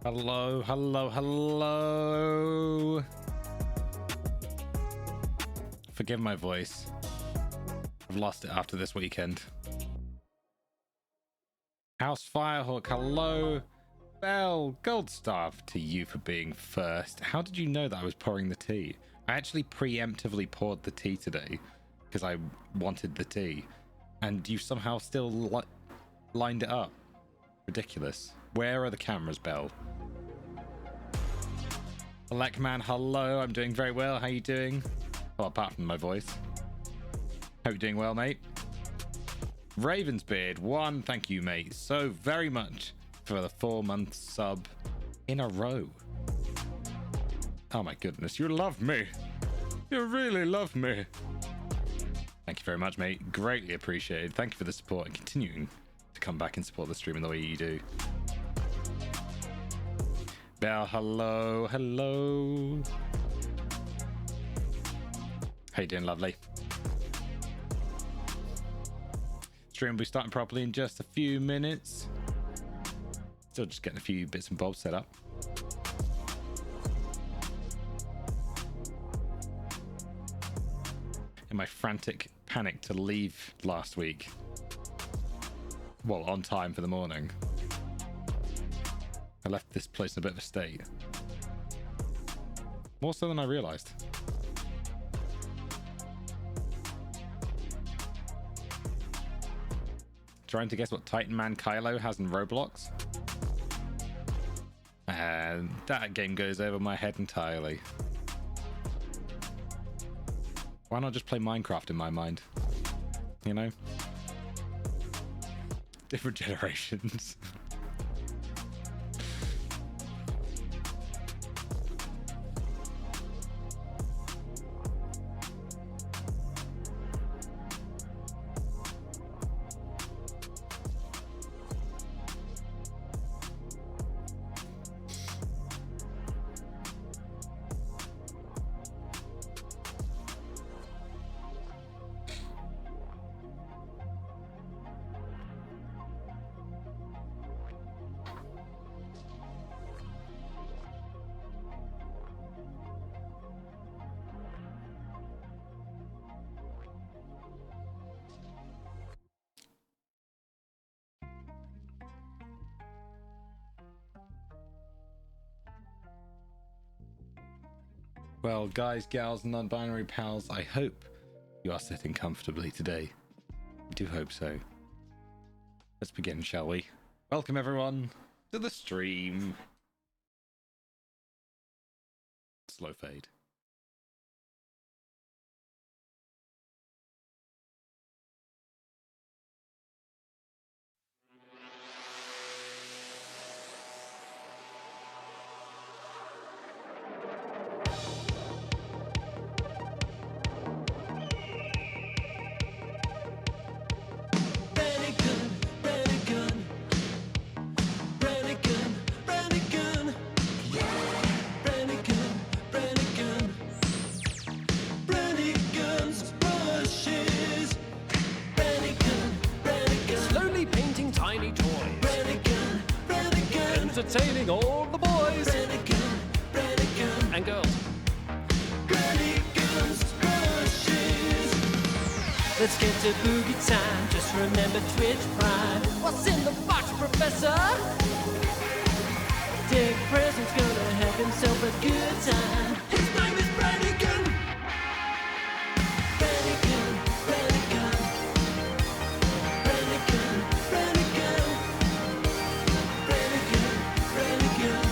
Hello, hello, hello. Forgive my voice. I've lost it after this weekend. House Firehawk, hello. Bell, gold staff to you for being first. How did you know that I was pouring the tea? I actually preemptively poured the tea today because I wanted the tea. And you somehow still lined it up. Ridiculous. Where are the cameras, Bell? Black man, hello. I'm doing very well. How you doing? Well, apart from my voice. Hope you're doing well, mate. Ravensbeard, one. Thank you, mate, so very much for the 4-month sub in a row. Oh my goodness, you love me. You really love me. Thank you very much, mate. Greatly appreciated. Thank you for the support and continuing to come back and support the stream in the way you do. Bell, hello, hello. How you doing, lovely? Stream will be starting properly in just a few minutes. Still just getting a few bits and bobs set up. In my frantic panic to leave last week, well, on time for the morning, I left this place in a bit of a state. More so than I realized. Trying to guess what Titan Man Kylo has in Roblox? And that game goes over my head entirely. Why not just play Minecraft in my mind? You know? Different generations. Well, guys, gals, non-binary pals, I hope you are sitting comfortably today. I do hope so. Let's begin, shall we? Welcome, everyone, to the stream. Slow fade. Brannigans Brushes. Slowly painting tiny toys. Entertaining all the boys and girls. Brannigans Brushes. Let's get to boogie time. Just remember Twitch Prime. What's in the box, Professor? Dick Present's gonna have himself a good time. His name is Brannigan. Brannigan, Brannigan. Brannigan, Brannigan. Brannigan, Brannigan.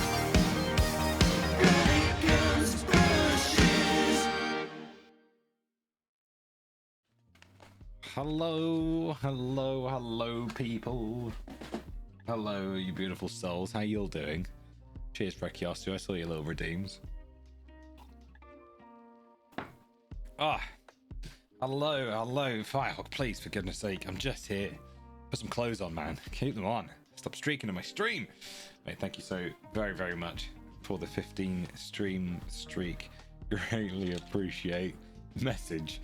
Brannigans Brushes. Hello, hello, hello, people. Hello, you beautiful souls. How you all doing? Cheers, Brecchiostu. I saw your little redeems. Ah, hello, hello, Firehawk. Please, for goodness sake, I'm just here. Put some clothes on, man. Keep them on. Stop streaking in my stream. Mate, thank you so very, very much for the 15 stream streak. Greatly appreciate the message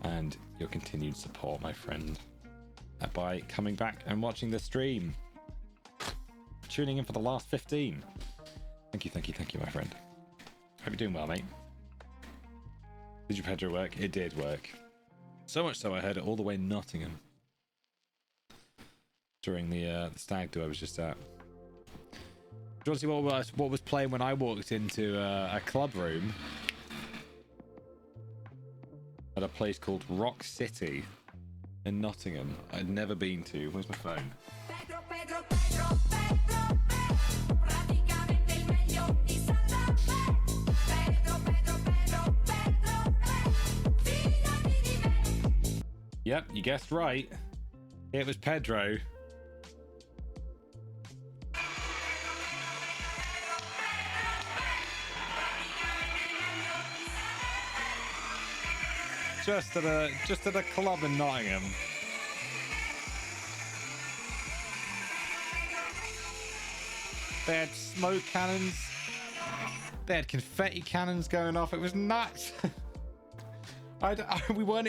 and your continued support, my friend, by coming back and watching the stream. Tuning in for the last 15. Thank you, my friend. Hope you're doing well, mate. Did your Pedro work? It did work. So much so I heard it all the way in Nottingham during the stag do I was just at. Do you want to see what was playing when I walked into a club room at a place called Rock City in Nottingham? I'd never been to. Where's my phone? Yep, you guessed right. It was Pedro. Just at a club in Nottingham. They had smoke cannons. They had confetti cannons going off. It was nuts. We weren't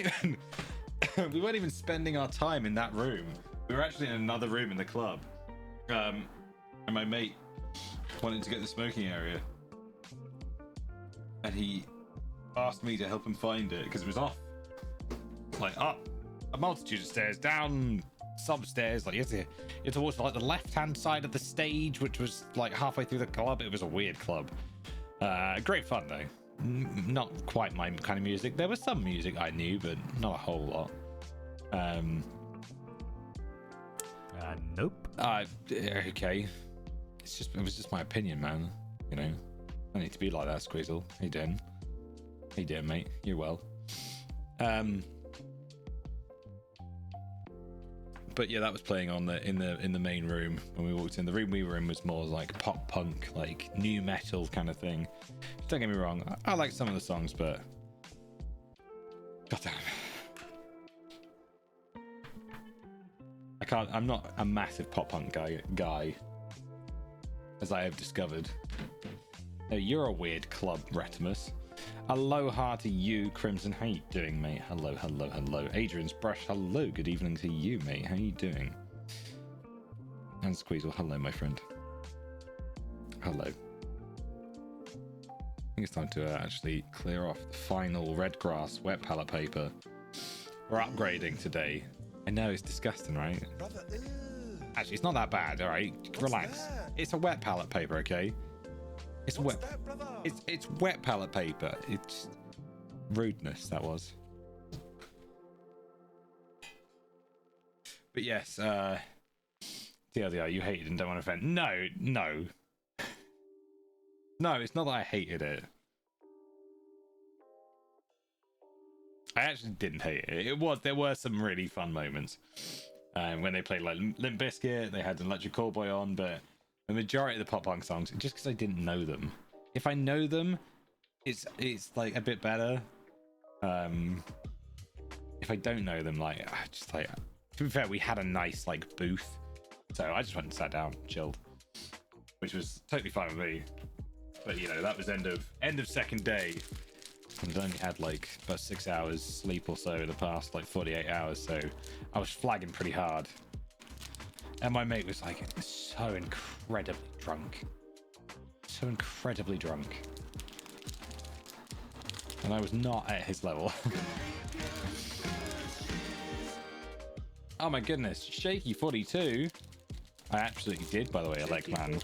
even spending our time in that room. We were actually in another room in the club. And my mate wanted to get the smoking area, and he asked me to help him find it because it was off. Like up a multitude of stairs, down some stairs. Like you had to walk to like the left-hand side of the stage, which was like halfway through the club. It was a weird club. Great fun though. Not quite my kind of music. There was some music I knew, but not a whole lot. Nope. Okay. It was just my opinion, man. You know, I need to be like that. Squeezle, how you doing? How you doing, mate? You're well. But yeah, that was playing on in the main room when we walked in. The room we were in was more like pop punk, like new metal kind of thing. Don't get me wrong, I like some of the songs, but goddamn, I'm not a massive pop punk guy, as I have discovered. Oh, you're a weird club, Retimus. Aloha to you, Crimson. How you doing, mate? Hello. Adrian's Brush. Hello. Good evening to you, mate. How you doing? And Squeezle. Hello, my friend. Hello. I think it's time to actually clear off the final red grass wet palette paper. We're upgrading today. I know, it's disgusting, right? Brother, Actually, it's not that bad, all right? Relax. that? It's a wet palette paper, okay? It's What's wet. that, brother? It's wet palette paper. It's rudeness, that was. But yes, TLDR, you hated and don't want to offend. No. No, it's not that I hated it. I actually didn't hate it. There were some really fun moments. When they played like Limp Bizkit, they had an Electric Callboy on, but the majority of the pop punk songs, just because I didn't know them. If I know them, it's like a bit better. If I don't know them, like I just like, to be fair, we had a nice like booth, so I just went and sat down, chilled, which was totally fine with me. But you know, that was end of second day, and I only had like about 6 hours sleep or so in the past like 48 hours, so I was flagging pretty hard. And my mate was like so incredibly drunk. And I was not at his level. Oh my goodness, Shaky 42. I absolutely did, by the way, Alec man.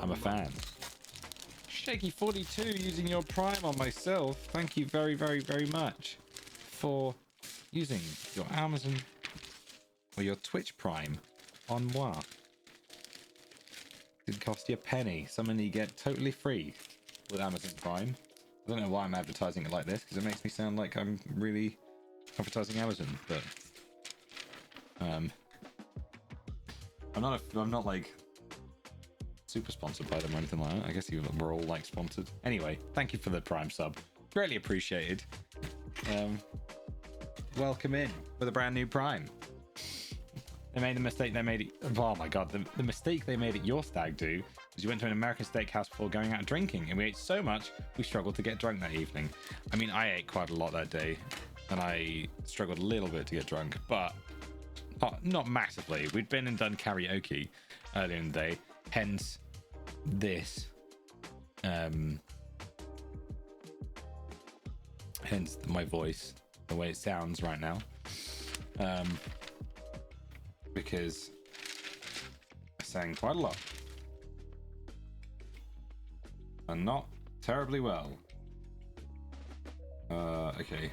I'm a fan. Shaky 42 using your Prime on myself. Thank you very, very, very much for using your Amazon or your Twitch Prime on moi. Didn't cost you a penny. Something you get totally free with Amazon Prime. I don't know why I'm advertising it like this, because it makes me sound like I'm really advertising Amazon, but I'm not like super sponsored by them or anything like that. I guess we're all like sponsored. Anyway, thank you for the Prime sub. Greatly appreciated. Welcome in with a brand new Prime. They made a mistake. Oh my god, the mistake they made at your stag do was you went to an American steakhouse before going out drinking, and we ate so much we struggled to get drunk that evening. I mean, I ate quite a lot that day, and I struggled a little bit to get drunk, but not massively. We'd been and done karaoke earlier in the day, hence this. Hence my voice, the way it sounds right now. Because I sang quite a lot. And not terribly well. Okay.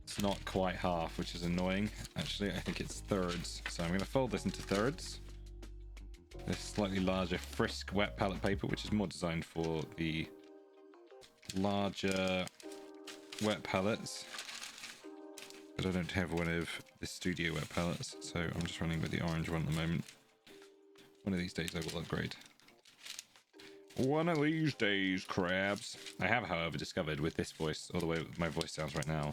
It's not quite half, which is annoying. Actually, I think it's thirds. So I'm going to fold this into thirds. This slightly larger Frisk wet palette paper, which is more designed for the larger wet palettes. But I don't have one of the studio wet palettes, so I'm just running with the orange one at the moment. One of these days I will upgrade. One of these days, crabs. I have, however, discovered with this voice, or the way my voice sounds right now,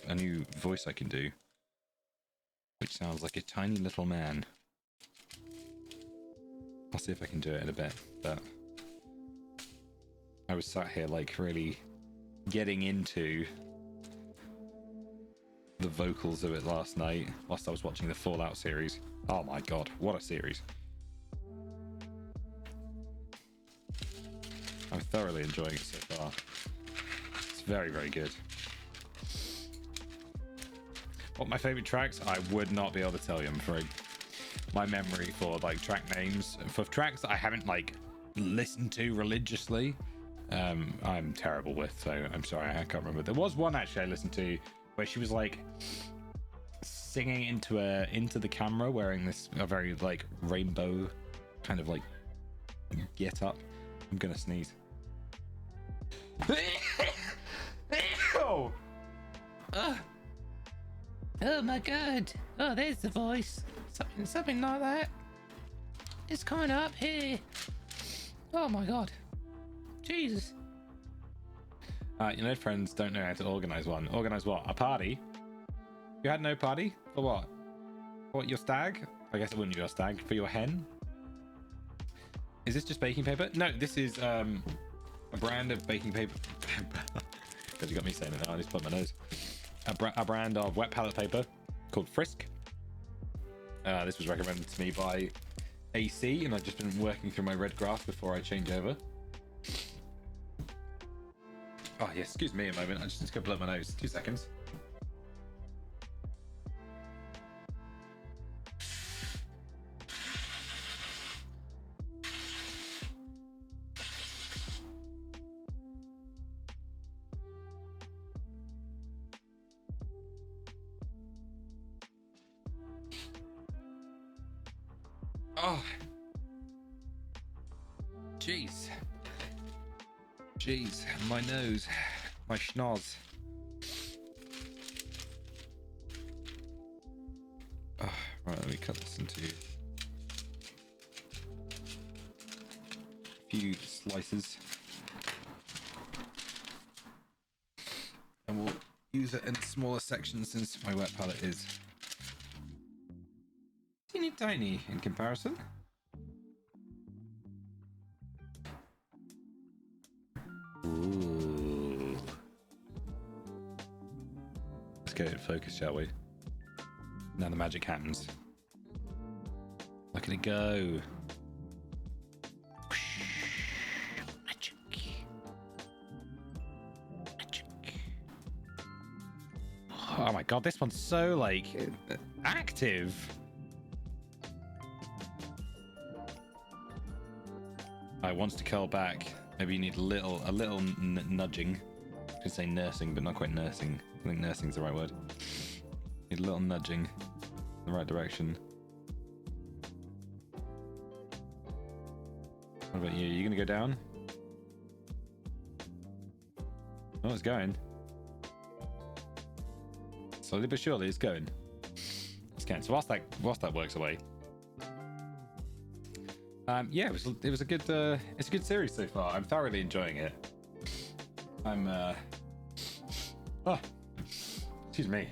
a new voice I can do, which sounds like a tiny little man. I'll see if I can do it in a bit, but I was sat here like really getting into the vocals of it last night whilst I was watching the Fallout series. Oh my god, what a series. I'm thoroughly enjoying it so far. It's very, very good. What my favorite tracks? I would not be able to tell you, I'm afraid. My memory for like track names, for tracks that I haven't like listened to religiously, I'm terrible with, so I'm sorry, I can't remember. There was one actually I listened to where she was like singing into the camera wearing a very like rainbow kind of like get up. I'm gonna sneeze. Oh my god. Oh, there's the voice. Something like that. It's kind of up here. Oh my god. Jesus. You know, friends don't know how to organize one. Organize what? A party? You had no party? For what? What, your stag? I guess it wouldn't be your stag. For your hen? Is this just baking paper? No, this is a brand of baking paper. Because you got me saying it now, I just put my nose. A brand of wet palette paper called Frisk. This was recommended to me by AC, and I've just been working through my red grass before I change over. Oh, yeah, excuse me a moment. I just need to go blow my nose. 2 seconds. Oh. Jeez. Jeez, my nose. My schnoz. Oh, right, let me cut this into a few slices. And we'll use it in smaller sections since my wet palette is teeny tiny in comparison. Ooh. Let's get it focused, shall we? Now the magic happens. Look at it go. Magic. Magic. Oh my god, this one's so like active. It wants to curl back. Maybe you need a little nudging. I could say nursing, but not quite nursing. I think nursing's the right word. Need a little nudging in the right direction. What about you? Are you gonna go down? Oh, it's going. Slowly but surely, it's going. It's going. So whilst that works away. Yeah, it was a good it's a good series so far. I'm thoroughly enjoying it. I'm oh, excuse me.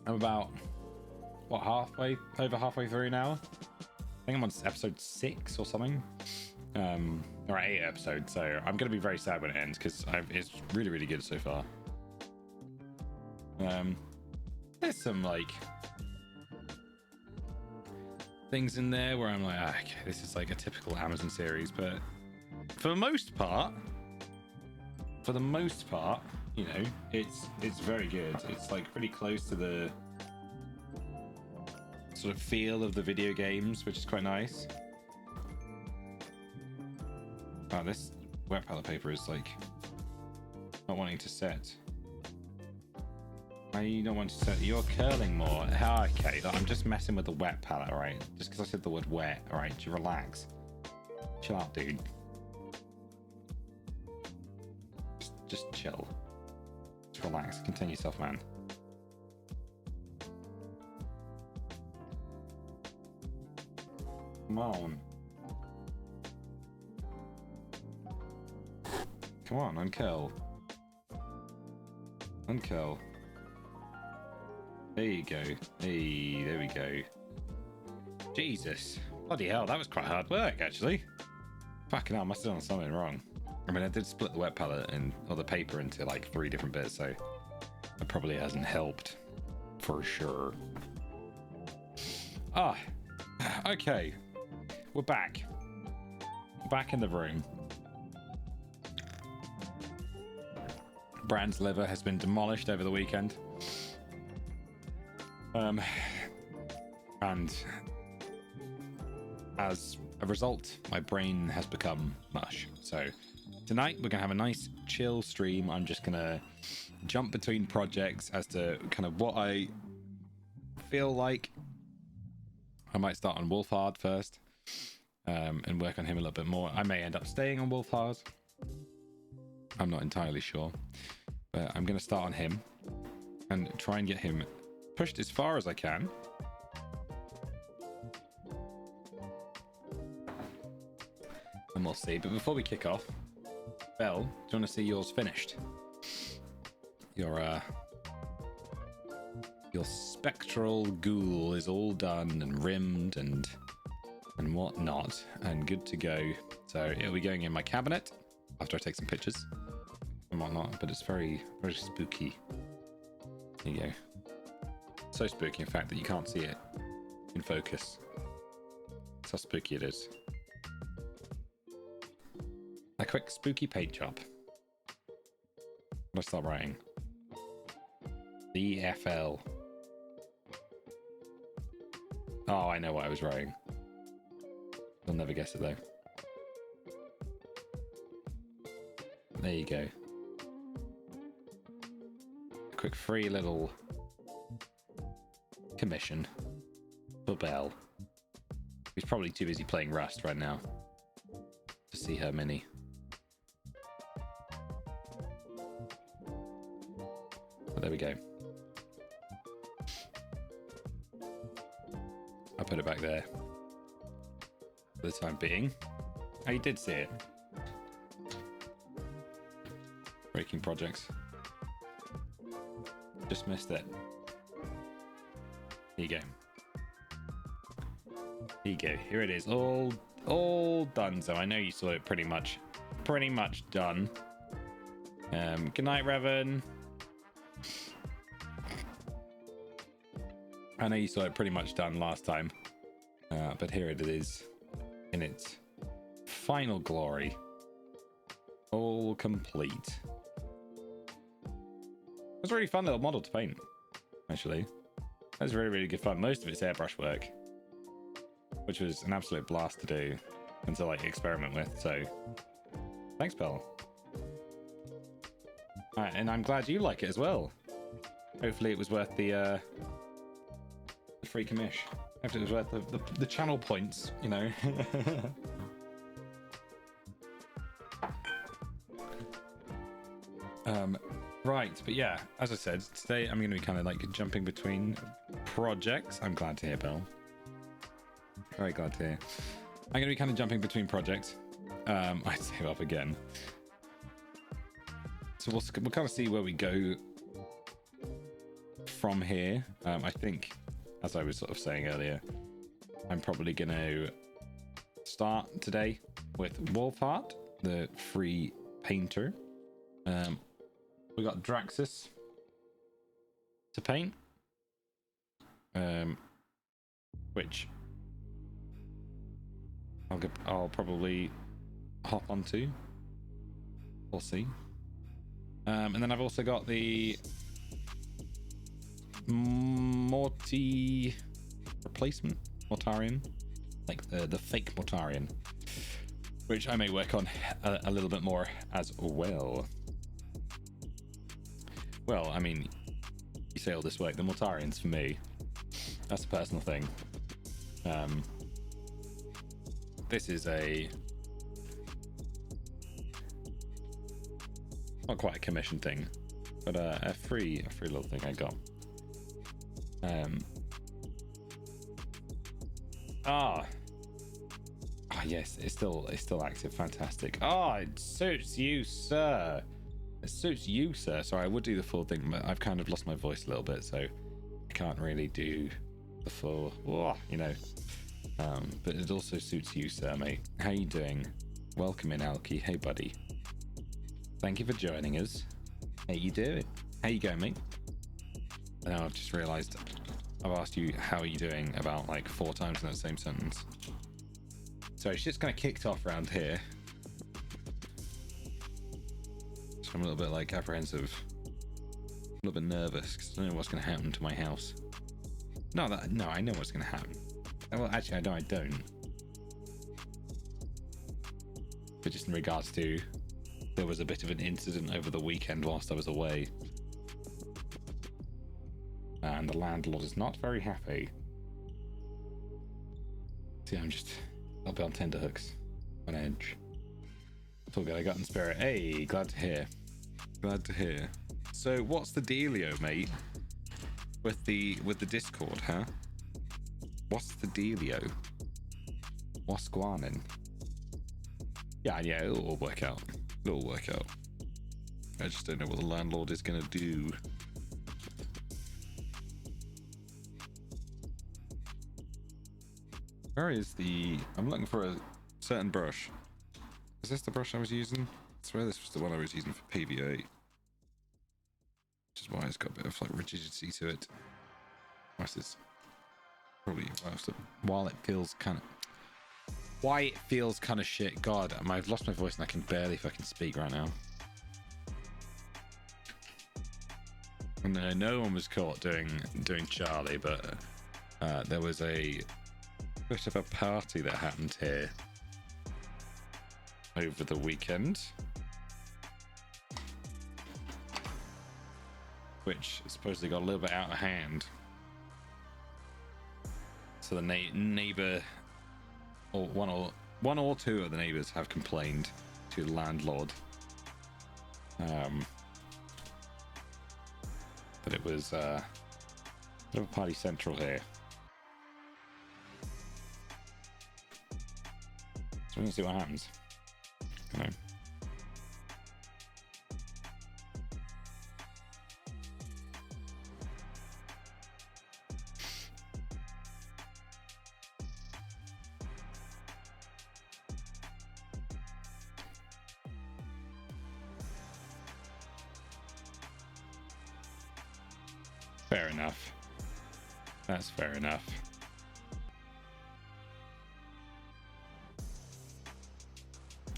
I'm about over halfway through now. I think I'm on episode 6 or something. Or 8 episodes, so I'm gonna be very sad when it ends because it's really, really good so far. There's some like things in there where I'm like, okay, this is like a typical Amazon series, but for the most part, you know, it's very good. It's like pretty close to the sort of feel of the video games, which is quite nice. Oh, this wet palette paper is like not wanting to set. Why are you not wanting to set? You're curling more. Okay, I'm just messing with the wet palette, alright? Just because I said the word wet, alright? Just relax. Chill out, dude. Just chill. Just relax. Contain yourself, man. Come on. Come on, uncurl. Uncurl. There you go. Hey, there we go. Jesus. Bloody hell, that was quite hard work, actually. Fucking hell, I must have done something wrong. I mean, I did split the wet palette or the paper into like 3 different bits, so that probably hasn't helped for sure. Ah, okay. We're back. Back in the room. Brann's liver has been demolished over the weekend. And as a result, my brain has become mush. So tonight we're gonna have a nice chill stream. I'm just gonna jump between projects as to kind of what I feel like. I might start on Wolfhard first, and work on him a little bit more. I may end up staying on Wolfhard. I'm not entirely sure, but I'm gonna start on him and try and get him pushed as far as I can. And we'll see. But before we kick off, Belle, do you want to see yours finished? Your spectral ghoul is all done and rimmed and whatnot and good to go. So it'll be going in my cabinet after I take some pictures and whatnot. But it's very, very spooky. There you go. So spooky, in fact, that you can't see it in focus. That's how spooky it is. A quick spooky paint job. Let's start writing. DFL. Oh, I know what I was writing. You'll never guess it though. There you go. A quick free little commission for Belle. He's probably too busy playing Rust right now to see her mini. But there we go. I'll put it back there for the time being. Oh, you did see it. Breaking projects. Just missed it. Here you go. Here you go. Here it is. All done. So I know you saw it pretty much done. Good night, Revan. I know you saw it pretty much done last time, but here it is in its final glory. All complete. It's a really fun little model to paint, actually. That's really, really good fun. Most of it's airbrush work, which was an absolute blast to do and to like experiment with. So thanks, Belle. All right, and I'm glad you like it as well. Hopefully it was worth the free commish. Hopefully it was worth the channel points, you know. Right, but yeah, as I said, today I'm going to be kind of like jumping between projects. I'm glad to hear, Belle. Very glad to hear. I'm going to be kind of jumping between projects. I save up again. So we'll kind of see where we go from here. I think, as I was sort of saying earlier, I'm probably going to start today with Wolfhard, the free painter. We got Draxus to paint, which I'll probably hop onto. We'll see. And then I've also got the Morty replacement Mortarion, like the fake Mortarion, which I may work on a little bit more as well. Well, I mean, you say all this work, the Mortarions for me, that's a personal thing. This is not quite a commission thing, but a free little thing I got. Yes, it's still active. Fantastic. It suits you, sir. It suits you, sir. Sorry, I would do the full thing, but I've kind of lost my voice a little bit, so I can't really do the full, but it also suits you, sir, mate. How you doing? Welcome in, Alki. Hey, buddy. Thank you for joining us. How you doing? How you going, mate? Now I've just realised I've asked you how are you doing about like 4 times in that same sentence. So it's just kind of kicked off around here. So I'm a little bit like apprehensive, a little bit nervous because I don't know what's going to happen to my house. No, I know what's going to happen. Well, actually, I don't. But just in regards to, there was a bit of an incident over the weekend whilst I was away. And the landlord is not very happy. See, I'll be on tenterhooks, on edge. It's all good, I got in spirit. Hey, glad to hear. Glad to hear. So, what's the dealio, mate? With the Discord, huh? What's the dealio? What's going on? Yeah, it'll all work out. It'll work out. I just don't know what the landlord is gonna do. Where is the... I'm looking for a certain brush. Is this the brush I was using? I swear this was the one I was using for PVA. Which is why it's got a bit of like rigidity to it. Why is this? Probably while it feels kind of... Why it feels kind of shit. God, I've lost my voice and I can barely fucking speak right now. And no one was caught doing Charlie, but there was a bit of a party that happened here over the weekend, which supposedly got a little bit out of hand. So the neighbor, or one or two of the neighbors have complained to the landlord that it was a bit of a party central here. So we're gonna see what happens. Okay. Fair enough. That's fair enough.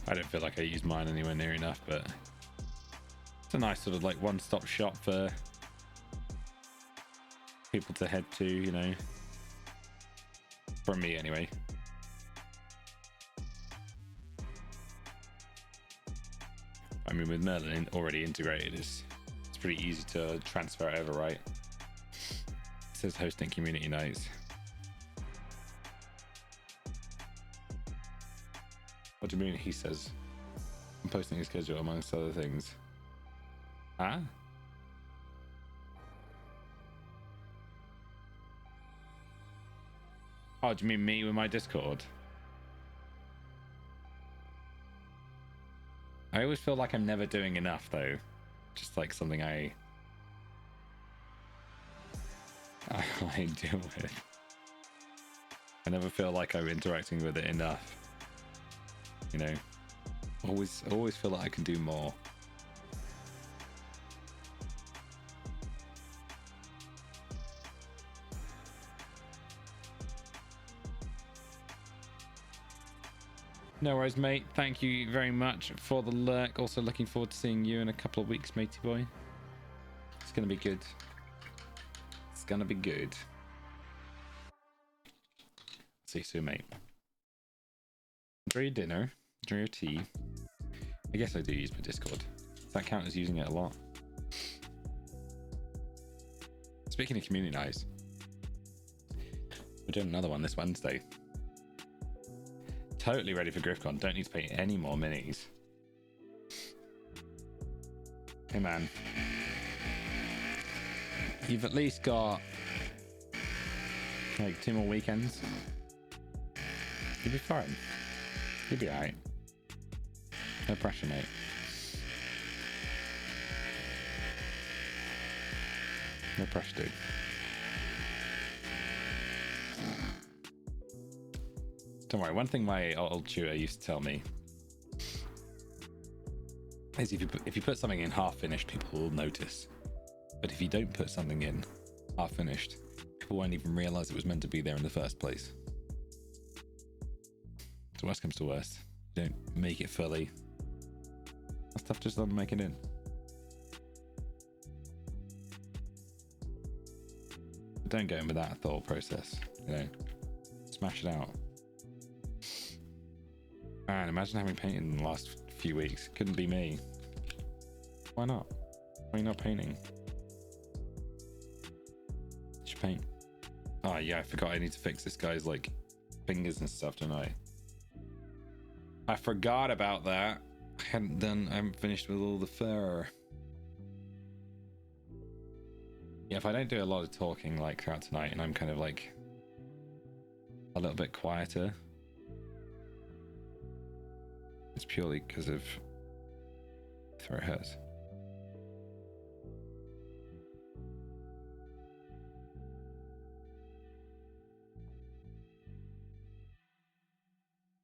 I don't feel like I use mine anywhere near enough, but it's a nice sort of like one-stop shop for people to head to, you know, from me anyway. I mean, with Merlin already integrated, it's pretty easy to transfer it over, right? It says hosting community nights. What do you mean? He says I'm posting his schedule amongst other things. Huh? Oh, do you mean me with my Discord? I always feel like I'm never doing enough though. Just like something I deal with. I never feel like I'm interacting with it enough. You know, always feel like I can do more. No worries, mate. Thank you very much for the lurk. Also looking forward to seeing you in a couple of weeks, matey boy. It's gonna be good. It's gonna be good. See you soon, mate. Enjoy your dinner. Enjoy your tea. I guess I do use my Discord. Does that count as using it a lot? Speaking of community nights, we're doing another one this Wednesday. Totally ready for GriffCon. Don't need to pay any more minis. Hey man, you've at least got like 2 more weekends. You'll be fine. You'll be alright. No pressure, mate. No pressure, dude. Don't worry. One thing my old tutor used to tell me is if you put something in half finished, people will notice. But if you don't put something in half finished, people won't even realize it was meant to be there in the first place. So worst comes to worst, you don't make it fully. That stuff just doesn't make it in. But don't go in with that thought process. You know, smash it out. Man, imagine having painted in the last few weeks. Couldn't be me. Why not? Why are you not painting? You should paint. Oh yeah, I forgot I need to fix this guy's like fingers and stuff, don't I? I forgot about that. I haven't finished with all the fur. Yeah, if I don't do a lot of talking like throughout tonight and I'm kind of like a little bit quieter, it's purely because of throat hurts.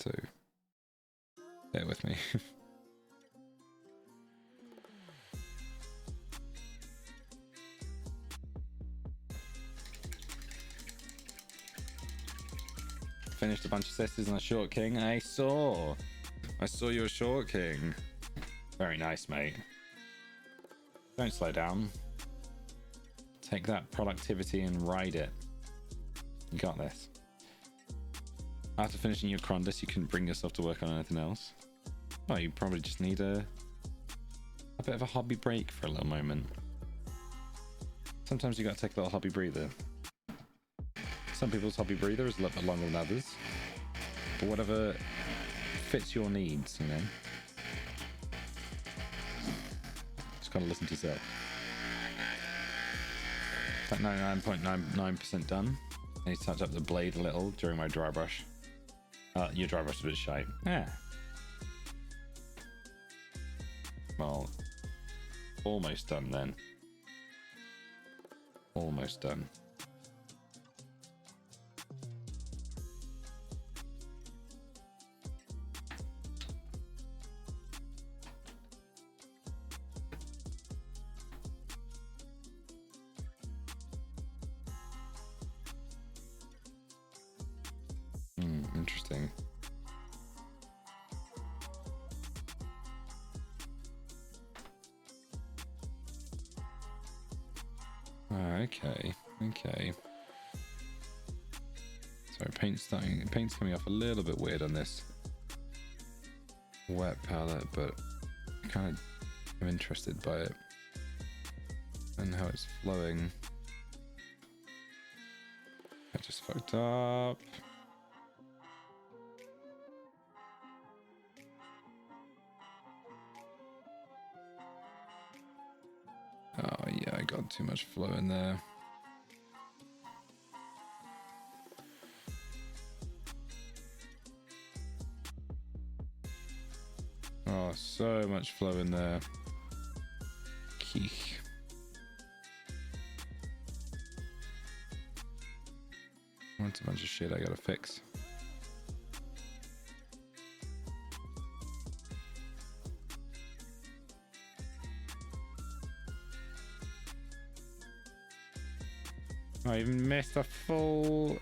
So bear with me. Finished a bunch of sisters and a short king. I saw your short king. Very nice, mate. Don't slow down. Take that productivity and ride it. You got this. After finishing your Crondus, you couldn't bring yourself to work on anything else. Well, you probably just need a bit of a hobby break for a little moment. Sometimes you gotta take a little hobby breather. Some people's hobby breather is a little bit longer than others, but whatever fits your needs, you know. Just gotta listen to yourself. It's like 99.99% done. I need to touch up the blade a little during my dry brush. Your dry brush is a bit shite. Yeah. Well, almost done then. Almost done. Interesting. Okay. Sorry, paint's coming off a little bit weird on this wet palette, but I kind of am interested by it and how it's flowing. I just fucked up. Oh yeah, I got too much flow in there. Oh, so much flow in there. Keech. That's a bunch of shit I gotta fix. I even missed a full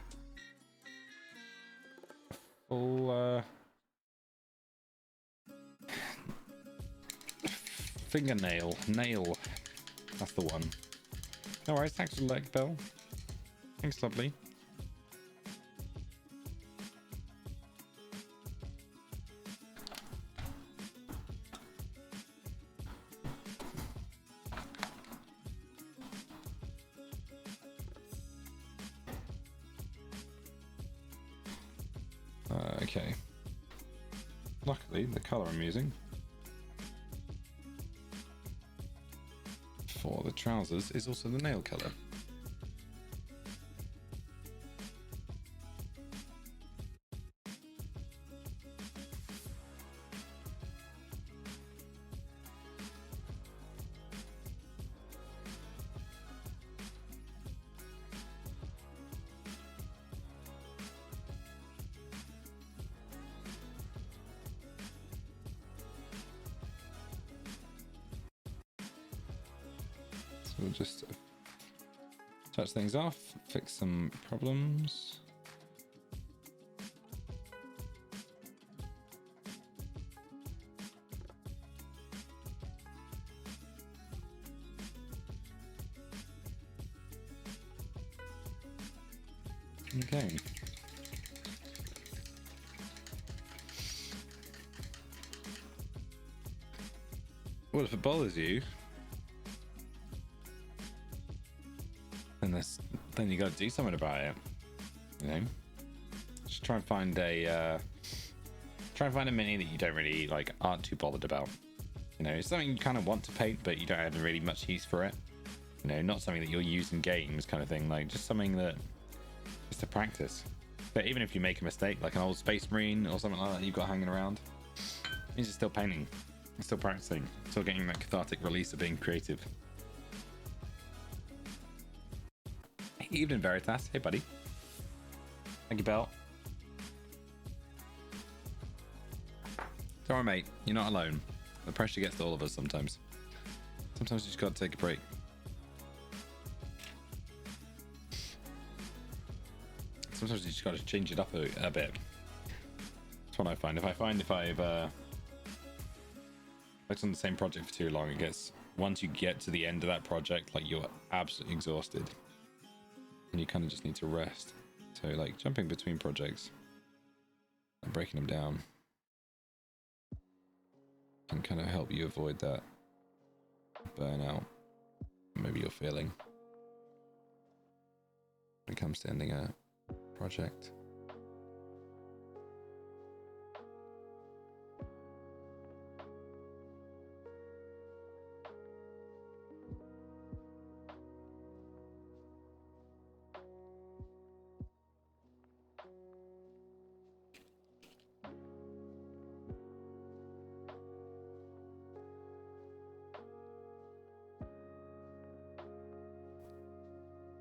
fingernail. Nail. That's the one. No worries. Thanks for the like, Bell. Thanks, lovely. Okay. Luckily, the color I'm using for the trousers is also the nail color. We'll just touch things off, fix some problems. Okay. Well, if it bothers you, then you got to do something about it. You know, just try and find a mini that you don't really like, aren't too bothered about. You know, it's something you kind of want to paint, but you don't have really much use for it. You know, not something that you'll use in games, kind of thing. Like just something that just to practice. But even if you make a mistake, like an old Space Marine or something like that you've got hanging around, it means you're still painting, you're still practicing, still getting that cathartic release of being creative. Evening Veritas, hey buddy. Thank you, Bell. Don't worry, mate, you're not alone. The pressure gets to all of us sometimes. Sometimes you just gotta take a break. Sometimes you just gotta change it up a bit. That's what I find. If I've worked on the same project for too long, it gets, once you get to the end of that project, like you're absolutely exhausted. And you kind of just need to rest. So like jumping between projects and breaking them down can kind of help you avoid that burnout maybe you're feeling when it comes to ending a project.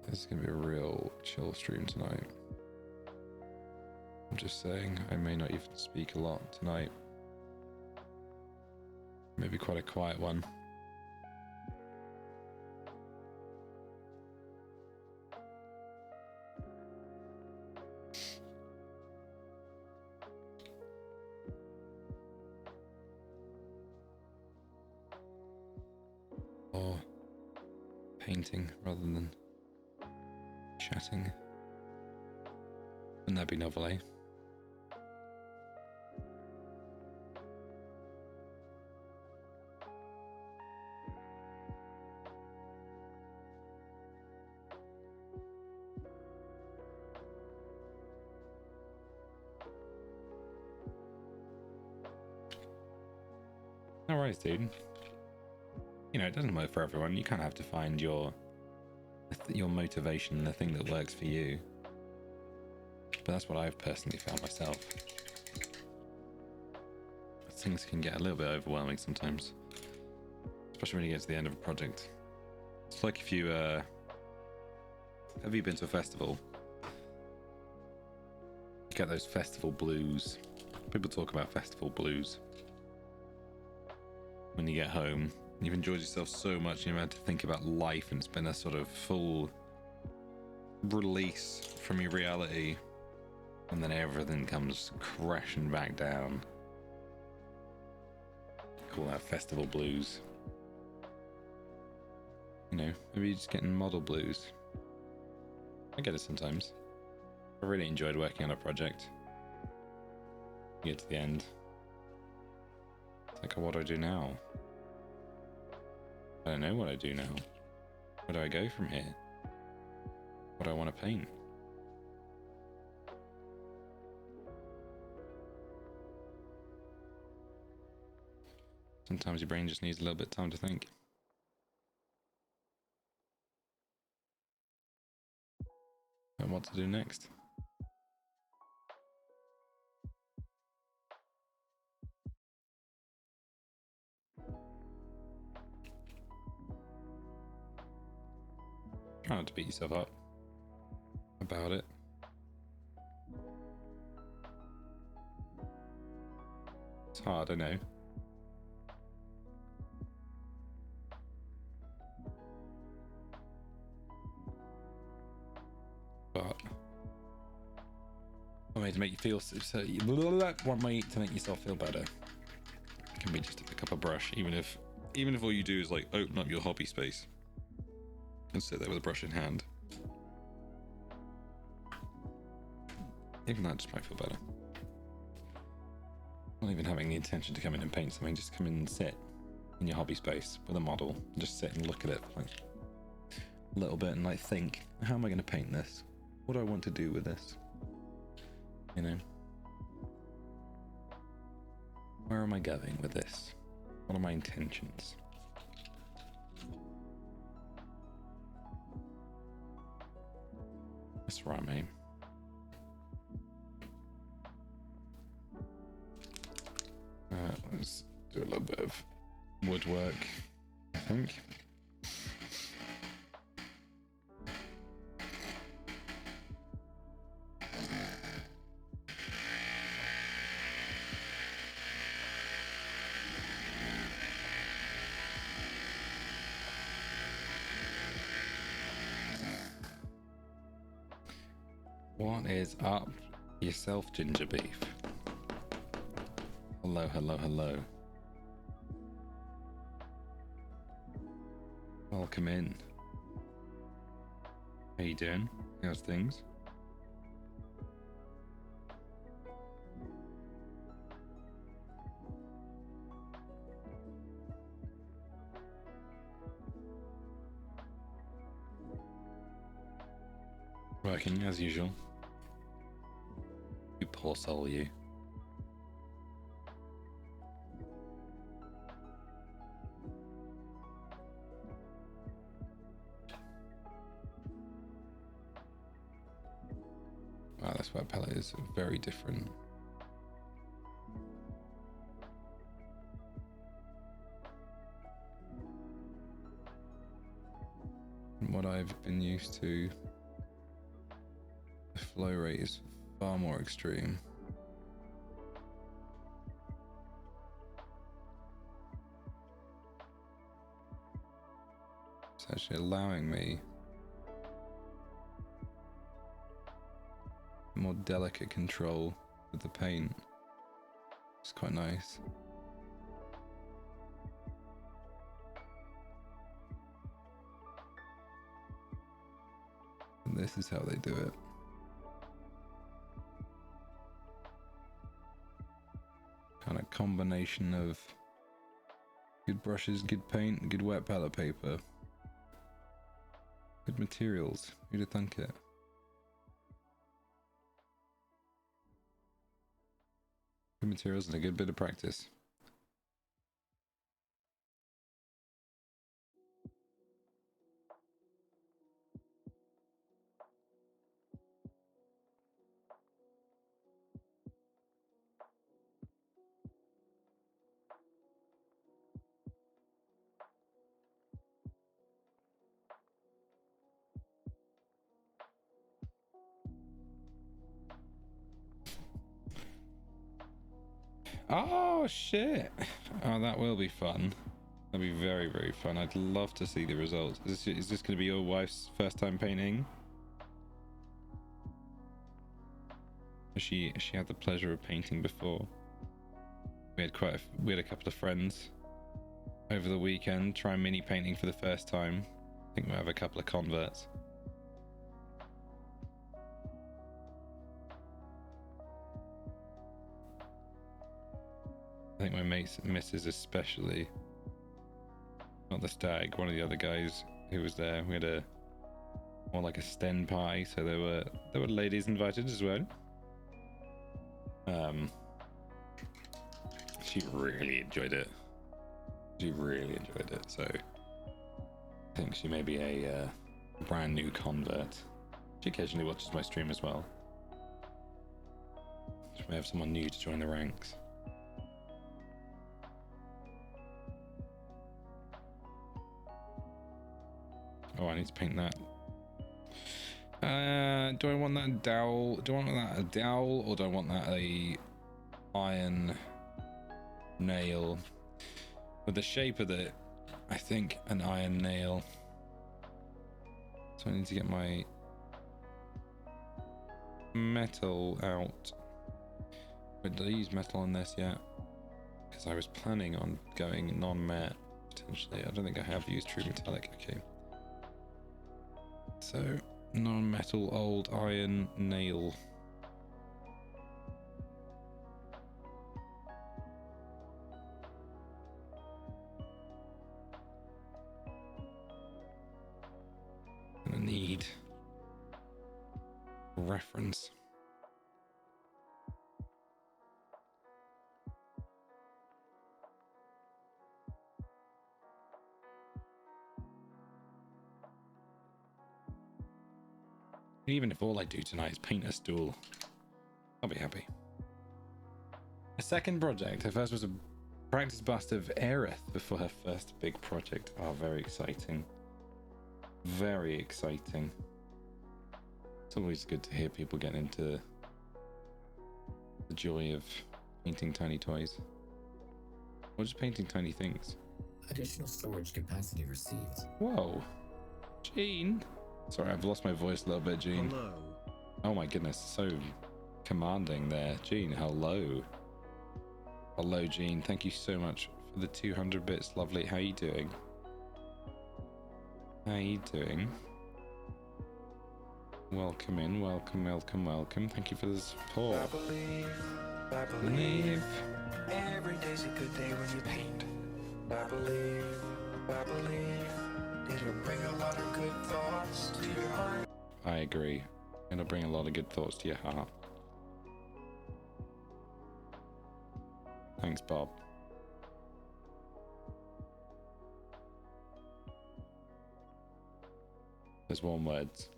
This is going to be a real chill stream tonight. I'm just saying, I may not even speak a lot tonight. Maybe quite a quiet one. Or painting rather than chatting. Wouldn't that be novel, eh? No worries, dude. You know, it doesn't work for everyone. You kind of have to find your motivation, the thing that works for you. But that's what I've personally found myself. Things can get a little bit overwhelming sometimes, especially when you get to the end of a project. It's like if you have you been to a festival? You get those festival blues. People talk about festival blues. When you get home, you've enjoyed yourself so much, you've had to think about life, and it's been a sort of full release from your reality, and then everything comes crashing back down. Call that festival blues. know, maybe just getting model blues. I get it sometimes. I really enjoyed working on a project. You get to the end. It's like, what do I do now? I don't know what I do now. Where do I go from here? What do I want to paint? Sometimes your brain just needs a little bit of time to think. And what to do next. Try not to beat yourself up about it. It's hard, I know. But one way to make you feel one way to make yourself feel better can be just to pick up a brush, even if all you do is like open up your hobby space and sit there with a brush in hand. Even that just might feel better. Not even having the intention to come in and paint something, just come in and sit in your hobby space with a model and just sit and look at it for like a little bit and like think, how am I going to paint this? What do I want to do with this? You know? Where am I going with this? What are my intentions? That's right, mate. Let's do a little bit of woodwork, I think. What is up yourself, ginger beef? Hello, hello, hello. Welcome in. How you doing? How's things? Working as usual. You poor soul, you. Wow, this wet palette is very different. From what I've been used to, the flow rate is far more extreme. It's actually allowing me more delicate control with the paint. It's quite nice. And this is how they do it. Kind of combination of good brushes, good paint, good wet palette paper, good materials. Who'd have thunk it? Good materials and a good bit of practice. Oh shit! Oh, that will be fun. That'll be very, very fun. I'd love to see the results. Is this going to be your wife's first time painting? She had the pleasure of painting before. We had a couple of friends over the weekend try mini painting for the first time. I think we'll have a couple of converts. I think my missus especially, not the stag, one of the other guys who was there. We had a more like a sten party, so there were ladies invited as well. She really enjoyed it. So I think she may be a brand new convert. She occasionally watches my stream as well. She may have someone new to join the ranks. Oh, I need to paint that. Do I want that dowel? Do I want that a dowel, or do I want that a iron nail? With the shape of it, I think an iron nail. So I need to get my metal out. Wait, did I use metal on this yet? Because I was planning on going non-matte potentially. I don't think I have used true metallic. Okay. So, non-metal old iron nail. Gonna need reference. Even if all I do tonight is paint a stool, I'll be happy. A second project. Her first was a practice bust of Aerith before her first big project. Oh, very exciting. Very exciting. It's always good to hear people get into the joy of painting tiny toys. Or just painting tiny things. Additional storage capacity received. Whoa. Gene. Sorry, I've lost my voice a little bit, Gene. Hello. Oh my goodness, so commanding there. Gene, hello. Hello, Gene. Thank you so much for the 200 bits. Lovely. How you doing? How you doing? Welcome in. Welcome, welcome, welcome. Thank you for the support. I believe every day's a good day when you paint. I believe it'll bring a lot of good thoughts to your heart. I agree. It'll bring a lot of good thoughts to your heart. Thanks, Bob. There's one words.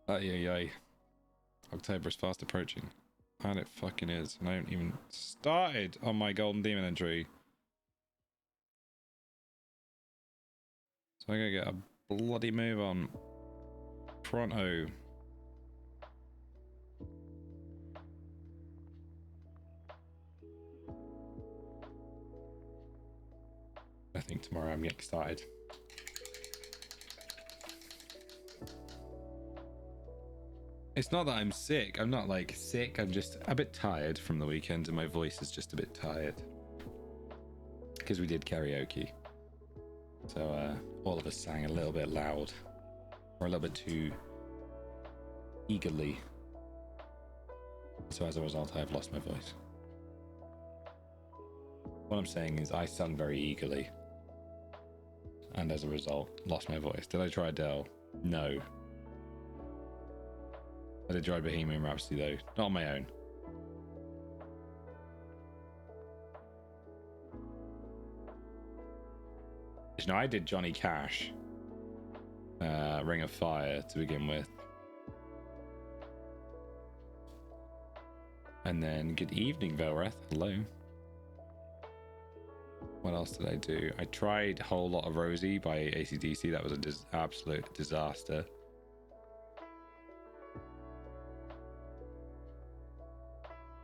Ay. October is fast approaching. And it fucking is. And I haven't even started on my golden demon entry. So I gotta get a bloody move on. Pronto. I think tomorrow I'm getting started. It's not that I'm sick. I'm not like sick. I'm just a bit tired from the weekend and my voice is just a bit tired. Because we did karaoke. So all of us sang a little bit loud. Or a little bit too eagerly. So as a result, I've lost my voice. What I'm saying is I sung very eagerly. And as a result, lost my voice. Did I try Adele? No. I did try Bohemian Rhapsody though, not on my own. You know, I did Johnny Cash, Ring of Fire to begin with. And then Good Evening, Velreth, hello. What else did I do? I tried Whole Lot of Rosie by AC/DC. That was an absolute disaster.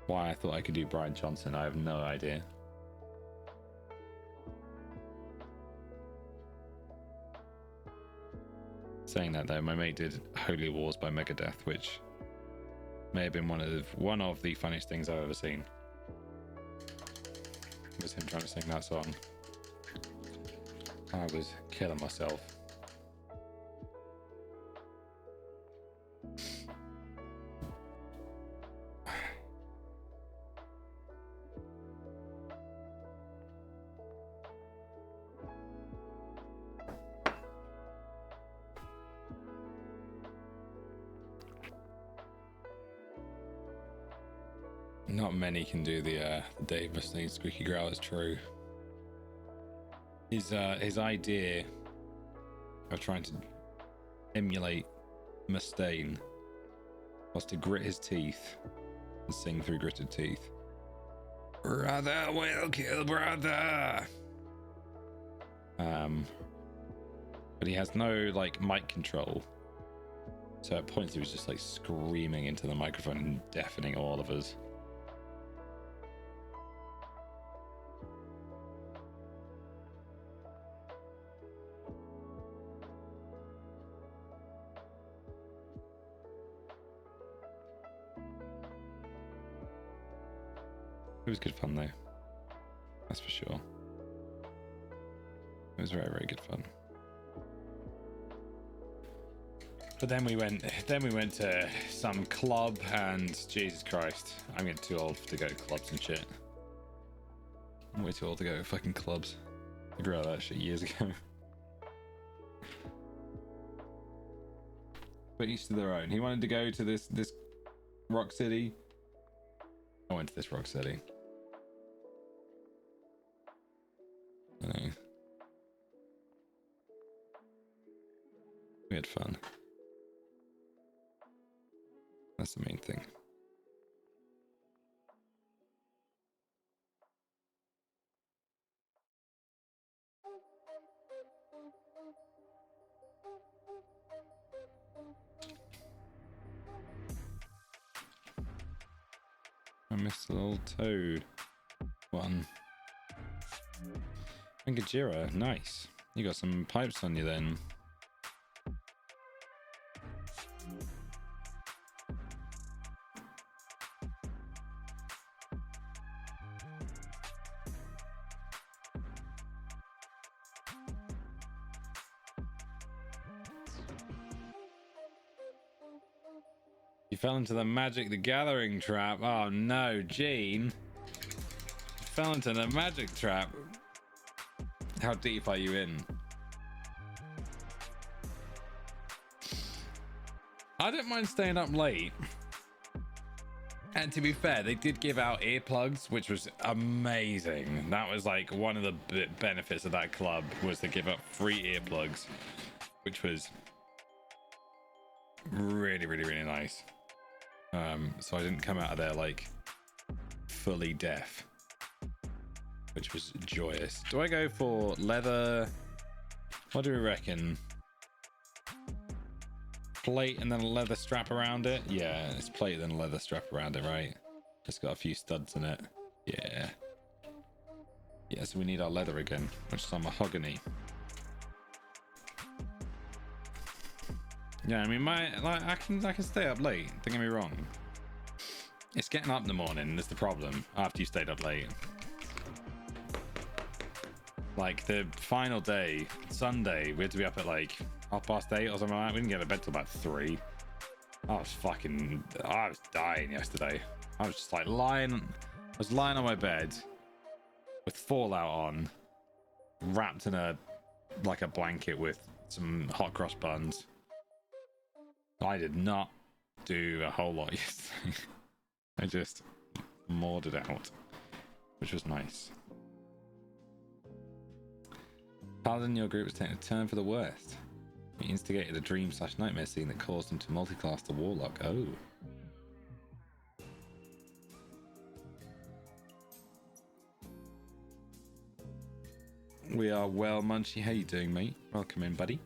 Why I thought I could do Brian Johnson, I have no idea. Saying that though, my mate did Holy Wars by Megadeth, which may have been one of the funniest things I've ever seen. It was him trying to sing that song. I was killing myself. Not many can do the Dave Mustaine squeaky growl. It's true. His idea of trying to emulate Mustaine was to grit his teeth and sing through gritted teeth. Brother will kill brother. But he has no like mic control, so at points he was just like screaming into the microphone and deafening all of us. It was good fun though, that's for sure. It was very, very good fun. But then we went to some club, and Jesus Christ, I'm getting too old to go to clubs and shit. I'm way too old to go to fucking clubs. I grew out of that shit years ago. But each to their own. He wanted to go to this Rock City. I went to this Rock City. I know. We had fun. That's the main thing. I missed the little toad one. And Gajira, nice. You got some pipes on you then. You fell into the Magic the Gathering trap. Oh no, Gene. You fell into the magic trap. How deep are you in? I don't mind staying up late. And to be fair, they did give out earplugs, which was amazing. That was like one of the benefits of that club, was to give up free earplugs, which was really, really, really nice. So I didn't come out of there like fully deaf, which was joyous. Do I go for leather? What do we reckon? Plate and then a leather strap around it? Yeah, it's plate and leather strap around it, right? It's got a few studs in it. Yeah. Yeah, so we need our leather again, which is on mahogany. Yeah, I mean, I can stay up late. Don't get me wrong. It's getting up in the morning that's the problem. After you stayed up late, like the final day, Sunday, we had to be up at like 8:30 or something like that. We didn't get to bed till about 3. I was dying yesterday. I was just like lying on my bed with Fallout on, wrapped in a blanket with some hot cross buns. I did not do a whole lot yesterday. I just mauled it out, which was nice. Paladin in your group was taking a turn for the worst. He instigated a dream/nightmare scene that caused him to multiclass the warlock. Oh. We are well, Munchie. How you doing, mate? Welcome in, buddy.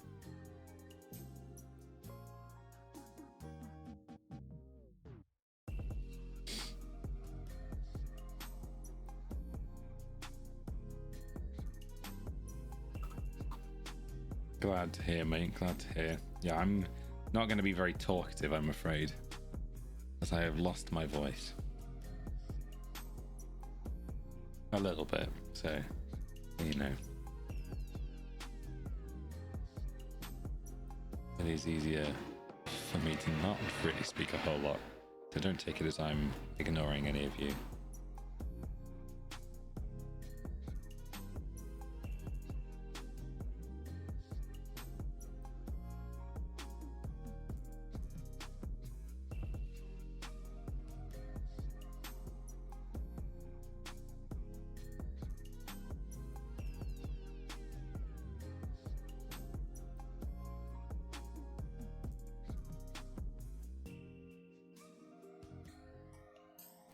Glad to hear, mate. Glad to hear. Yeah, I'm not going to be very talkative, I'm afraid, as I have lost my voice. A little bit, so you know. It is easier for me to not really speak a whole lot, so don't take it as I'm ignoring any of you.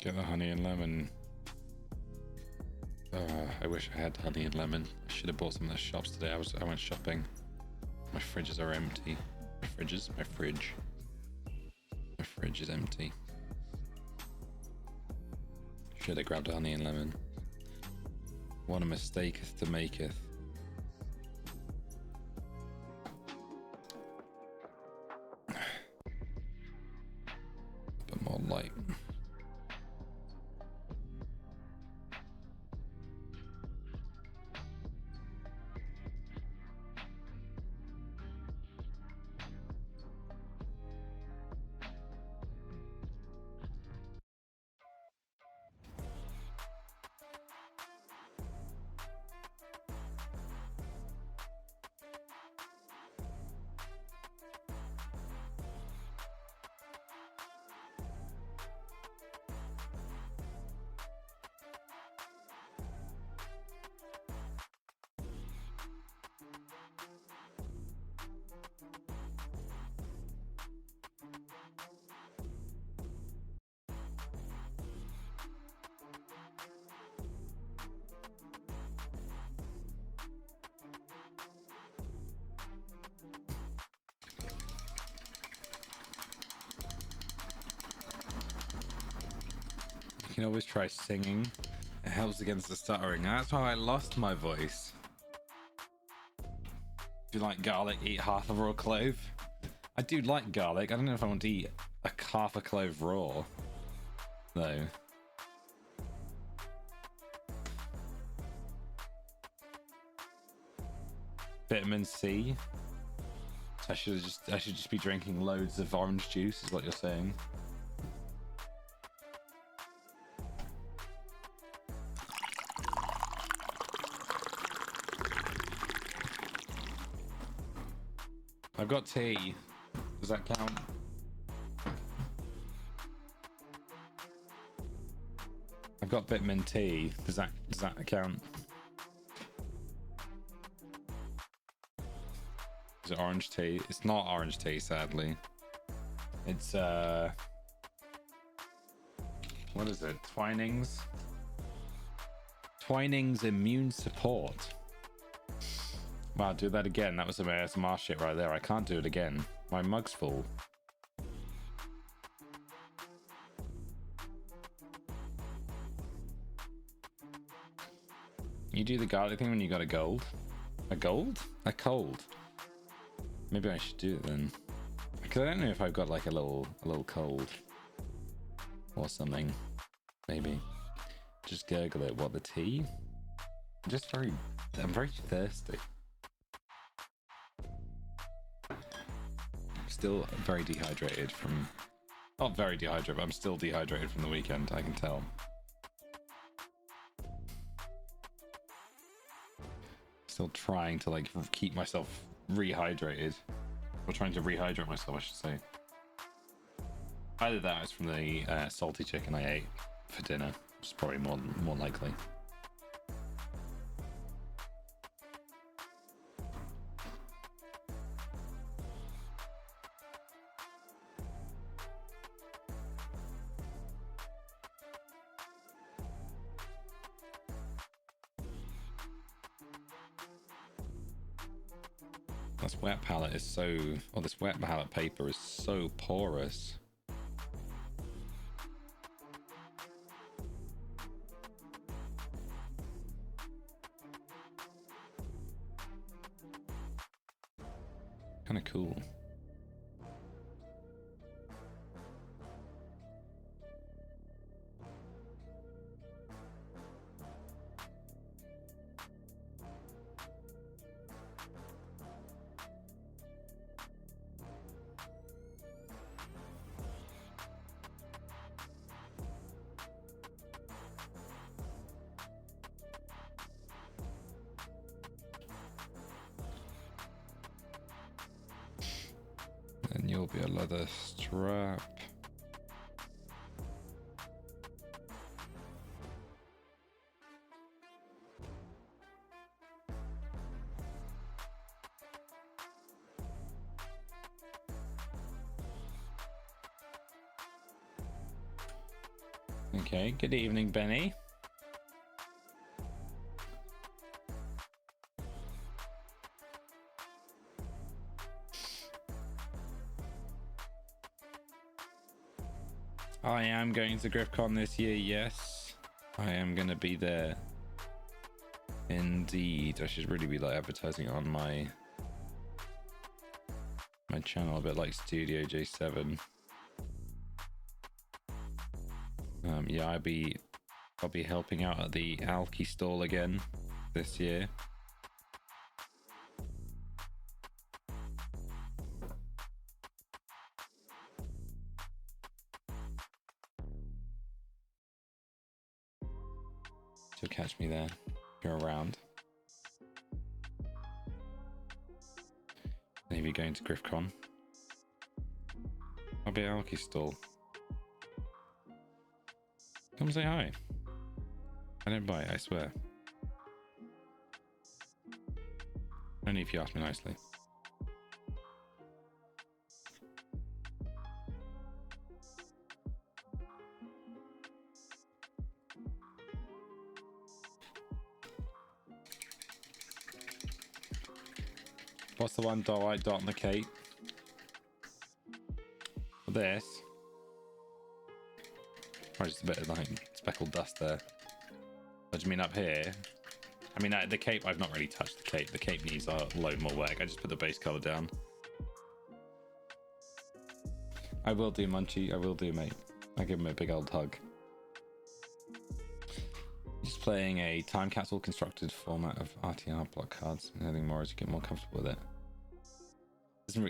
Get the honey and lemon. I wish I had honey and lemon. I should have bought some of the shops today. I went shopping. My fridges are empty. My fridge. My fridge is empty. Should have grabbed honey and lemon. What a mistaketh to maketh. But more light. You can always try singing. It helps against the stuttering. That's how I lost my voice. If you like garlic, eat half a raw clove. I do like garlic. I don't know if I want to eat half a clove raw, though. Vitamin C. I should just be drinking loads of orange juice, is what you're saying. I've got tea. Does that count? I've got vitamin T. Does that count? Is it orange tea? It's not orange tea, sadly. It's what is it? Twinings? Twinings immune support. Wow, do that again. That was some ASMR shit right there. I can't do it again. My mug's full. You do the garlic thing when you got a gold? A gold? A cold? Maybe I should do it then. Because I don't know if I've got like a little cold or something. Maybe. Just gurgle it. What, the tea? I'm very thirsty. Still very dehydrated from... Not very dehydrated, but I'm still dehydrated from the weekend, I can tell. Still trying to like keep myself rehydrated. Or trying to rehydrate myself, I should say. Either that or it's from the salty chicken I ate for dinner, which is probably more likely. This wet palette is so... Or this wet palette paper is so porous. Kind of cool. You'll be a leather strap. Okay, good evening, Benny. I am going to GriffCon this year, yes. I am going to be there. Indeed. I should really be like advertising on my channel, a bit like Studio J7. Yeah, I'll be helping out at the Alki stall again this year. You'll catch me there if you're around. Maybe going to GriffCon. I'll be at Alki stall. Come say hi. I don't bite, I swear. Only if you ask me nicely. What's the one white dot on the cape? This. Oh, just a bit of like speckled dust there. What do you mean up here? I mean, the cape, I've not really touched the cape. The cape needs a load more work. I just put the base color down. I will do, Munchie. I will do, mate. I'll give him a big old hug. Just playing a time capsule constructed format of RTR block cards. Nothing more as you get more comfortable with it.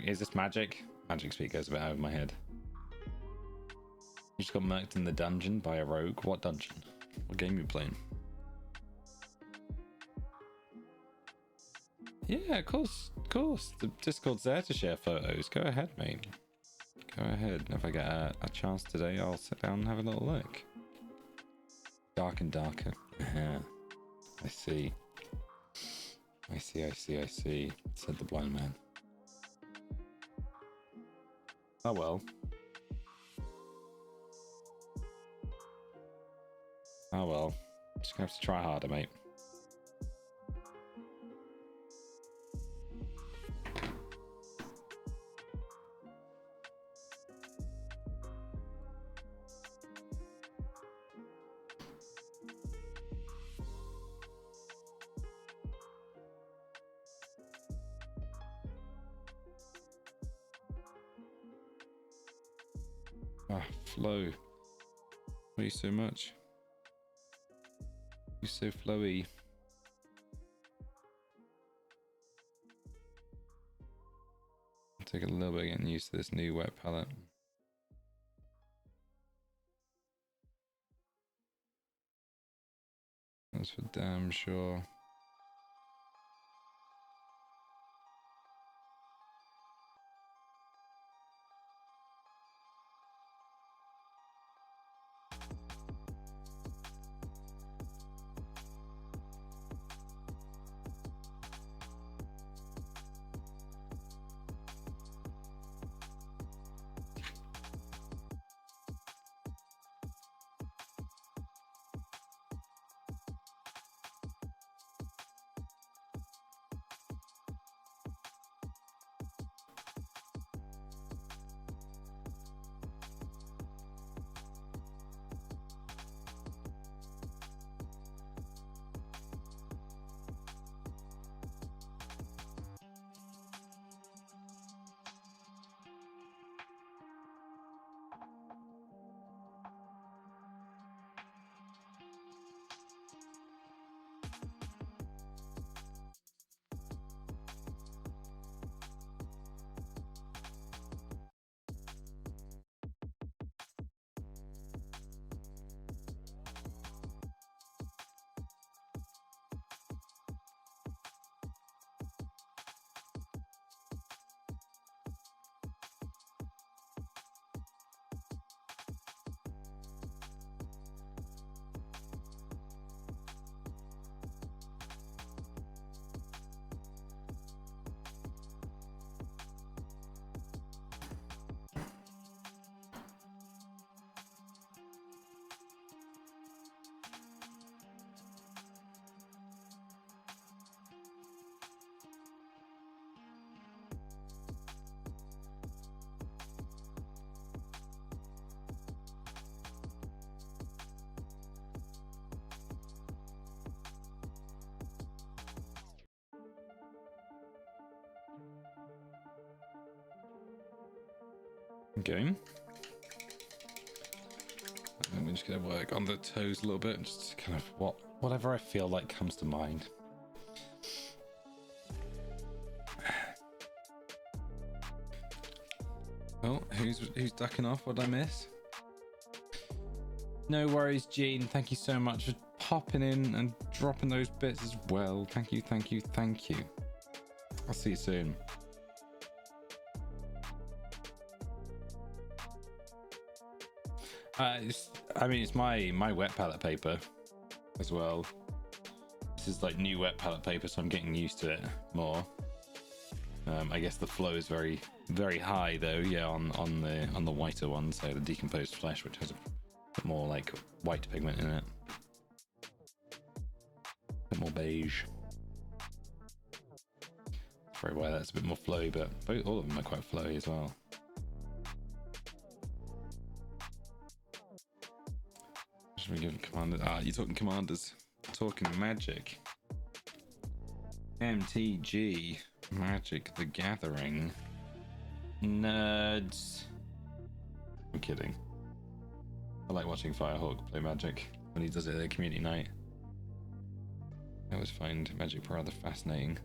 Is this magic? Magic speak goes a bit over my head. You just got murked in the dungeon by a rogue. What dungeon? What game are you playing? Yeah, of course, of course. The Discord's there to share photos. Go ahead, mate. Go ahead. If I get a chance today, I'll sit down and have a little look. Dark and darker. I see. I see, said the blind man. Oh well. Oh well. Just gonna have to try harder, mate. Ah, flow. Why are you so much? You're so flowy. Take a little bit getting used to this new wet palette. That's for damn sure. Okay. I'm just gonna work on the toes a little bit, and just kind of whatever I feel like comes to mind. Oh, who's ducking off? What did I miss? No worries, Gene. Thank you so much for popping in and dropping those bits as well. Thank you, thank you, thank you. I'll see you soon. It's my wet palette paper as well. This is like new wet palette paper, so I'm getting used to it more. I guess the flow is very, very high though. Yeah, on the whiter one, so the decomposed flesh, which has a bit more like white pigment in it, a bit more beige. That's probably why that's a bit more flowy, but all of them are quite flowy as well. Should we give commanders? Ah, you're talking commanders. Talking magic. MTG. Magic the Gathering. Nerds. I'm kidding. I like watching Firehawk play Magic when he does it at a community night. I always find Magic rather fascinating.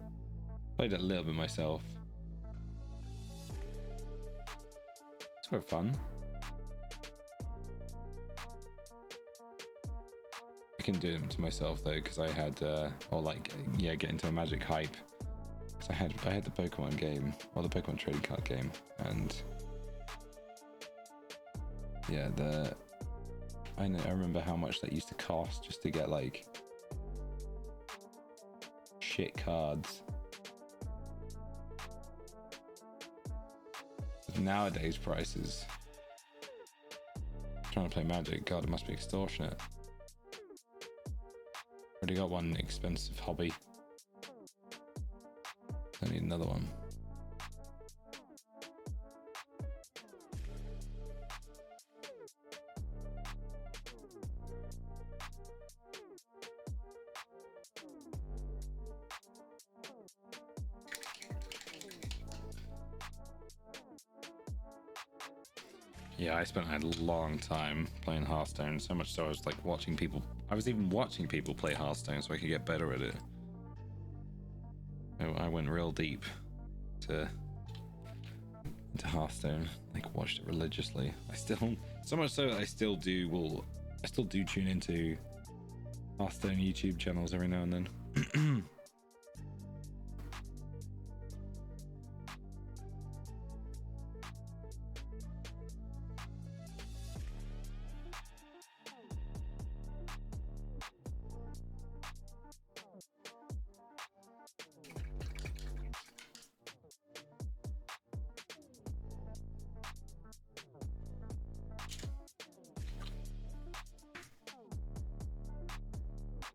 Played it a little bit myself. It's quite fun. I can do them to myself though, because I had, get into a Magic hype. Because I had the Pokemon game, or the Pokemon trading card game, and yeah, I remember how much that used to cost just to get like shit cards. With nowadays prices, trying to play Magic, God, it must be extortionate. Already got one expensive hobby. I need another one. Yeah, I spent a long time playing Hearthstone, so much so I was like watching people. I was even watching people play Hearthstone so I could get better at it. I went real deep into Hearthstone, like watched it religiously. I still, so much so that I still do tune into Hearthstone YouTube channels every now and then.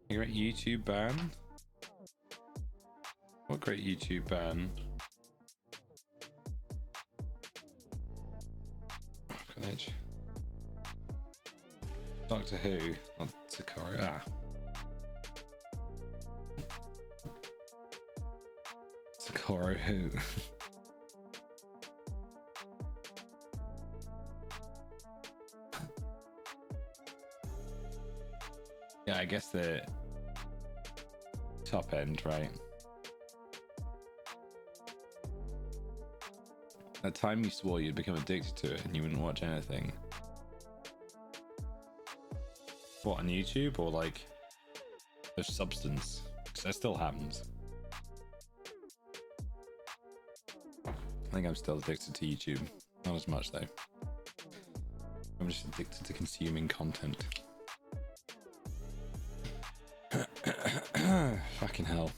A great YouTube ban? What great YouTube ban? College. Doctor Who, not Sakura. Ah. Sakura Who? Yeah, I guess the top end, right? At the time you swore you'd become addicted to it and you wouldn't watch anything. What, on YouTube or like the substance? Because that still happens. I think I'm still addicted to YouTube. Not as much though. I'm just addicted to consuming content. Fucking hell.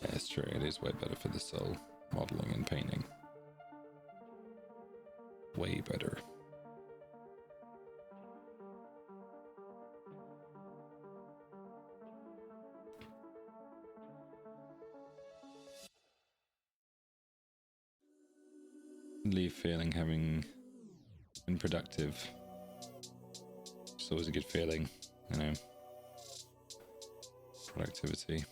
Yeah, it's true. It is way better for the soul. Modeling and painting. Way better. Leave feeling having been productive. It's always a good feeling, you know. Productivity.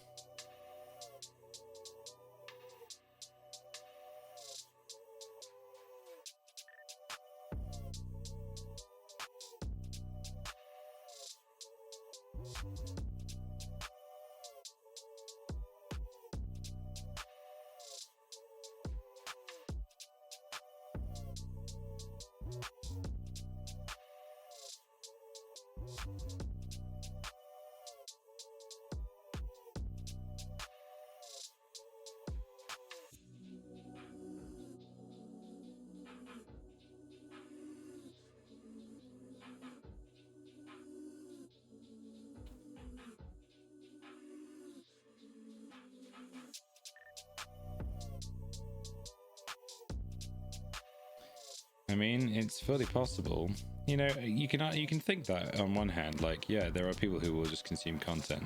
I mean, it's fully possible. You know, you can think that on one hand, like, yeah, there are people who will just consume content,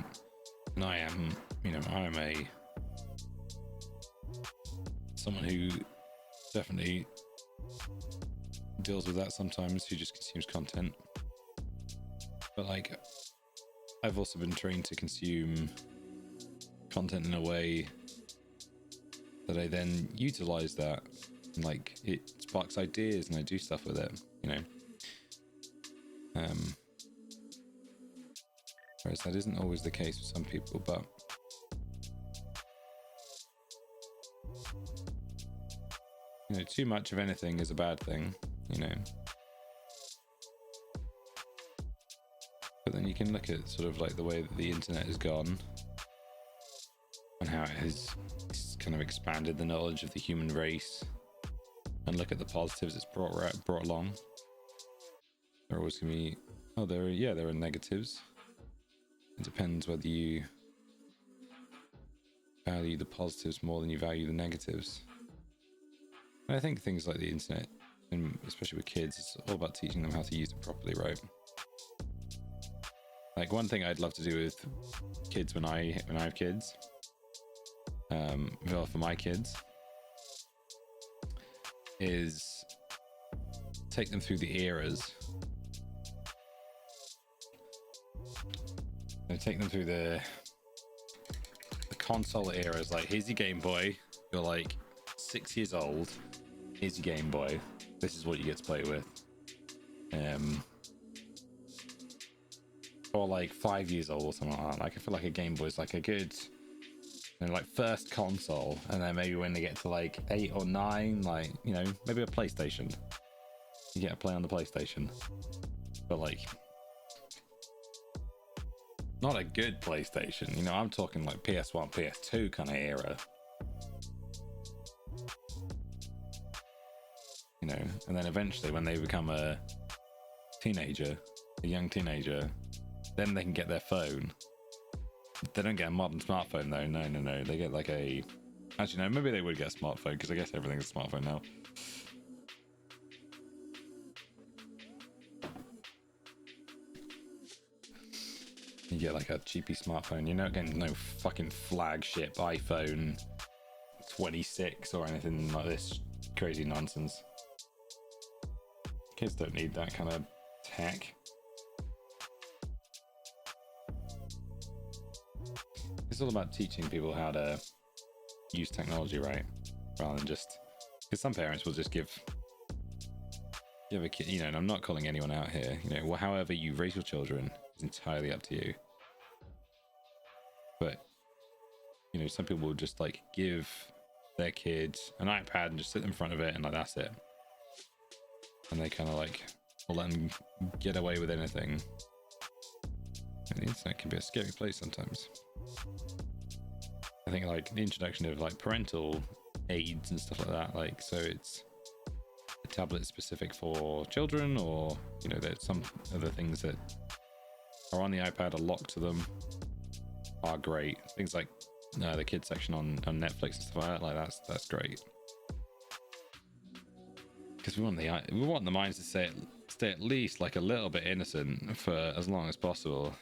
and I am, you know, I am someone who definitely deals with that sometimes, who just consumes content. But like, I've also been trained to consume content in a way that I then utilize that. Like, it sparks ideas and I do stuff with it, you know. Whereas that isn't always the case with some people, but you know, too much of anything is a bad thing, you know. But then you can look at sort of like the way that the internet has gone and how it has kind of expanded the knowledge of the human race, and look at the positives it's brought along. There are always gonna be, there are negatives. It depends whether you value the positives more than you value the negatives. And I think things like the internet, and especially with kids, it's all about teaching them how to use it properly, right? Like, one thing I'd love to do with kids when I have kids, well, for my kids, is take them through the eras. And take them through the console eras. Like, here's your Game Boy. You're like 6 years old. Here's your Game Boy. This is what you get to play with. Or like 5 years old or something like that. Like, I feel like a Game Boy is like a good, you know, like first console, and then maybe when they get to like 8 or 9, like, you know, maybe a PlayStation. You get to play on the PlayStation, but like, not a good PlayStation. You know, I'm talking like PS1, PS2 kind of era. You know, and then eventually when they become a teenager, a young teenager, then they can get their phone. They don't get a modern smartphone though. No. They get like a... Actually, no, maybe they would get a smartphone, because I guess everything's a smartphone now. You get like a cheapy smartphone. You're not getting no fucking flagship iPhone 26 or anything like this crazy nonsense. Kids don't need that kind of tech. It's all about teaching people how to use technology right, rather than just... Because some parents will just give a kid, you know, and I'm not calling anyone out here, you know, however you raise your children is entirely up to you. But, you know, some people will just like give their kids an iPad and just sit in front of it and like, that's it. And they kind of like will let them get away with anything. And the internet can be a scary place sometimes. I think like the introduction of like parental aids and stuff like that, like, so it's a tablet specific for children, or, you know, there's some other things that are on the iPad are locked to them, are great. Things like the kids section on Netflix and stuff like that, like that's great. Because we want the minds to stay at least like a little bit innocent for as long as possible.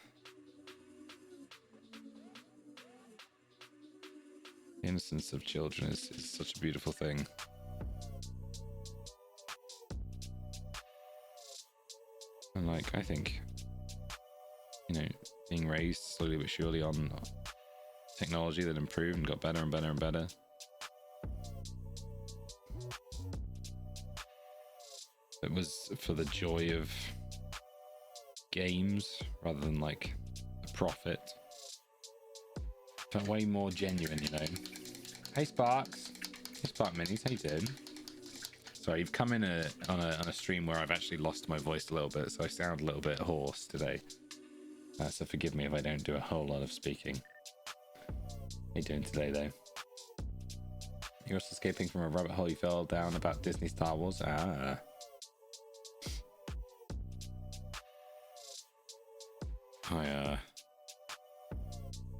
The innocence of children is such a beautiful thing. And like, I think being raised slowly but surely on technology that improved and got better and better and better. It was for the joy of games rather than like a profit. Felt way more genuine, you know. Hey Sparks. Hey Spark Minis, how you doing? Sorry, you've come in on a stream where I've actually lost my voice a little bit, so I sound a little bit hoarse today. So forgive me if I don't do a whole lot of speaking. How you doing today, though? You're also escaping from a rabbit hole you fell down about Disney Star Wars? Ah.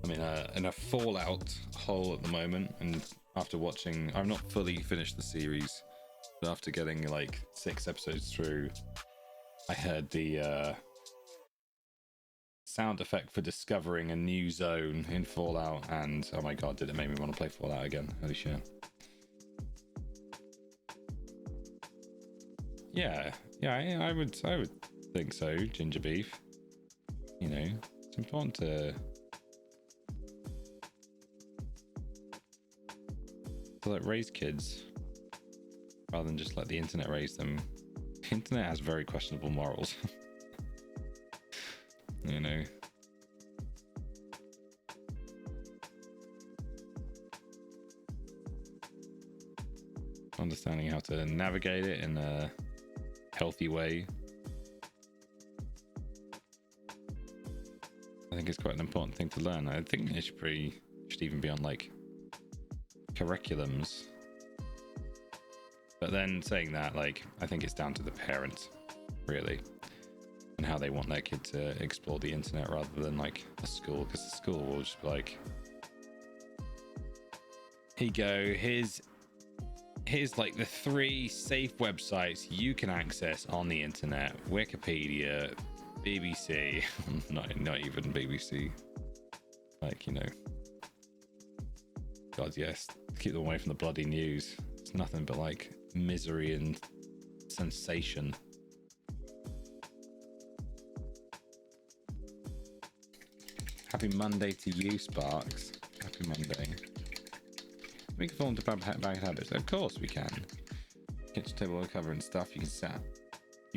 I'm in a Fallout hole at the moment, and after watching, I've not fully finished the series, but after getting like 6 episodes through, I heard the sound effect for discovering a new zone in Fallout, and oh my god, did it make me want to play Fallout again. Holy shit. Yeah, I would think so, Ginger Beef. You know, it's important to like raise kids rather than just let the internet raise them. The internet has very questionable morals. You know. Understanding how to navigate it in a healthy way, I think it's quite an important thing to learn. I think it should even be on like curriculums. But then saying that, like, I think it's down to the parent, really, and how they want their kid to explore the internet rather than like a school, because the school will just be like, here you go, here's like the 3 safe websites you can access on the internet: Wikipedia, BBC, not even BBC, like, you know, god yes, keep them away from the bloody news. It's nothing but like misery and sensation. Happy Monday to you, Sparks. Happy Monday. We can fall into bad habits. Of course we can. Kitchen table cover and stuff. You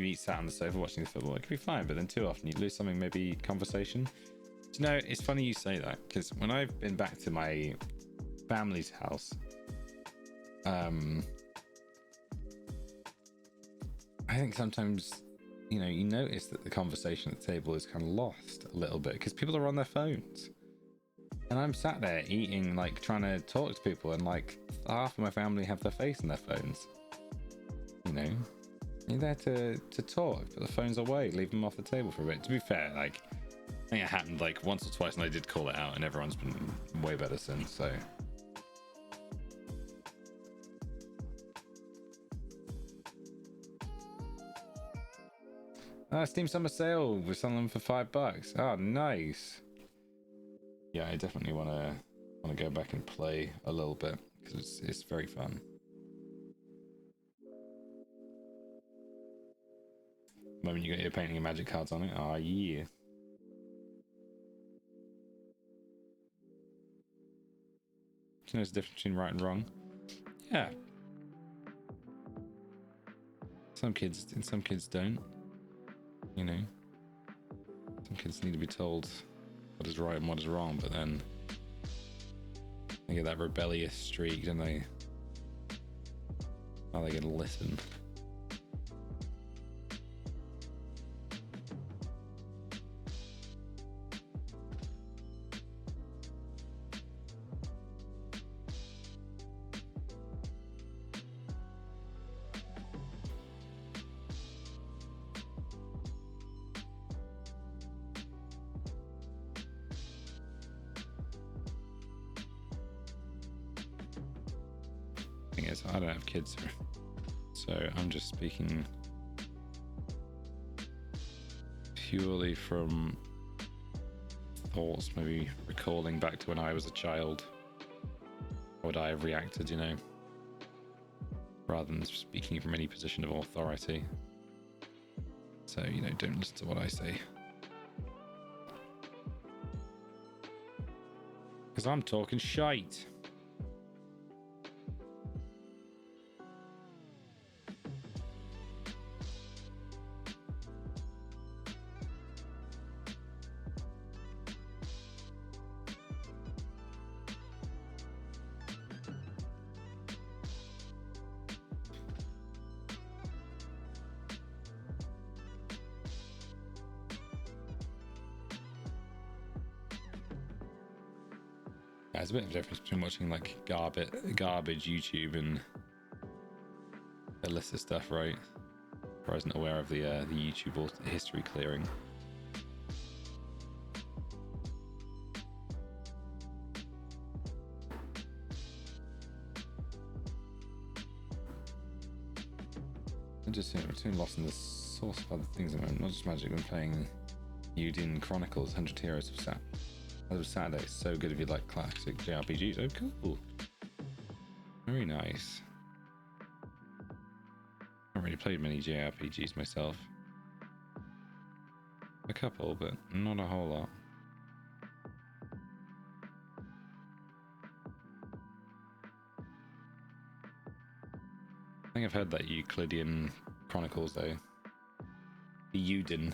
eat sat on the sofa watching the football. It can be fine, but then too often you lose something, maybe conversation. Do you know, it's funny you say that, because when I've been back to my family's house, I think sometimes, you know, you notice that the conversation at the table is kind of lost a little bit because people are on their phones. And I'm sat there eating, like, trying to talk to people, and like half of my family have their face in their phones. You know, you're there to talk, but the phone's away. Leave them off the table for a bit. To be fair, like, I think it happened like once or twice, and I did call it out, and everyone's been way better since. So. Steam Summer Sale, we're selling them for $5. Oh, nice. Yeah, I definitely want to go back and play a little bit because it's very fun. The moment you get your painting and magic cards on it, oh yeah. Do you know the difference between right and wrong? Yeah. Some kids don't. You know, some kids need to be told what is right and what is wrong, but then they get that rebellious streak, and they are they going to listen? I don't have kids, so I'm just speaking purely from thoughts, maybe recalling back to when I was a child. How would I have reacted, you know, rather than speaking from any position of authority. So, you know, don't listen to what I say. Because I'm talking shite. There's a bit of a difference between watching like garbage YouTube and illicit stuff, right? I wasn't aware of the YouTube history clearing. I'm just between lost in the source of other things. I'm not just magic when playing Udin Chronicles 100 Heroes of Sat. That was Saturday. So good if you like classic JRPGs. Oh, cool. Very nice. I haven't really played many JRPGs myself. A couple, but not a whole lot. I think I've heard that Euclidean Chronicles, though. A Udin.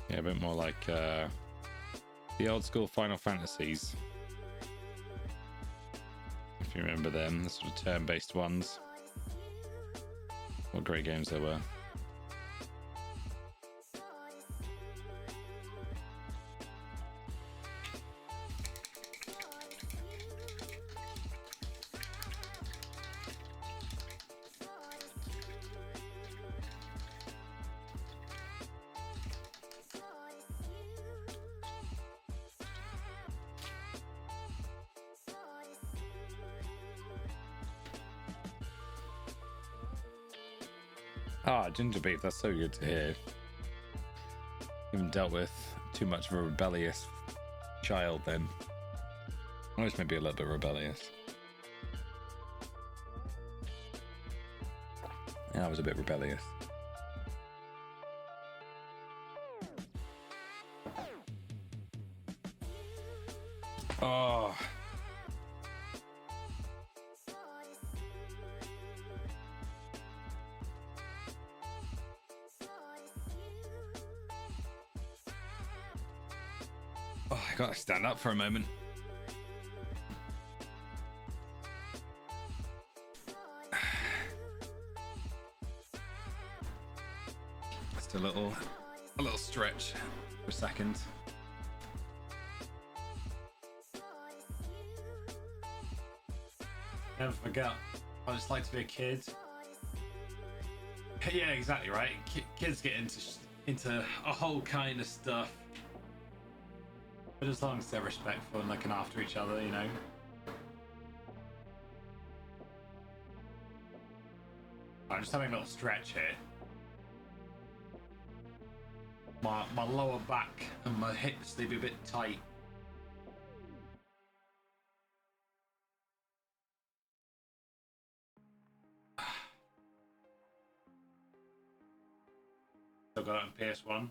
Yeah, a bit more like the old school Final Fantasies. If you remember them, the sort of turn-based ones. What great games they were. Ah, ginger beef, that's so good to hear. Even dealt with too much of a rebellious child then. Always maybe a little bit rebellious. Yeah, I was a bit rebellious. Oh. Oh, I gotta stand up for a moment. Just a little stretch for a second. Never forget, I just like to be a kid. Yeah, exactly right. Kids get into a whole kind of stuff. But as long as they're respectful and looking after each other, you know. I'm just having a little stretch here. My lower back and my hips, they be a bit tight. Still got it on PS1.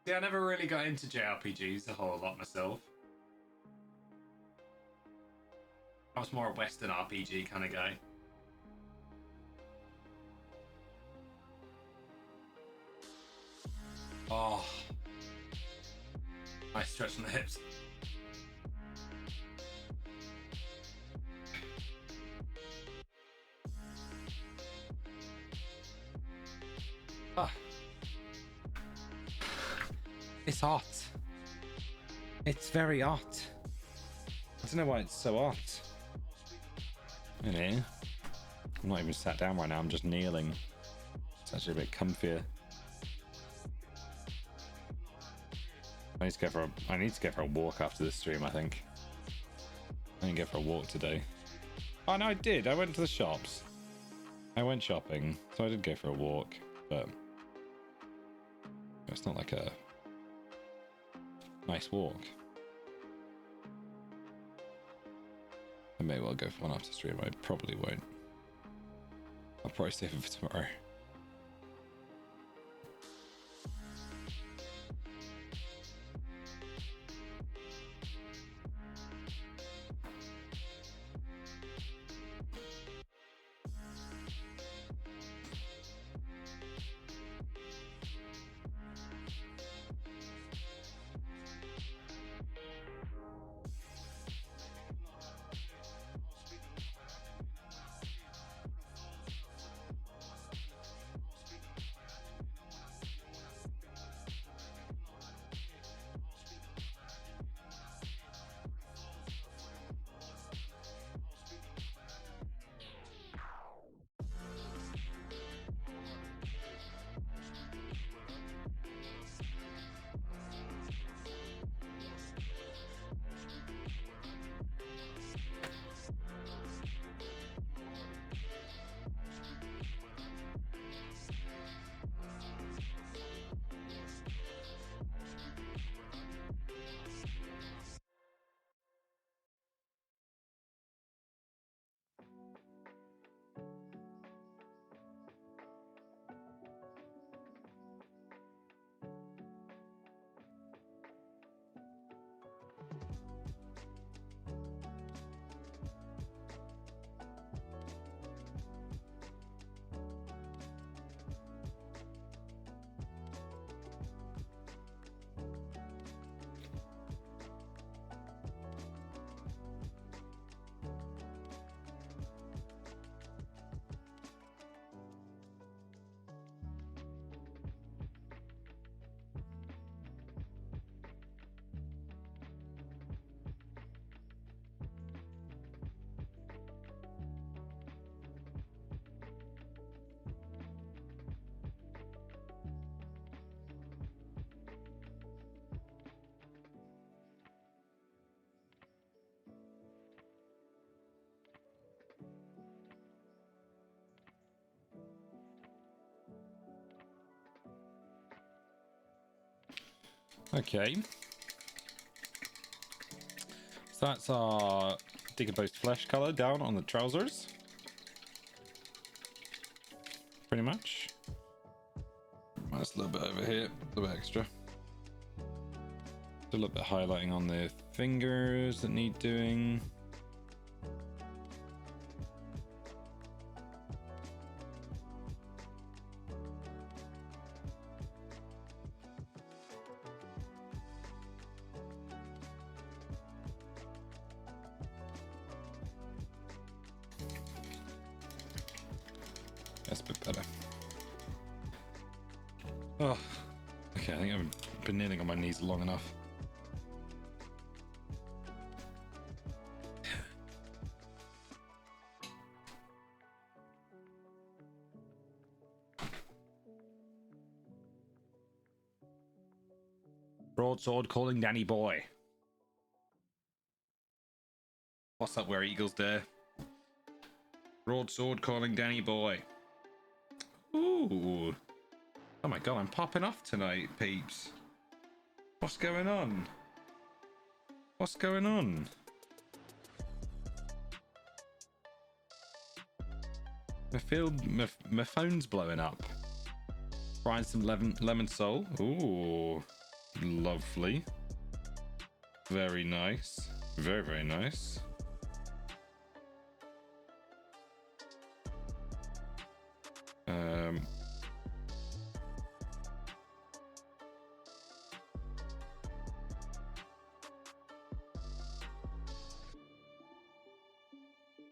See, I never really got into JRPGs a whole lot myself. I was more a Western RPG kind of guy. Oh. Nice stretch on the hips. Ah. It's hot. It's very hot. I don't know why it's so hot. You know, I'm not even sat down right now, I'm just kneeling. It's actually a bit comfier. I need to go for a walk after this stream, I think. I didn't go for a walk today. Oh no, I did. I went to the shops. I went shopping, so I did go for a walk, but it's not like a nice walk. may well go for one after stream. I probably won't. I'll probably save it for tomorrow. Okay. So that's our Diggerboast flesh color down on the trousers. Pretty much. That's a little bit over here, a little bit extra. A little bit highlighting on the fingers that need doing. That's a bit better. Oh, okay, I think I've been kneeling on my knees long enough. Broadsword calling Danny boy. What's up, where eagles dare? Broadsword calling Danny boy. Ooh. Oh my god, I'm popping off tonight, peeps. What's going on? What's going on? My phone's blowing up. Frying some lemon sole. Ooh. Lovely. Very nice. Very, very nice.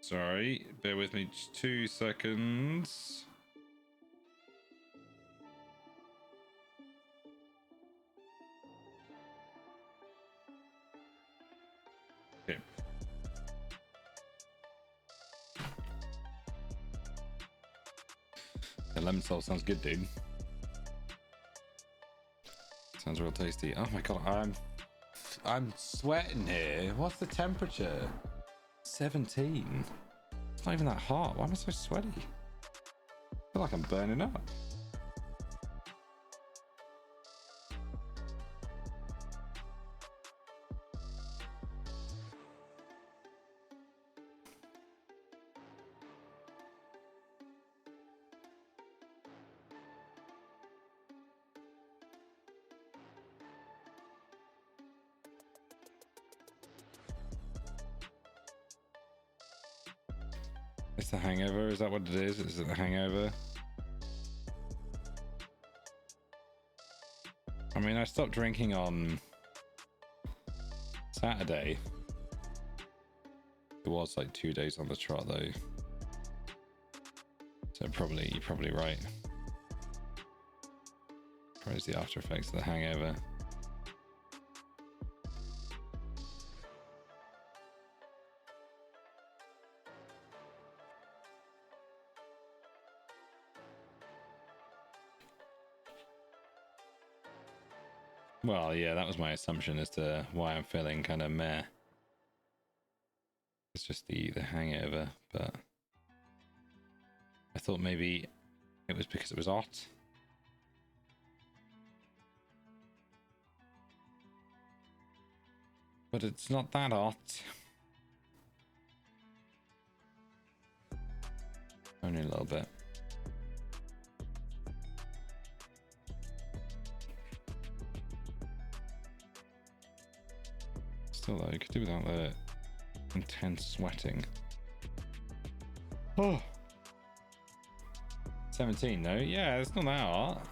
Sorry, bear with me just 2 seconds. Okay. The lemon salt sounds good, dude. Sounds real tasty. Oh my god, I'm sweating here. What's the temperature? 17. It's not even that hot. Why am I so sweaty? I feel like I'm burning up. It's the hangover. Is that what it is? Is it the hangover? I mean, I stopped drinking on Saturday. It was like 2 days on the trot though. So you're probably right. Probably it's the after effects of the hangover. Well, yeah, that was my assumption as to why I'm feeling kind of meh. It's just the hangover, but I thought maybe it was because it was hot. But it's not that hot. Only a little bit. Still though, you could do without the intense sweating. Oh. 17 though, yeah, it's not that hot.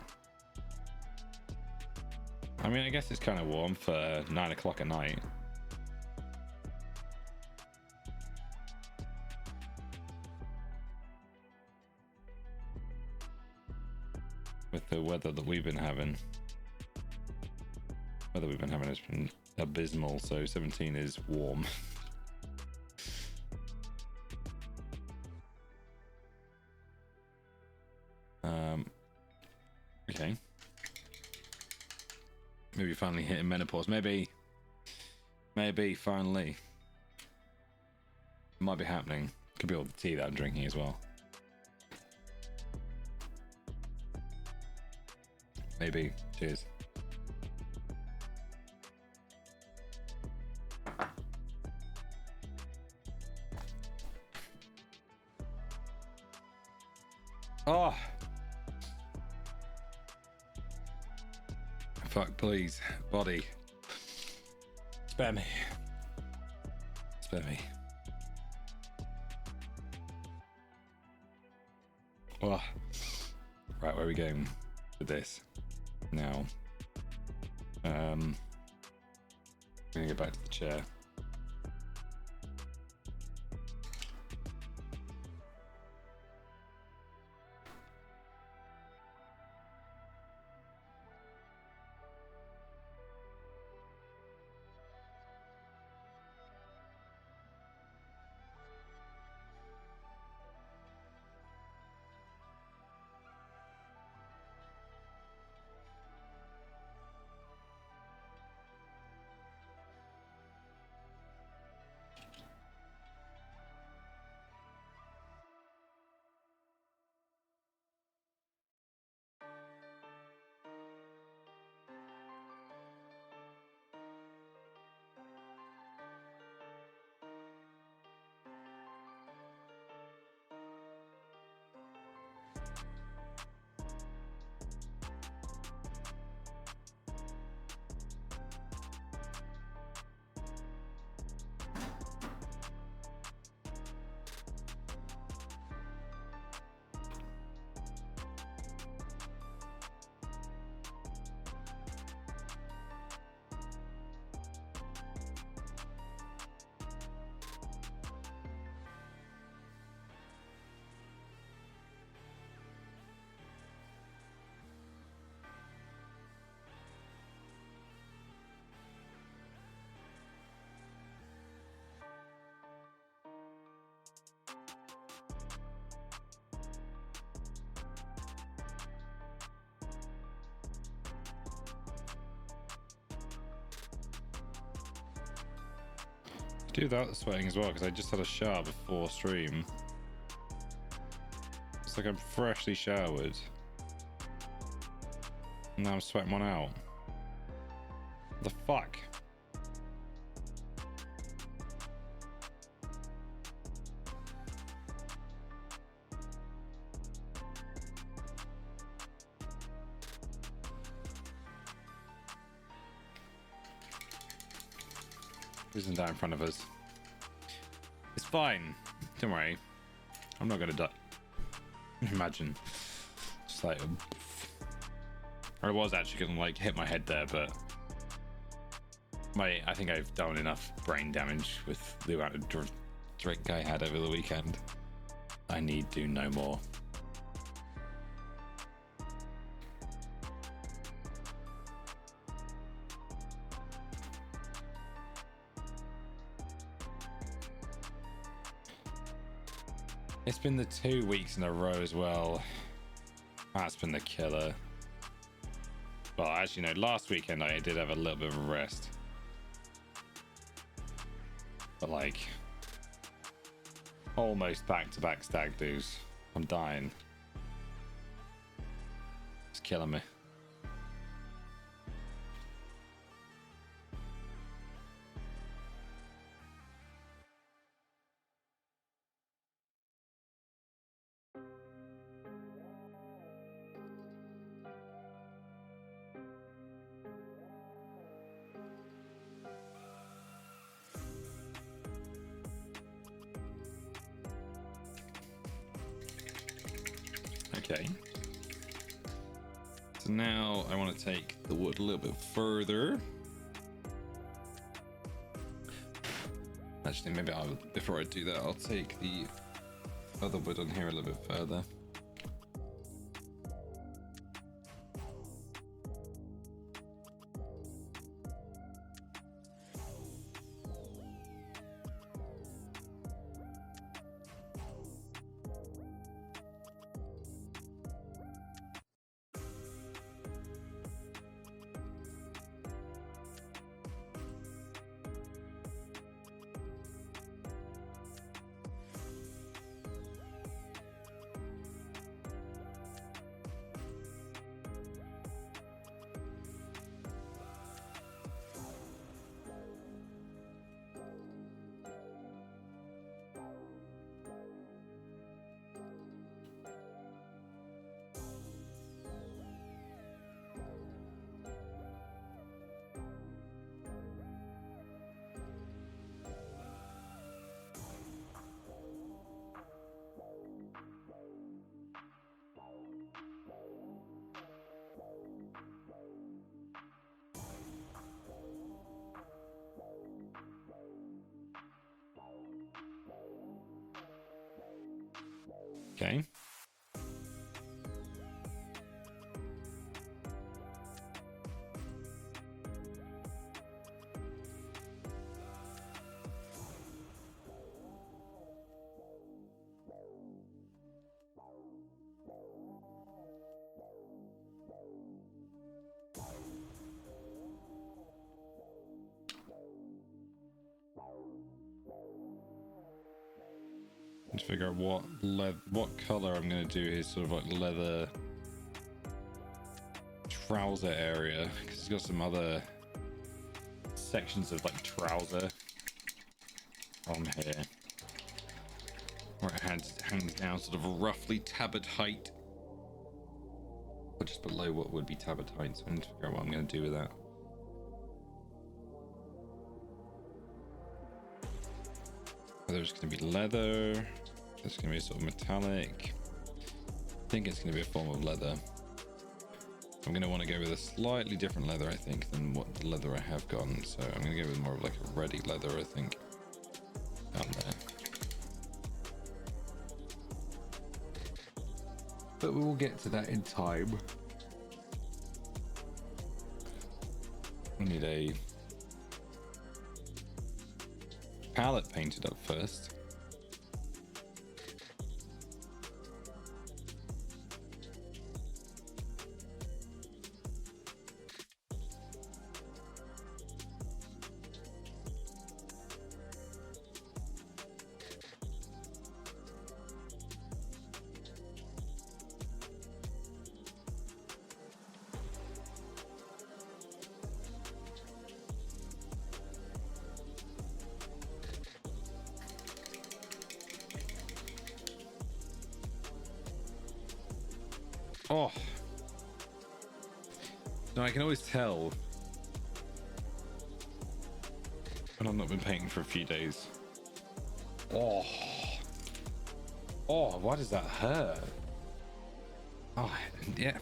I mean, I guess it's kind of warm for 9 o'clock at night. With the weather that we've been having. Weather we've been having has been abysmal, so 17 is warm. Okay. Maybe finally hitting menopause. Maybe finally. It might be happening. Could be all the tea that I'm drinking as well. Maybe. Cheers. Oh! Fuck, please. Body. Spare me. Spare me. Oh. Right, where are we going with this? Now. I'm gonna go back to the chair. Do without the sweating as well, because I just had a shower before stream. It's like I'm freshly showered. And now I'm sweating one out. What the fuck? Isn't that in front of us? It's fine. Don't worry. I'm not gonna die. Imagine. Just like, I was actually gonna like hit my head there, but I think I've done enough brain damage with the amount of drink I had over the weekend. I need do no more. It's been the 2 weeks in a row as well. That's been the killer. Well, actually, no, last weekend I did have a little bit of a rest. But like, almost back-to-back stag do's. I'm dying. It's killing me. Okay. So now I want to take the wood a little bit further. Actually, maybe before I do that, I'll take the other wood on here a little bit further. Okay. To figure out what color I'm going to do his sort of like leather trouser area, because he's got some other sections of like trouser on here where it hangs down sort of roughly tabard height, or just below what would be tabard height. So I need to figure out what I'm going to do with that. There's going to be leather. There's going to be sort of metallic. I think it's going to be a form of leather. I'm going to want to go with a slightly different leather, I think, than what the leather I have gotten. So I'm going to go with more of like a ready leather, I think, down there. But we will get to that in time. We need a palette painted up first. Oh, no, I can always tell when I've not been painting for a few days. Oh, Oh, why does that hurt? Oh, yeah.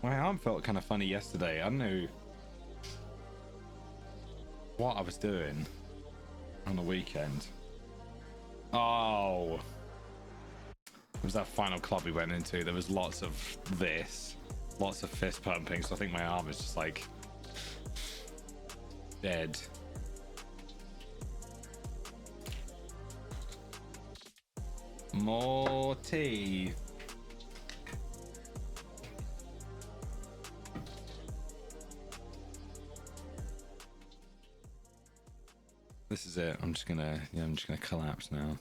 My arm felt kind of funny yesterday. I don't know what I was doing on the weekend. Oh. It was that final club we went into. There was lots of this. Lots of fist pumping. So I think my arm is just like dead. More tea. This is it. I'm just gonna collapse now.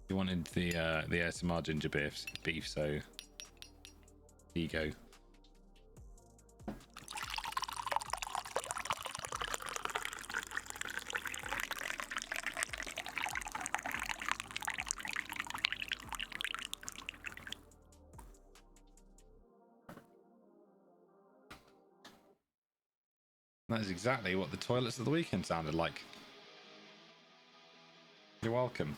You wanted the ASMR ginger beef, so here you go. That is exactly what the toilets of the weekend sounded like. You're welcome.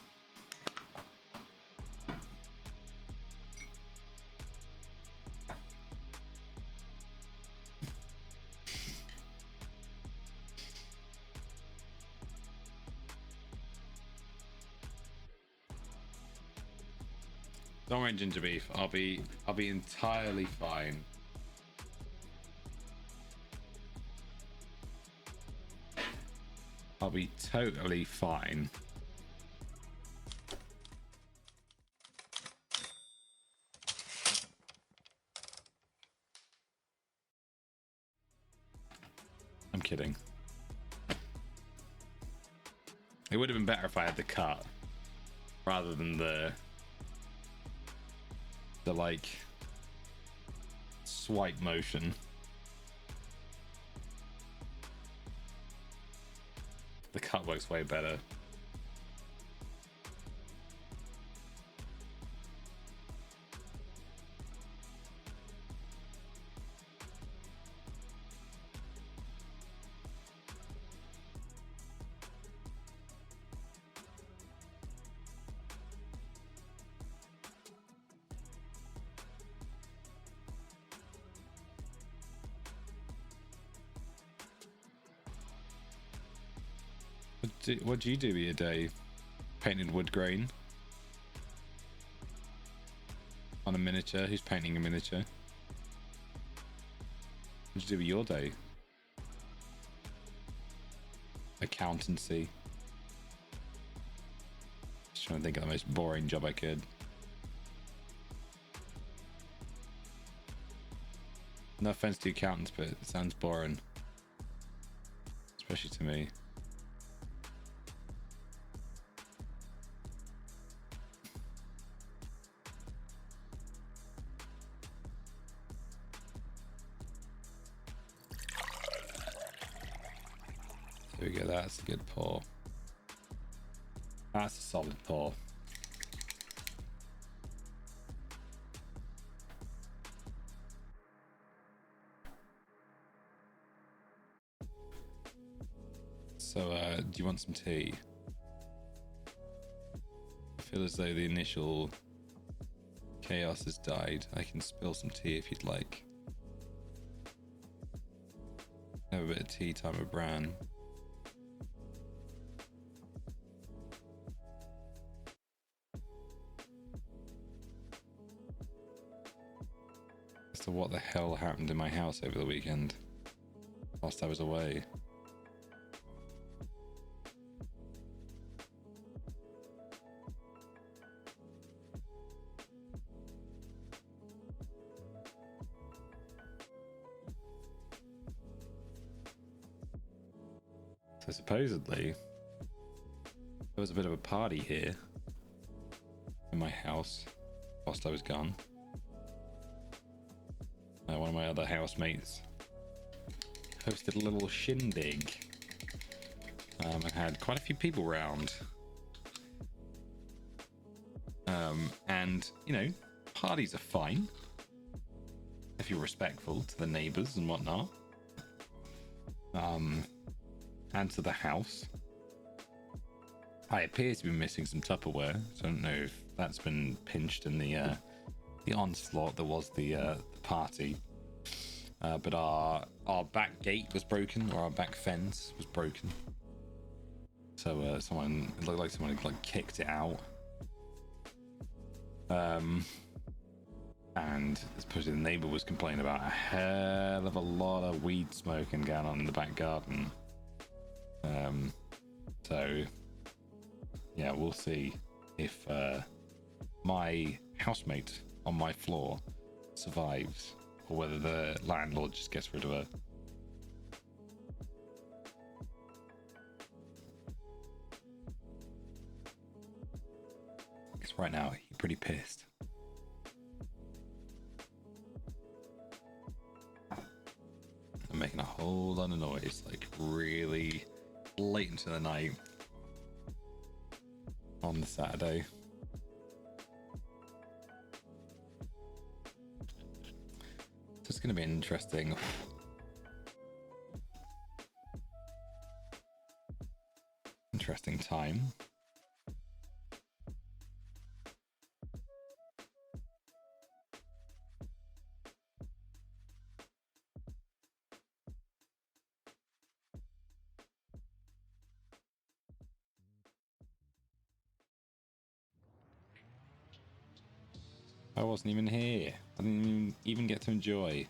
Don't worry, ginger beef. I'll be entirely fine. I'll be totally fine. I'm kidding. It would have been better if I had the cut rather than the like swipe motion. The cut works way better. What do you do with your day? Painted wood grain on a miniature? Who's painting a miniature? What do you do with your day? Accountancy. Just trying to think of the most boring job I could. No offense to accountants, but it sounds boring, especially to me. There we go, that's a good pour. That's a solid pour. So, do you want some tea? I feel as though the initial chaos has died. I can spill some tea if you'd like. Have a bit of tea time with Brann. So what the hell happened in my house over the weekend whilst I was away? So supposedly there was a bit of a party here in my house whilst I was gone. One of my other housemates hosted a little shindig and had quite a few people round. And, you know, parties are fine if you're respectful to the neighbours and whatnot. And to the house. I appear to be missing some Tupperware, so I don't know if that's been pinched in the onslaught that was the party. But our back gate was broken, or our back fence was broken. So it looked like someone had like kicked it out. And especially the neighbor was complaining about a hell of a lot of weed smoking going on in the back garden. So yeah, we'll see if my housemate on my floor survives, or whether the landlord just gets rid of her. Because right now he's pretty pissed. I'm making a whole lot of noise, like really late into the night on the Saturday. So it's going to be an interesting time. I wasn't even here. I didn't even get to enjoy.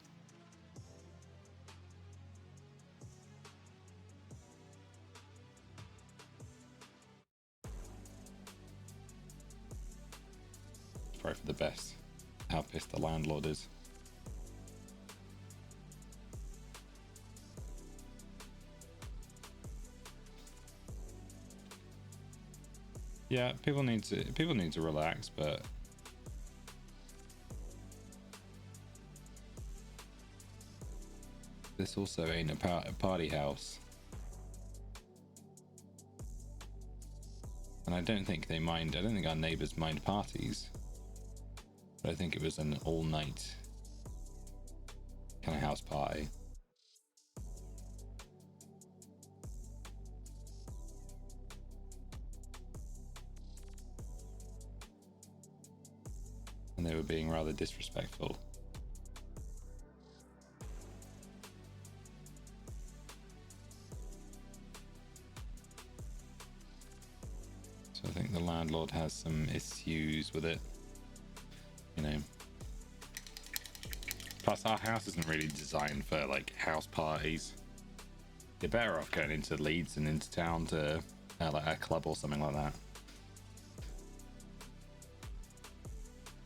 It's probably for the best. How pissed the landlord is. Yeah, people need to relax, but this also ain't a party house. And I don't think they mind. I don't think our neighbors mind parties. But I think it was an all-night kind of house party. And they were being rather disrespectful. So I think the landlord has some issues with it, you know. Plus our house isn't really designed for like house parties. You're better off going into Leeds and into town to like a club or something like that.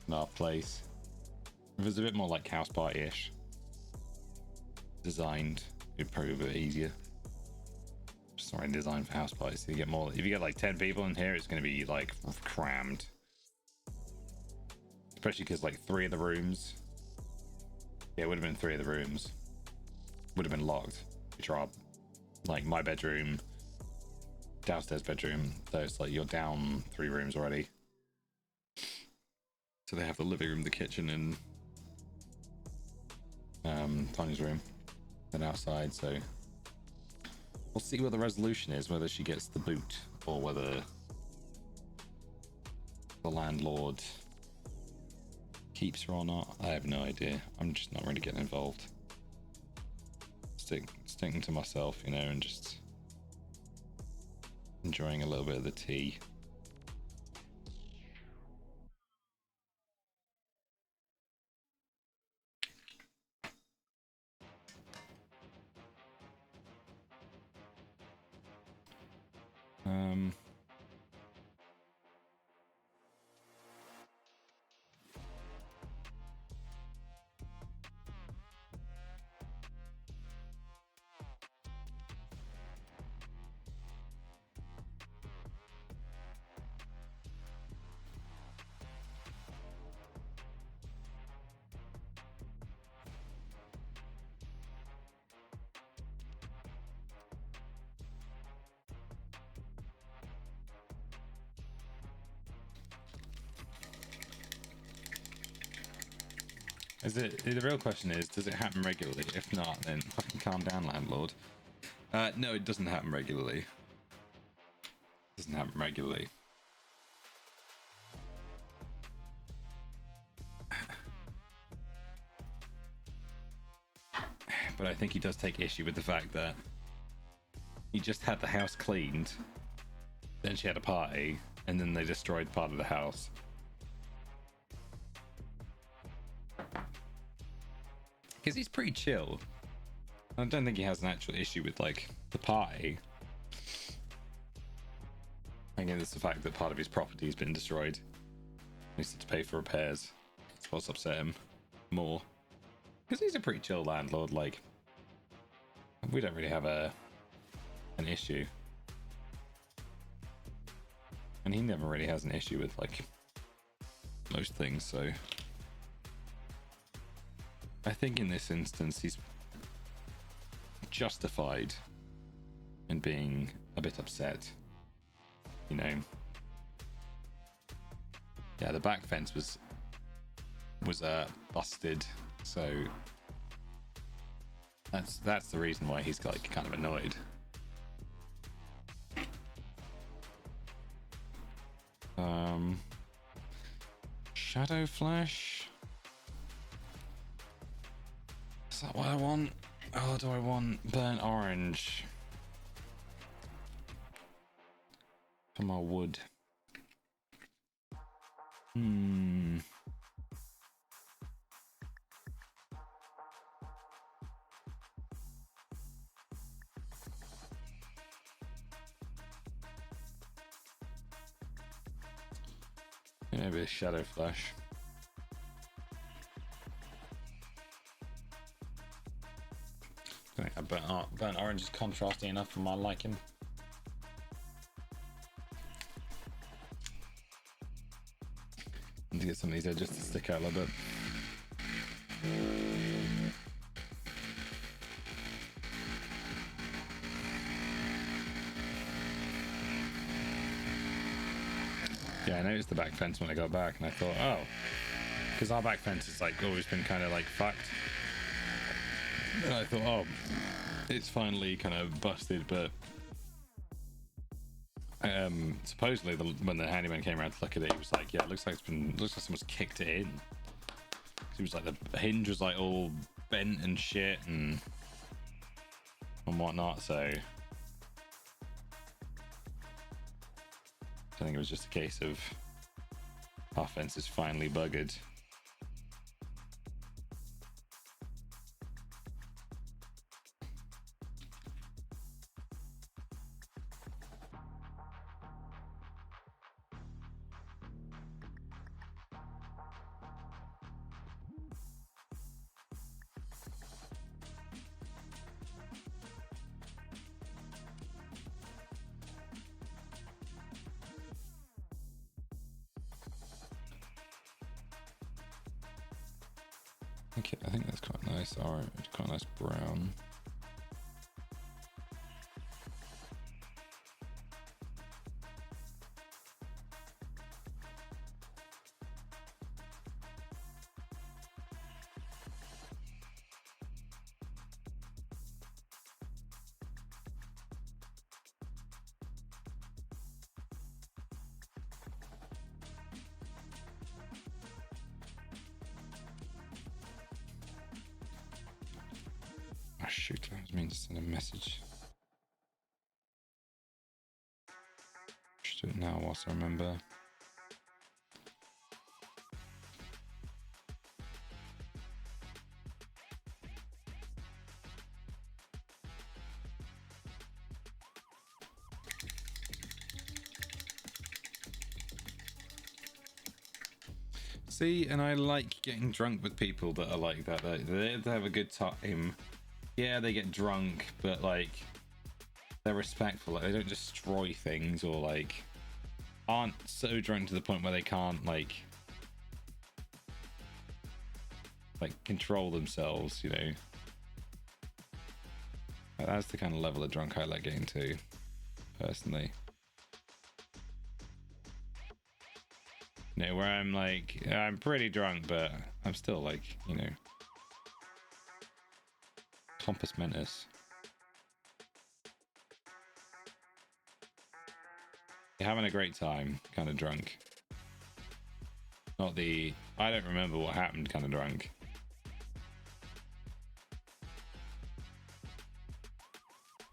In our place, if it was a bit more like house party-ish designed, it'd probably be a bit easier. Just not really designed for house parties. So you get more. If you get like 10 people in here, it's going to be like crammed. Especially because like 3 of the rooms, yeah, it would have been 3 of the rooms would have been locked, which are like my bedroom, downstairs bedroom. So it's like you're down 3 rooms already. So they have the living room, the kitchen, and Tanya's room, and outside. So we'll see what the resolution is, whether she gets the boot or whether the landlord keeps her or not. I have no idea. I'm just not really getting involved. Sticking to myself, you know, and just enjoying a little bit of the tea. The real question is, does it happen regularly? If not, then fucking calm down, landlord. No, it doesn't happen regularly. Doesn't happen regularly. But I think he does take issue with the fact that he just had the house cleaned, then she had a party, and then they destroyed part of the house. Because he's pretty chill. I don't think he has an actual issue with, like, the party. I think it's the fact that part of his property has been destroyed. He needs to pay for repairs. That's what's upset him more. Because he's a pretty chill landlord, like, we don't really have an issue. And he never really has an issue with, like, most things, so I think in this instance he's justified in being a bit upset. You know, yeah, the back fence was busted, so that's the reason why he's like kind of annoyed. Shadow Flash. Is that what I want? Oh, do I want burnt orange for my wood? Maybe a Shadow Flash. I think burnt orange is contrasty enough for my liking. Need to get some of these edges to stick out a little bit. Yeah, I noticed the back fence when I got back, and I thought, oh, because our back fence has like always been kind of like fucked. And I thought, oh, it's finally kind of busted, but supposedly when the handyman came around to look at it, he was like, yeah, it looks like someone's kicked it in. It was like the hinge was like all bent and shit and whatnot, so I think it was just a case of our fence is finally buggered. Okay, I think that's quite nice orange, quite nice brown. Oh shoot, I was meaning to send a message. Should do it now whilst I remember. See, and I like getting drunk with people that are like that. They have a good time. Yeah, they get drunk, but like they're respectful. Like they don't destroy things or like aren't so drunk to the point where they can't like control themselves, you know. Like, that's the kind of level of drunk I like getting to, personally. You know, where I'm like, I'm pretty drunk, but I'm still like, you know, compos mentis. You're having a great time, kind of drunk. Not the I don't remember what happened kind of drunk.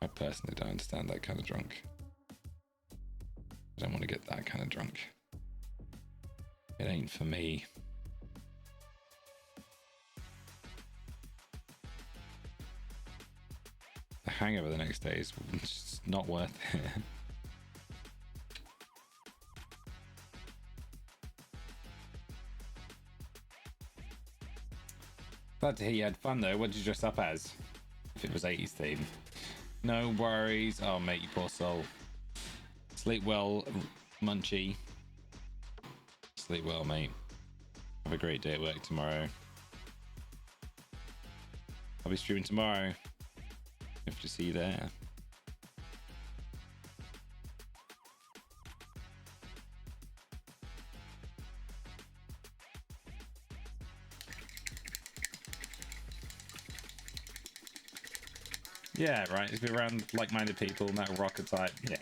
I personally don't understand that kind of drunk. I don't want to get that kind of drunk. It ain't for me. The hangover the next day is just not worth it. Glad to hear you had fun though. What did you dress up as? If it was 80s theme. No worries. Oh mate, you poor soul. Sleep well, Munchie. Sleep well, mate. Have a great day at work tomorrow. I'll be streaming tomorrow. Hope to see you there. Yeah, right. It's be around like-minded people, metal rocker type. Yeah.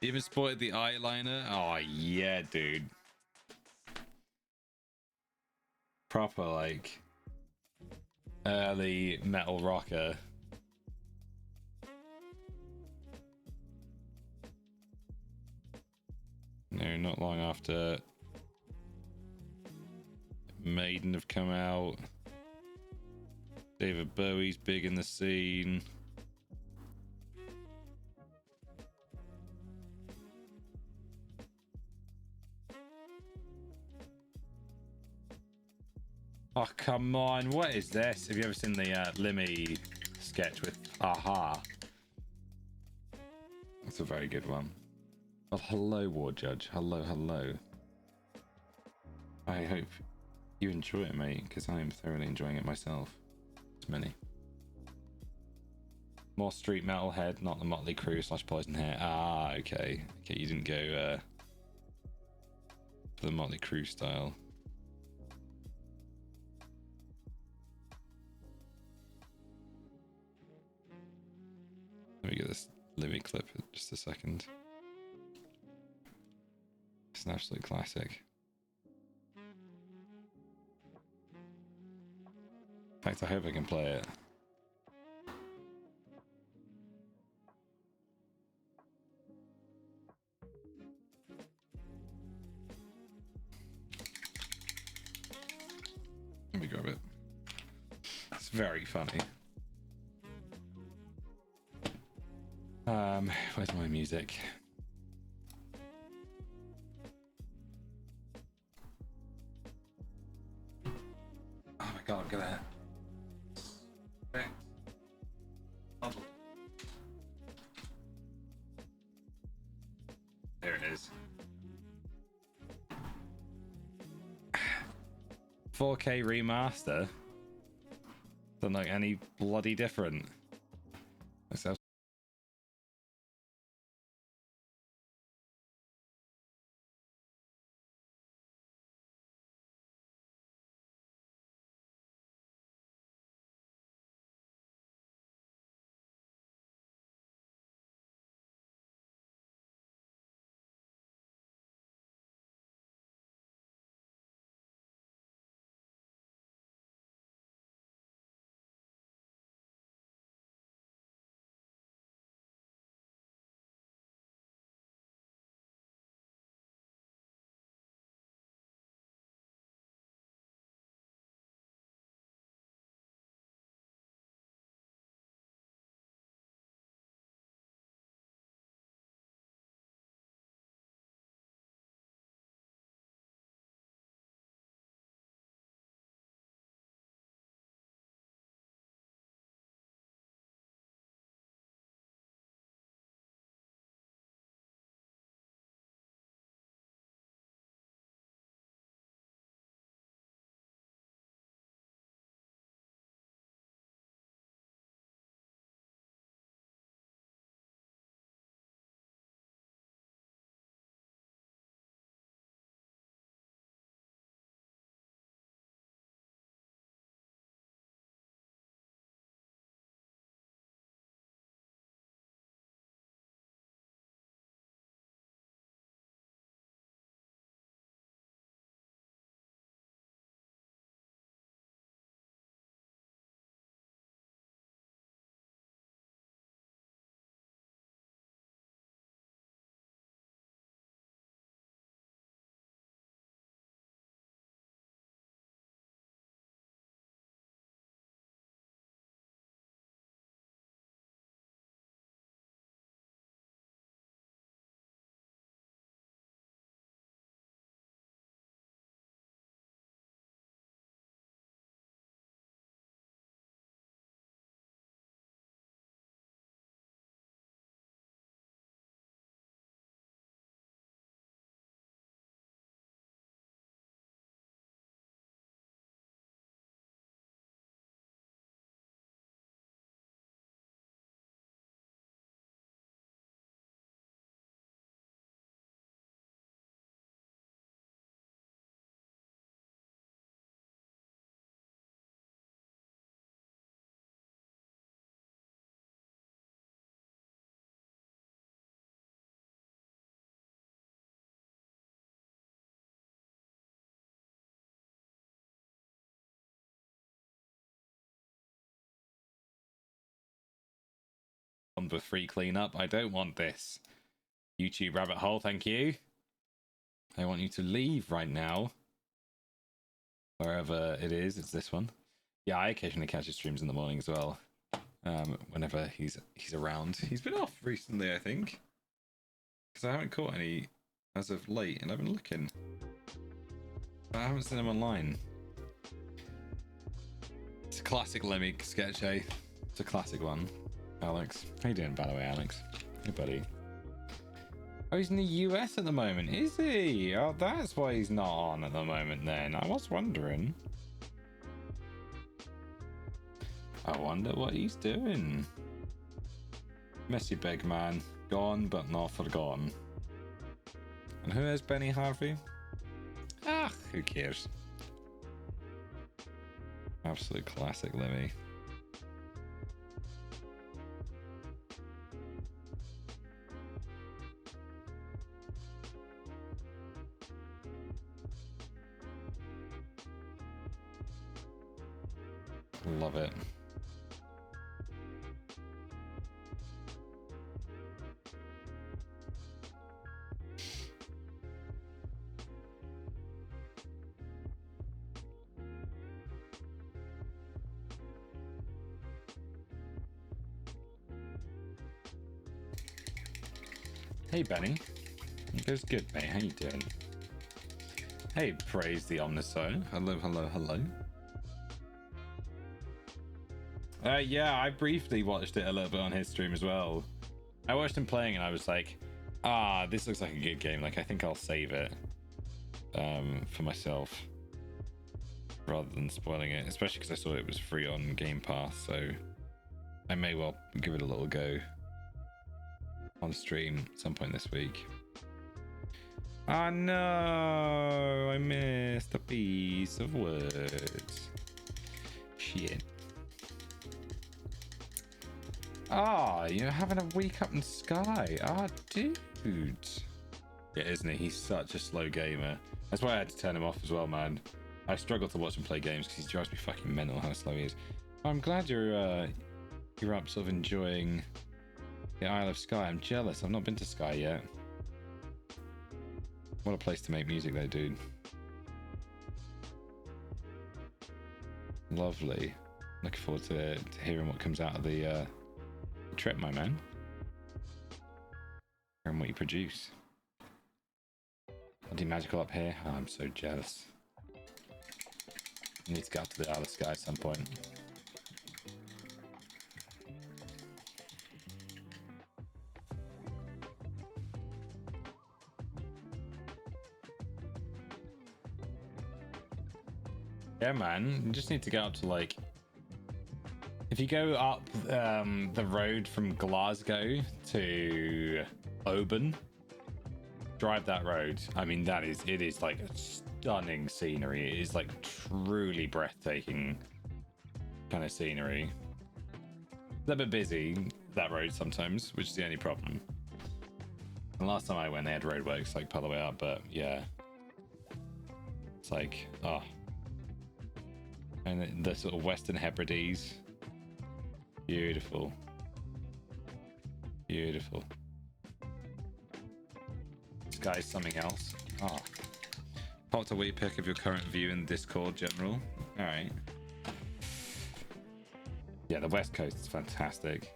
You even spotted the eyeliner? Oh yeah, dude. Proper like early metal rocker. No, not long after Maiden have come out. David Bowie's big in the scene. Oh, come on. What is this? Have you ever seen the Limmy sketch with Aha? That's a very good one. Well, hello, War Judge. Hello, hello. I hope you enjoy it, mate, because I am thoroughly enjoying it myself. It's many. More street metal head, not the Motley Crue / Poison Hair. Ah, okay. Okay, you didn't go for the Motley Crue style. Let me get this Limmy clip in just a second. It's an absolute classic. In fact, I hope I can play it. Let me grab it. It's very funny. Where's my music? Oh my god, I'm gonna... There it is. 4K remaster? Doesn't look any bloody different. That's spawned with free cleanup. I don't want this. YouTube rabbit hole, thank you. I want you to leave right now. Wherever it is, it's this one. Yeah, I occasionally catch his streams in the morning as well. Whenever he's around. He's been off recently, I think. Because I haven't caught any as of late, and I've been looking. I haven't seen him online. It's a classic Lemmy sketch, eh? It's a classic one. Alex. How you doing, by the way, Alex? Hey, buddy. Oh, he's in the US at the moment, is he? Oh, that's why he's not on at the moment then. I was wondering. I wonder what he's doing. Messy big man. Gone but not forgotten. And who is Benny Harvey? Ah, who cares? Absolute classic Lemmy. Love it. Hey Benny. It goes good, mate. How you doing? Hey, praise the Omnisoul. Hello, hello, hello. Yeah, I briefly watched it a little bit on his stream as well. I watched him playing and I was like, ah, this looks like a good game. Like, I think I'll save it for myself rather than spoiling it, especially because I saw it was free on Game Pass, so I may well give it a little go on stream at some point this week. Oh no, I missed a piece of words. Shit. Ah, you're having a week up in Sky. Ah, dude. Yeah, isn't he? He's such a slow gamer. That's why I had to turn him off as well, man. I struggle to watch him play games because he drives me fucking mental how slow he is. I'm glad you're up sort of enjoying the Isle of Skye. I'm jealous. I've not been to Skye yet. What a place to make music though, dude. Lovely. Looking forward to hearing what comes out of the trip, my man. And what you produce. Bloody magical up here. Oh, I'm so jealous. I need to get up to the Isle of Skye at some point. Yeah, man. You just need to get up to like... If you go up the road from Glasgow to Oban, drive that road. I mean, it is like a stunning scenery. It is like truly breathtaking kind of scenery. It's a bit busy, that road sometimes, which is the only problem. And last time I went, they had roadworks like part of the way up, but yeah. It's like, oh. And the sort of Western Hebrides. Beautiful. Beautiful. This guy's something else. Ah. Popped a wee pic of your current view in Discord, General. Alright. Yeah, the West Coast is fantastic.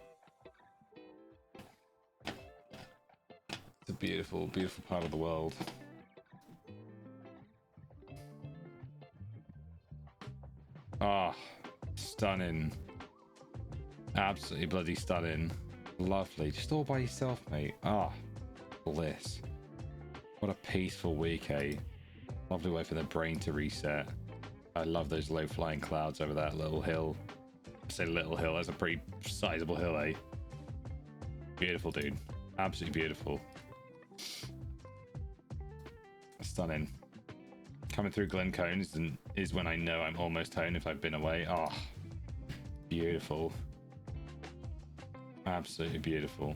It's a beautiful, beautiful part of the world. Ah, stunning. Absolutely bloody stunning. Lovely. Just all by yourself, mate. Ah, bliss. What a peaceful week, eh? Lovely way for the brain to reset. I love those low flying clouds over that little hill. I say little hill, that's a pretty sizable hill, eh? Beautiful, dude. Absolutely beautiful. Stunning. Coming through Glencoe is when I know I'm almost home if I've been away. Oh, beautiful. Absolutely beautiful.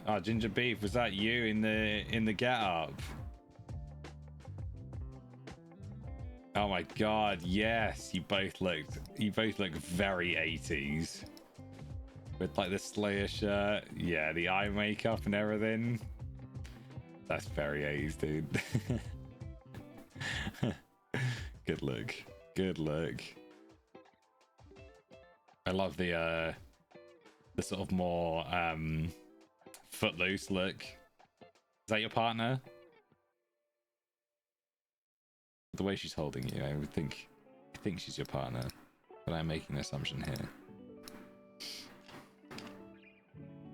Oh, Ginger Beef, was that you in the get up? Oh my god, yes, you both look very 80s. With like the Slayer shirt, yeah, the eye makeup and everything. That's very 80s, dude. Good look. Good look. I love the sort of more footloose look. Is that your partner? The way she's holding you, I think she's your partner, but I'm making an assumption here.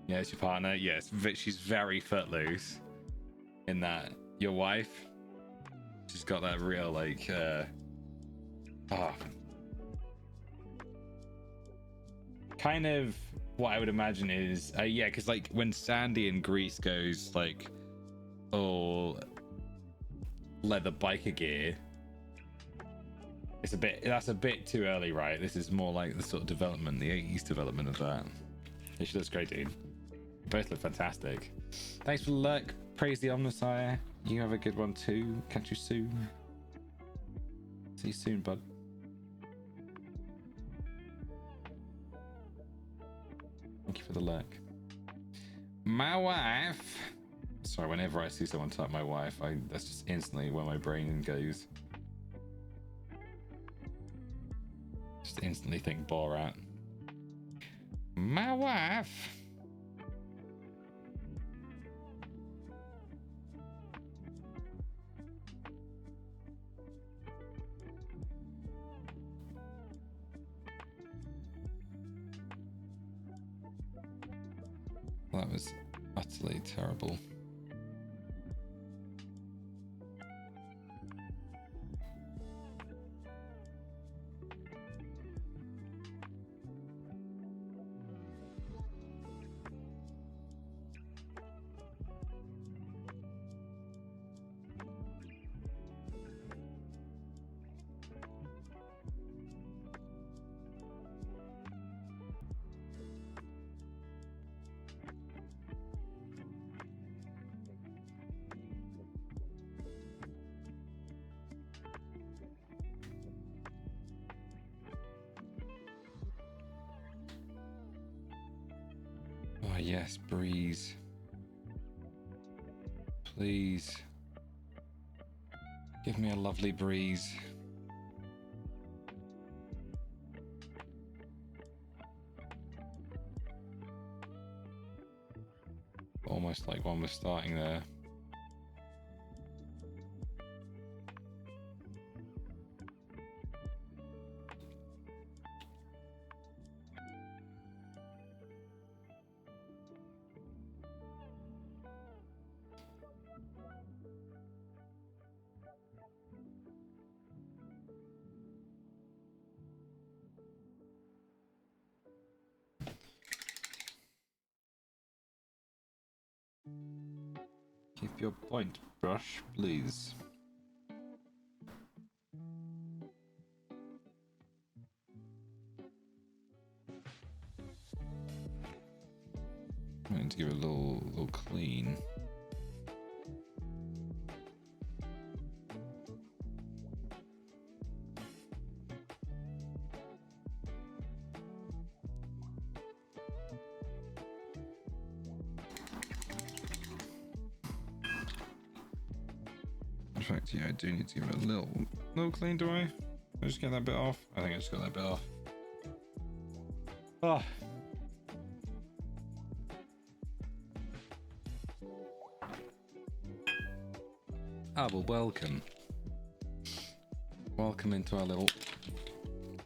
Yeah, it's your partner. Yes, she's very footloose. In that, your wife, she's got that real like, kind of what I would imagine is, yeah, because like when Sandy in Greece goes like, oh, leather biker gear. That's a bit too early, right? This is more like the sort of development, the 80s development of that. Yeah, she looks great, dude. You both look fantastic. Thanks for the lurk. Praise the Omnisire. You have a good one too. Catch you soon. See you soon, bud. Thank you for the lurk. My wife. Sorry, whenever I see someone type my wife, that's just instantly where my brain goes. Just instantly think Borat. My wife. That was utterly terrible. Oh yes, breeze. Please. Give me a lovely breeze. Almost like one was starting there. Keep your point, brush, please. I need to give it a little clean. In fact, yeah, I do need to give it a little clean, do I? I just get that bit off? I think I just got that bit off. Oh. Ah, well, welcome. Welcome into our little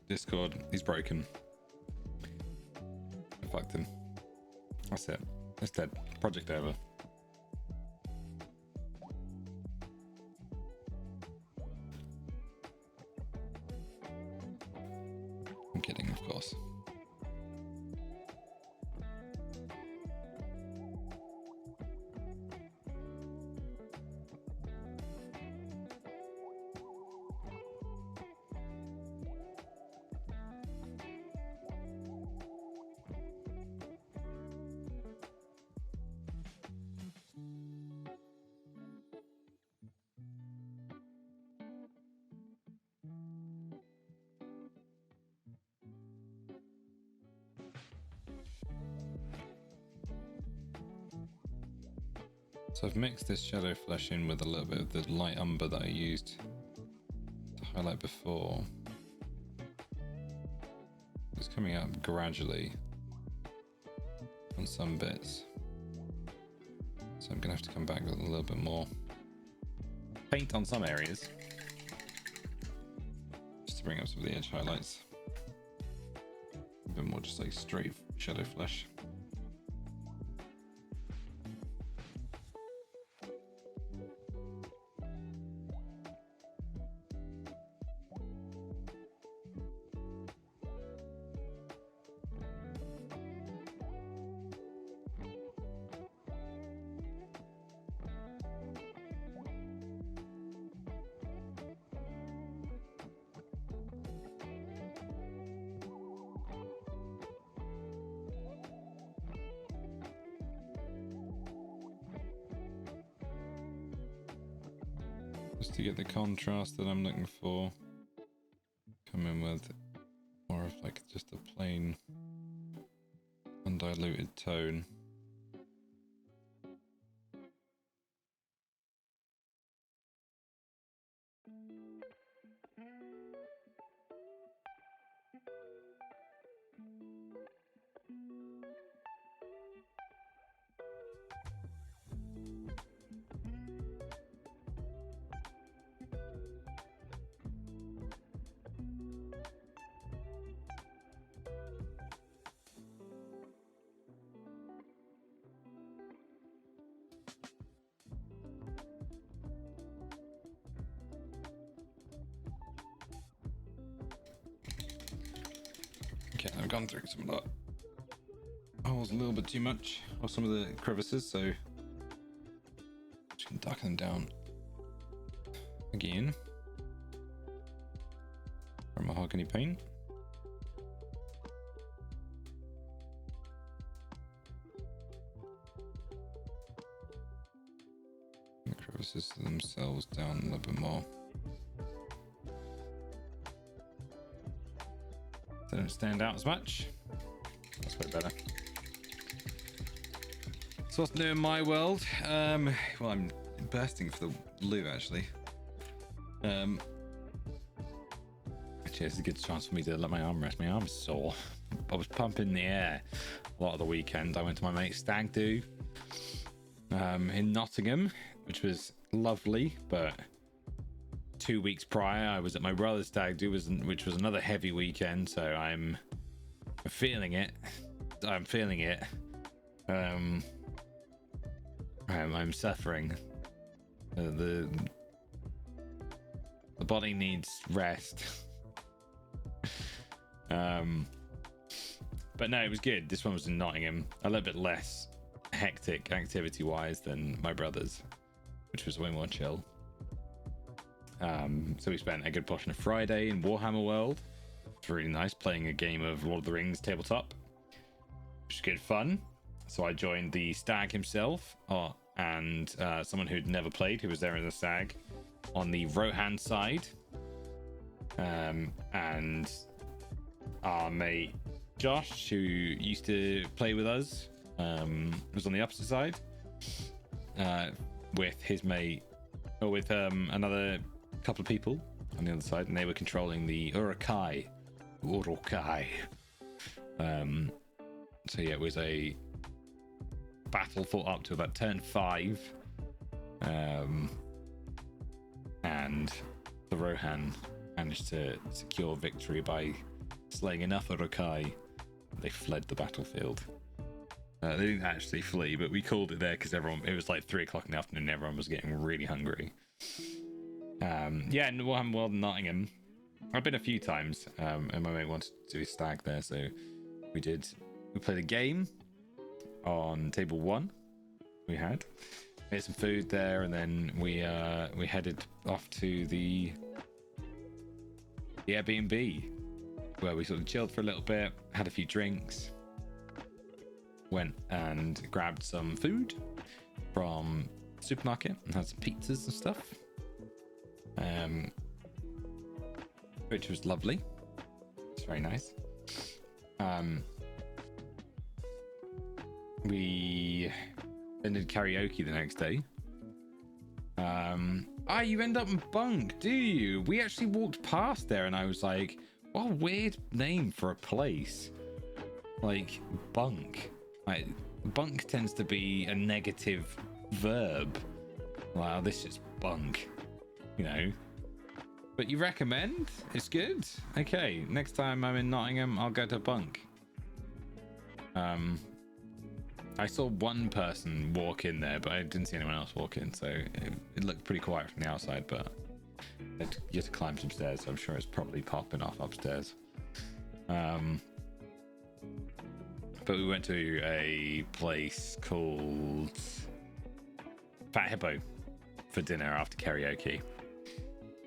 Discord. He's broken. I fucked him. That's it. It's dead. Project over. I'm kidding, of course. So I've mixed this shadow flesh in with a little bit of the light umber that I used to highlight before. It's coming out gradually on some bits. So I'm gonna have to come back with a little bit more paint on some areas. Just to bring up some of the edge highlights. A bit more just like straight shadow flesh. Just to get the contrast that I'm looking for. Come in with more of like just a plain undiluted tone. Okay, I've gone through some of that holes a little bit too much, or some of the crevices, so just gonna darken them down again from mahogany paint. The crevices themselves down a little bit more. They don't stand out as much. That's way better. So what's new in my world? Well, I'm bursting for the loot actually. Actually, it's a good chance for me to let my arm rest. My arm's sore. I was pumping the air a lot of the weekend. I went to my mate's stag do in Nottingham, which was lovely, but 2 weeks prior I was at my brother's stag do, which was another heavy weekend, so I'm feeling it. I'm suffering. The body needs rest. But no, it was good. This one was in Nottingham, a little bit less hectic activity wise than my brother's, which was way more chill. So we spent a good portion of Friday in Warhammer World. It's really nice playing a game of Lord of the Rings tabletop, which is good fun. So I joined the stag himself, and someone who'd never played, who was there in the stag, on the Rohan side, and our mate Josh, who used to play with us, was on the opposite side, with his mate, or with another couple of people on the other side, and they were controlling the Urukai. So yeah, it was a battle fought up to about turn 5, and the Rohan managed to secure victory by slaying enough Urukai. They fled the battlefield. They didn't actually flee, but we called it there because it was like 3 o'clock in the afternoon and everyone was getting really hungry. Yeah, in Warhammer World in Nottingham, I've been a few times, and my mate wanted to do a stag there, so we played a game on table 1. We had some food there, and then we headed off to the Airbnb, where we sort of chilled for a little bit, had a few drinks, went and grabbed some food from the supermarket and had some pizzas and stuff, which was lovely. It's very nice. then did karaoke the next day. You end up in Bunk, do you? We actually walked past there and I was like, what a weird name for a place. Like, Bunk. Like, Bunk tends to be a negative verb. Wow, this is Bunk, you know. But you recommend? It's good? Okay, next time I'm in Nottingham, I'll go to Bunk. I saw one person walk in there, but I didn't see anyone else walk in, so it looked pretty quiet from the outside, but you had to climb some stairs, so I'm sure it's probably popping off upstairs. But we went to a place called Fat Hippo for dinner after karaoke.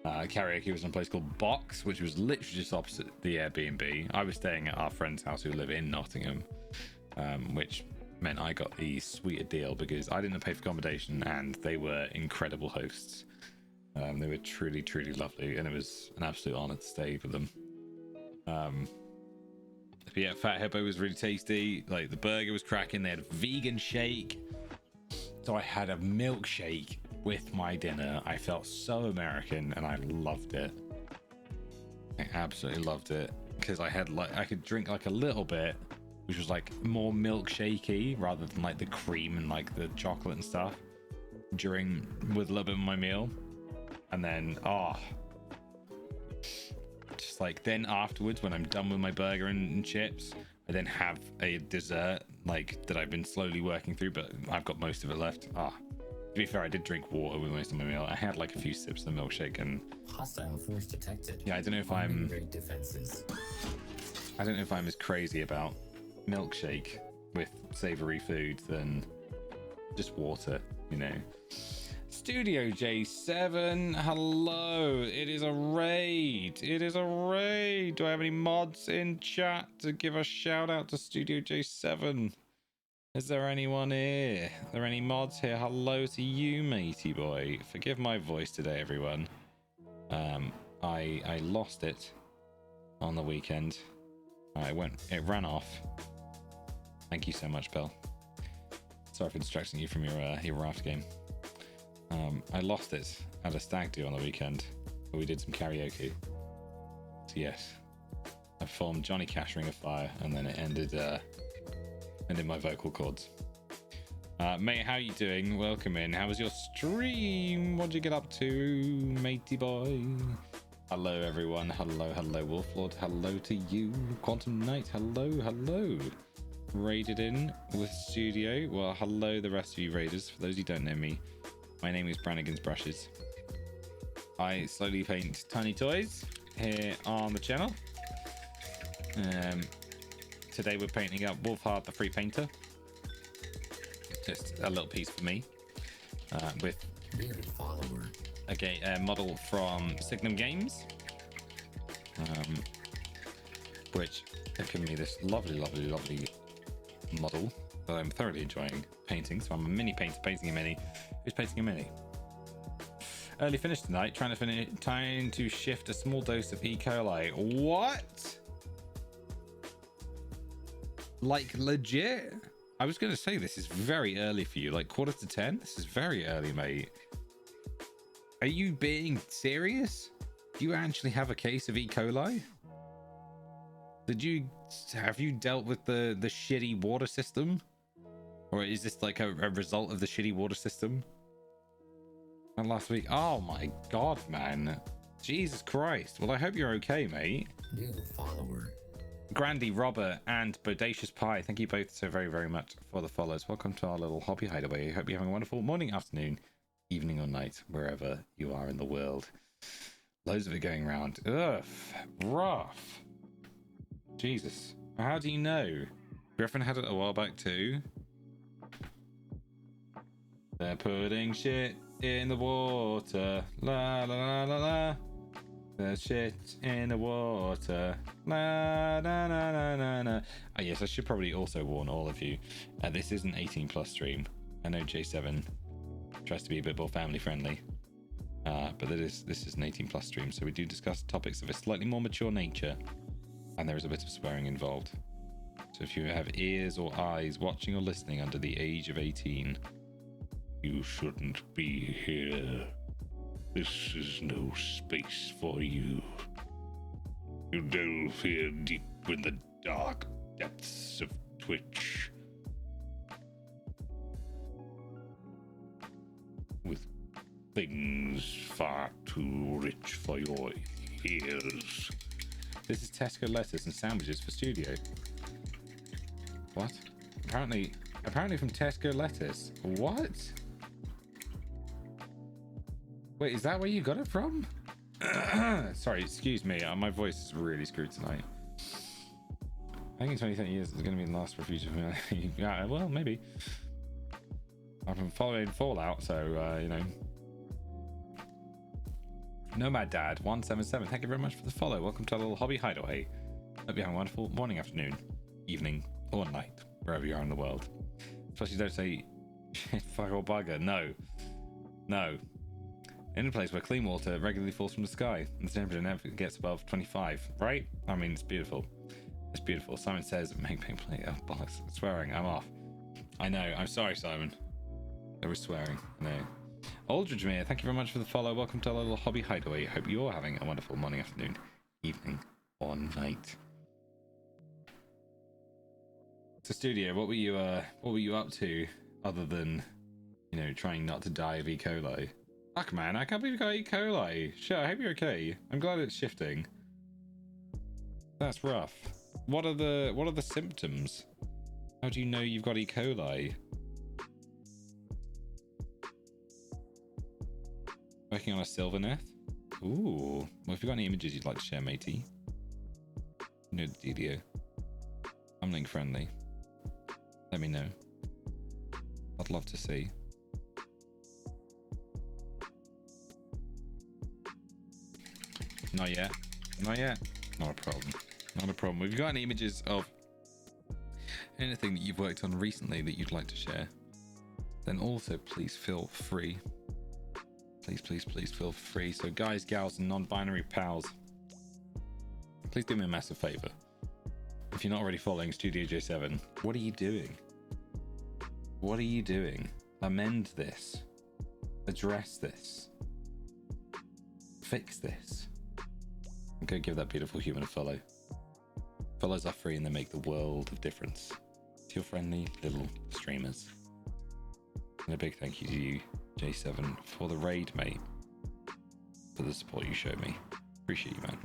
Karaoke was in a place called Box, which was literally just opposite the Airbnb. I was staying at our friend's house who live in Nottingham, which meant I got the sweeter deal because I didn't pay for accommodation and they were incredible hosts. They were truly, truly lovely, and it was an absolute honor to stay with them. But yeah, Fat Hippo was really tasty. Like, the burger was cracking. They had a vegan shake. So I had a milkshake with my dinner. I felt so American and I loved it. I absolutely loved it because I could drink like a little bit, which was like more milkshakey rather than like the cream and like the chocolate and stuff with a little bit of my meal. And then just like then afterwards, when I'm done with my burger and chips, I then have a dessert like that I've been slowly working through, but I've got most of it left. To be fair, I did drink water with most of my meal. I had like a few sips of the milkshake and Hostile force detected. yeah, I don't know if I'm as crazy about milkshake with savory food than just water, you know. Studio J7, hello. It is a raid. Do I have any mods in chat to give a shout out to Studio J7? Is there anyone here? Are there any mods here? Hello to you, matey boy. Forgive my voice today, everyone. I lost it on the weekend. It ran off. Thank you so much, Bill. Sorry for distracting you from your raft game. I lost it at a stag do on the weekend, where we did some karaoke. So yes, I formed Johnny Cash Ring of Fire, and then it ended my vocal cords. Mate, how you doing? Welcome in. How was your stream? What'd you get up to, matey boy? Hello, everyone. Hello, Wolflord. Hello to you, Quantum Knight. Hello. Raided in with Studio. Well, hello, the rest of you raiders. For those who don't know me, my name is Brannigans Brushes. I slowly paint tiny toys here on the channel. Today we're painting up Wolfhard the Free Painter. Just a little piece for me. With a model from Signum Games. Which have given me this lovely model that I'm thoroughly enjoying painting. So I'm a mini painter painting a mini. Who's painting a mini? Early finish tonight, trying to shift a small dose of E. coli. What? Like legit? I was going to say this is very early for you, like 9:45. This is very early, mate. Are you being serious? Do you actually have a case of E. coli? Have you dealt with the shitty water system? Or is this like a result of the shitty water system? And last week, oh my god, man. Jesus Christ. Well, I hope you're okay, mate. New follower. Grandy, Robert, and Bodacious Pie, thank you both so very, very much for the follows. Welcome to our little hobby hideaway. Hope you're having a wonderful morning, afternoon, evening, or night, wherever you are in the world. Loads of it going around. Ugh, rough. Jesus. How do you know? Griffin had it a while back too. They're putting shit in the water. La la la la la. There's shit in the water. La na na na na na. Oh yes, I should probably also warn all of you. This is an 18+ stream. I know J7 tries to be a bit more family friendly. But this is an 18+ stream, so we do discuss topics of a slightly more mature nature. And there is a bit of swearing involved. So if you have ears or eyes watching or listening under the age of 18, You shouldn't be here. This is no space for you. You delve here deep in the dark depths of Twitch. With things far too rich for your ears. This is Tesco lettuce and sandwiches for studio. What? Apparently from Tesco lettuce. What? Wait, is that where you got it from? Sorry, excuse me. My voice is really screwed tonight. I think in 20, 30 years it's going to be the last refuge of me. Yeah, well, maybe. I've been following Fallout, so, you know. Nomad Dad 177, thank you very much for the follow. Welcome to our little hobby hideaway. Hope you're having a wonderful morning, afternoon, evening, or night, wherever you are in the world. Especially don't say shit, fuck or bugger. No. In a place where clean water regularly falls from the sky and the temperature never gets above 25, right? I mean, it's beautiful. It's beautiful. Simon says, make play. Oh, bollocks. Swearing. I'm off. I know. I'm sorry, Simon. There was swearing. No. Aldridge Mere, thank you very much for the follow. Welcome to our little hobby hideaway. Hope you're having a wonderful morning, afternoon, evening, or night. So, studio, what were you up to other than, you know, trying not to die of E. coli? Fuck, man, I can't believe you got E. coli. Sure, I hope you're okay. I'm glad it's shifting. That's rough. What are the symptoms? How do you know you've got E. coli? Working on a silver neth? Ooh. Well, if you've got any images you'd like to share, matey, you know the dealio. I'm link friendly. Let me know. I'd love to see. Not yet. Not yet. Not a problem. Not a problem. If you've got any images of anything that you've worked on recently that you'd like to share, then also please feel free. Please feel free. So guys, gals, and non-binary pals, please do me a massive favor. If you're not already following Studio J7, what are you doing? What are you doing? Amend this. Address this. Fix this. And go give that beautiful human a follow. Follows are free and they make the world of difference to your friendly little streamers. And a big thank you to you, J7, for the raid, mate. For the support you showed me. Appreciate you, man.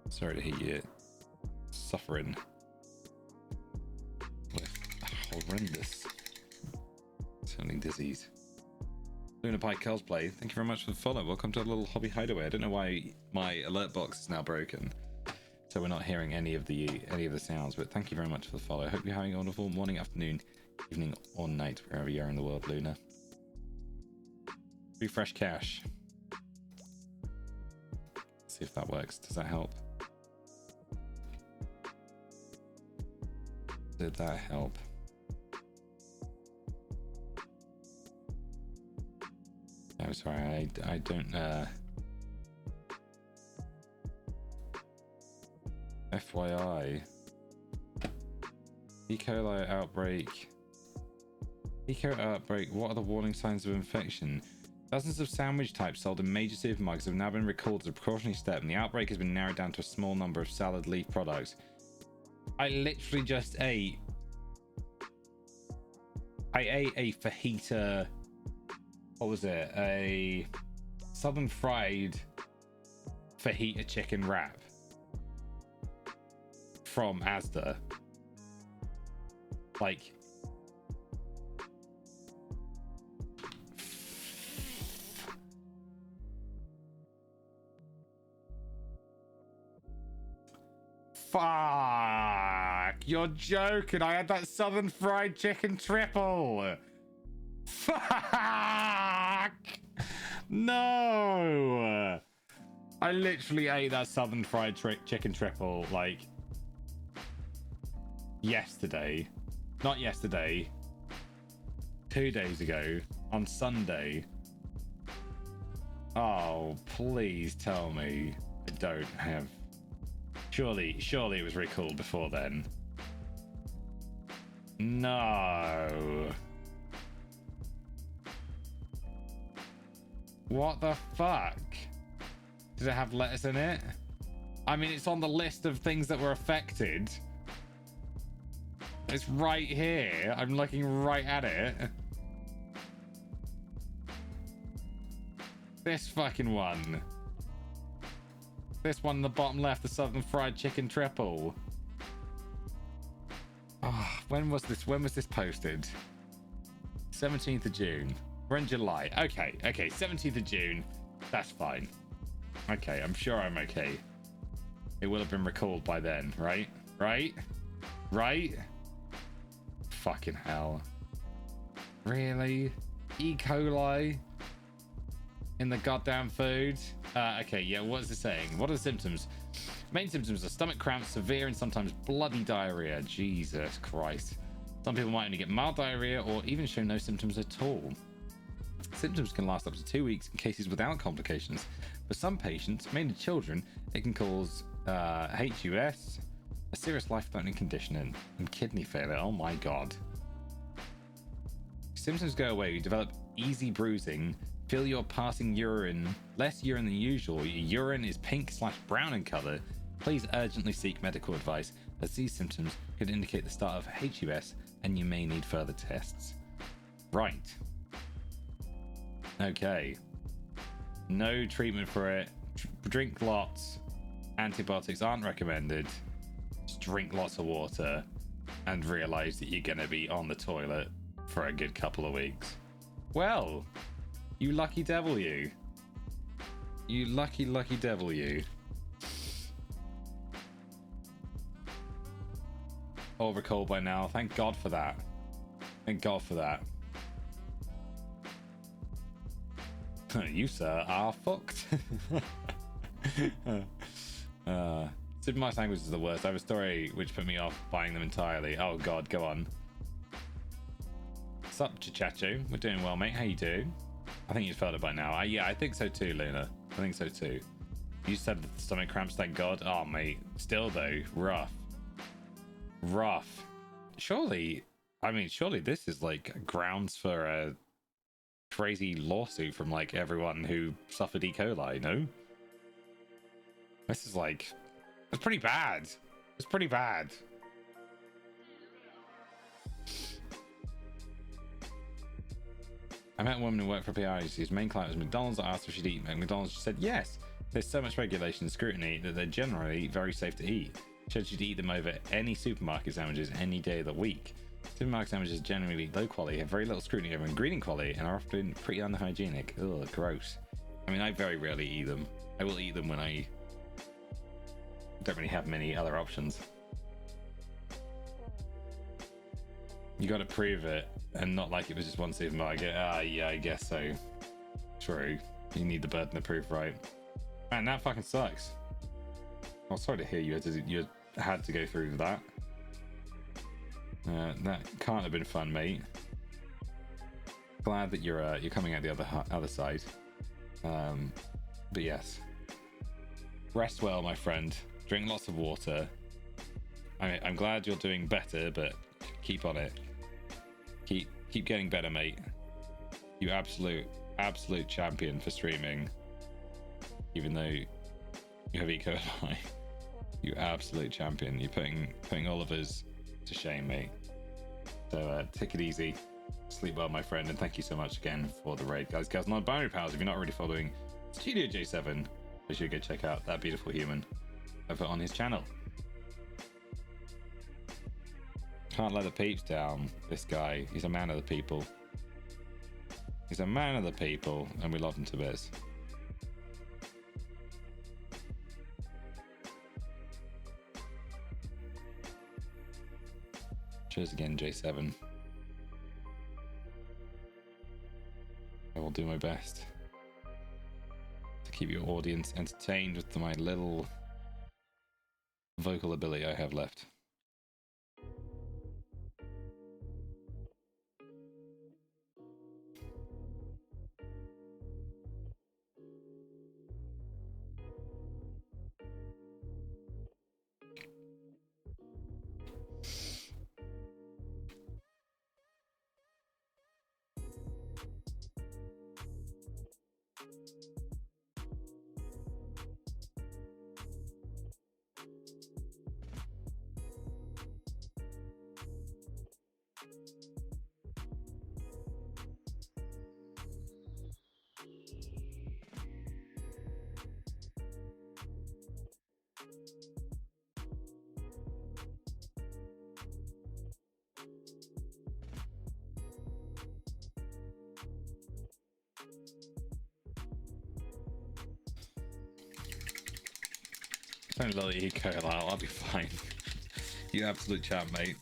Sorry to hear you suffering with a horrendous sounding disease. Luna Pie cosplay, thank you very much for the follow. Welcome to a little hobby hideaway. I don't know why my alert box is now broken, so we're not hearing any of the sounds, but thank you very much for the follow. I hope you're having a wonderful morning, afternoon, evening, or night, wherever you are in the world, Luna. Refresh cache. See if that works. Does that help? Did that help? No, sorry, I don't FYI. E. coli outbreak. E. coli outbreak. What are the warning signs of infection? Dozens of sandwich types sold in major supermarkets have now been recalled as a precautionary step, and the outbreak has been narrowed down to a small number of salad leaf products. I literally just ate. I ate a fajita. What was it? A southern fried fajita chicken wrap from Asda. Like, fuck, you're joking. I had that southern fried chicken triple. Fuck! No! I literally ate that southern fried chicken triple like yesterday. Not yesterday. 2 days ago on Sunday. Oh, please tell me I don't have. Surely it was recalled before then. No. What the fuck? Did it have lettuce in it? I mean, it's on the list of things that were affected. It's right here. I'm looking right at it. This fucking one. This one in the bottom left, the Southern Fried Chicken Triple. Oh, when was this? When was this posted? 17th of June. We're in July. Okay, 17th of June. That's fine. Okay, I'm sure I'm okay. It will have been recalled by then, right? Right? Fucking hell. Really? E. coli in the goddamn food? Okay, yeah, what is it saying? What are the symptoms? Main symptoms are stomach cramps, severe and sometimes bloody diarrhea. Jesus Christ. Some people might only get mild diarrhea or even show no symptoms at all. Symptoms can last up to 2 weeks in cases without complications. For some patients, mainly children, it can cause HUS, a serious life-threatening condition, and kidney failure. Oh my god. Symptoms go away. You develop easy bruising, feel you're passing urine, less urine than usual. Your urine is pink/brown in color. Please urgently seek medical advice, as these symptoms could indicate the start of HUS and you may need further tests. Right. Okay. No treatment for it. Drink lots. Antibiotics aren't recommended. Just drink lots of water and realize that you're going to be on the toilet for a good couple of weeks. Well, you lucky devil, you. You lucky devil, you. All recalled by now. Thank God for that. Thank God for that. You, sir, are fucked. Supermarket sandwiches are the worst. I have a story which put me off buying them entirely. Oh God, go on. Sup, Chichacho? We're doing well, mate. How you doing? I think you felt it by now. Yeah, I think so too, Luna. I think so too. You said the stomach cramps, thank God. Oh, mate. Still though, rough. Surely this is like grounds for a crazy lawsuit from like everyone who suffered E. coli, no? This is like, it's pretty bad. It's pretty bad. I met a woman who worked for a PR agency. His main client was McDonald's. I asked if she'd eat McDonald's. She said yes. There's so much regulation and scrutiny that they're generally very safe to eat. She said she'd eat them over any supermarket sandwiches any day of the week. Supermarket sandwiches are generally low quality, have very little scrutiny over ingredient quality, and are often pretty unhygienic. Ugh, gross. I mean, I very rarely eat them. I will eat them when I don't really have many other options. You got to prove it, and not like it was just one supermarket. Yeah, I guess so. True. You need the burden of proof, right? Man, that fucking sucks. I'm sorry to hear you had to go through that. That can't have been fun, mate. Glad that you're coming out the other side. But yes, rest well, my friend. Drink lots of water. I'm glad you're doing better, but keep on it. Keep getting better, mate. You absolute champion for streaming. Even though you have E. coli, you absolute champion. You're putting all of us to shame, mate. So take it easy, sleep well, my friend, and thank you so much again for the raid, guys. Girls, non-binary pals, if you're not already following Studio J7, be sure to go check out that beautiful human over on his channel. Can't let the peeps down. This guy, he's a man of the people. He's a man of the people, and we love him to bits. Cheers again, J7. I will do my best to keep your audience entertained with my little vocal ability I have left. only a little eco, I'll be fine. You absolute champ, mate.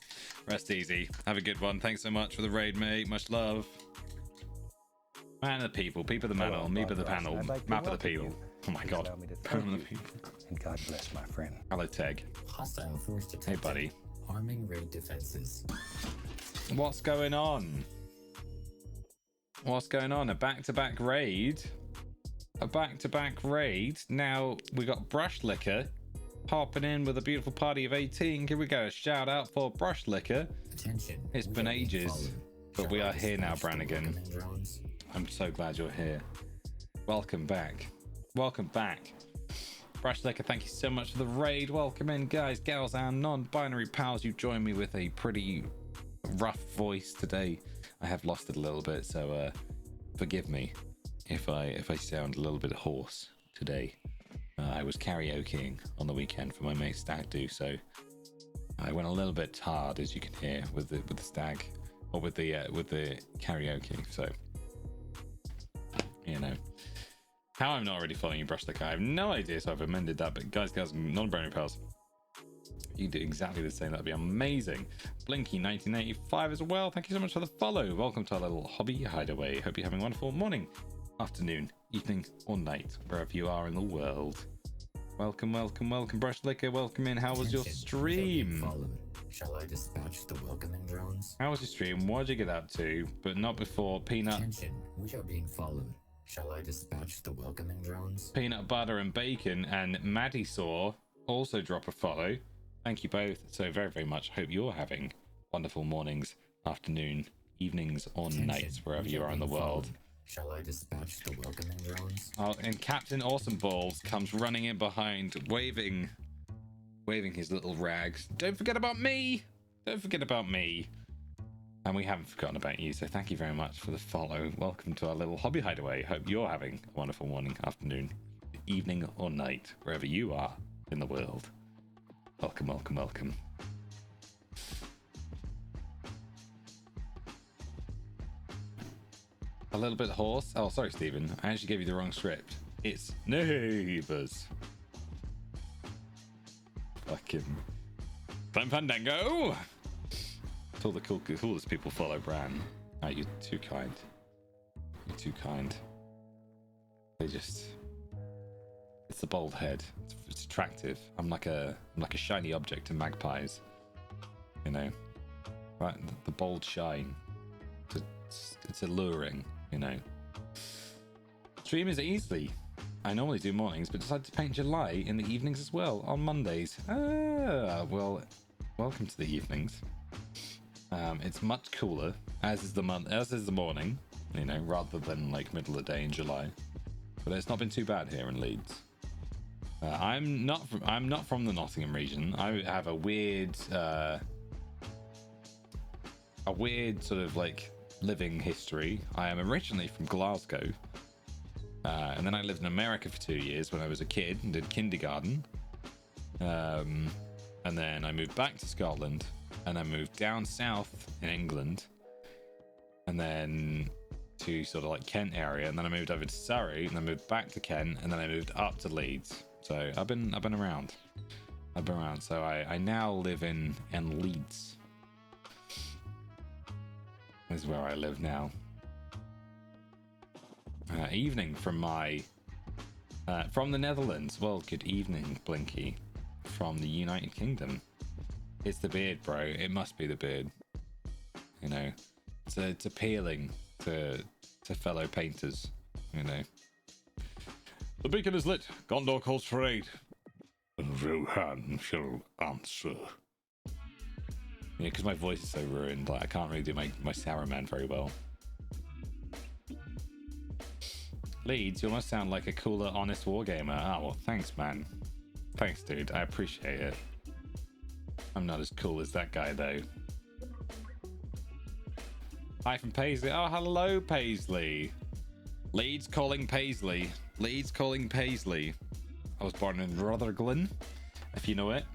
Rest easy. Have a good one. Thanks so much for the raid, mate. Much love. Man of the people. People of the panel. Me of the panel. Map of the people. Oh my god. Panel of the people. And God bless my friend. Hello, Teg. Hostile force detected. Hey, buddy. Harming raid defenses. What's going on? What's going on? A back-to-back raid? A back-to-back raid? Now, we got Brush Liquor hopping in with a beautiful party of 18. Here we go. Shout out for Brush Liquor. Attention. It's been ages, but we are here now, Brannigan. I'm so glad you're here. Welcome back. Welcome back. Brush Liquor, thank you so much for the raid. Welcome in, guys, gals, and non-binary pals. You join me with a pretty rough voice today. I have lost it a little bit, so forgive me if I sound a little bit hoarse today. I was karaokeing on the weekend for my mate's stag do, so I went a little bit hard, as you can hear, with the stag, or with the karaoke. So, you know, how I'm not already following you, Brush Liquor, I have no idea. So I've amended that. But guys, non-brownie pals, you do exactly the same. That'd be amazing. Blinky 1985 as well. Thank you so much for the follow. Welcome to our little hobby hideaway. Hope you're having a wonderful morning, afternoon, evening, or night, wherever you are in the world. Welcome, welcome, welcome, Brush Liquor. Welcome in. How was your stream? Shall I dispatch the welcoming drones? How was your stream? What did you get up to? But not before Peanut. Attention, we are being followed. Shall I dispatch the welcoming drones? Peanut Butter and Bacon and Maddie Saw also drop a follow. Thank you both so very, very much. Hope you're having wonderful mornings, afternoon, evenings, or nights, wherever you are in the world. Shall I dispatch the welcoming drones? Oh, and Captain Awesome Balls comes running in behind, waving his little rags. Don't forget about me! Don't forget about me. And we haven't forgotten about you, so thank you very much for the follow. Welcome to our little hobby hideaway. Hope you're having a wonderful morning, afternoon, evening, or night, wherever you are in the world. Welcome, welcome, welcome. A little bit hoarse. Oh, sorry, Stephen. I actually gave you the wrong script. It's Neighbors. Fucking Fandango. All the coolest people follow Brann. Oh, you're too kind. You're too kind. They just... It's the bald head. It's attractive. I'm like a shiny object to magpies. You know? Right, the bold shine. It's alluring, you know. Stream is easily. I normally do mornings, but decided to paint July in the evenings as well, on Mondays. Ah, well, welcome to the evenings. It's much cooler, as is the morning, you know, rather than like middle of the day in July. But it's not been too bad here in Leeds. I'm not from the Nottingham region. I have a weird sort of like living history. I am originally from Glasgow, and then I lived in America for 2 years when I was a kid and did kindergarten, and then I moved back to Scotland, and I moved down south in England, and then to sort of like Kent area, and then I moved over to Surrey, and then moved back to Kent, and then I moved up to Leeds. So I've been around. So I now live in Leeds. This is where I live now. Evening from the Netherlands. Well, good evening, Blinky, from the United Kingdom. It's the beard, bro. It must be the beard. You know, it's appealing to fellow painters. You know, the beacon is lit. Gondor calls for aid, and Rohan shall answer. Yeah, because my voice is so ruined, like I can't really do my Saruman very well. Leeds, you almost sound like a cooler, honest wargamer. Ah, well, thanks, man. Thanks, dude. I appreciate it. I'm not as cool as that guy, though. Hi from Paisley. Oh, hello, Paisley. Leeds calling Paisley. Leeds calling Paisley. I was born in Rutherglen, if you know it.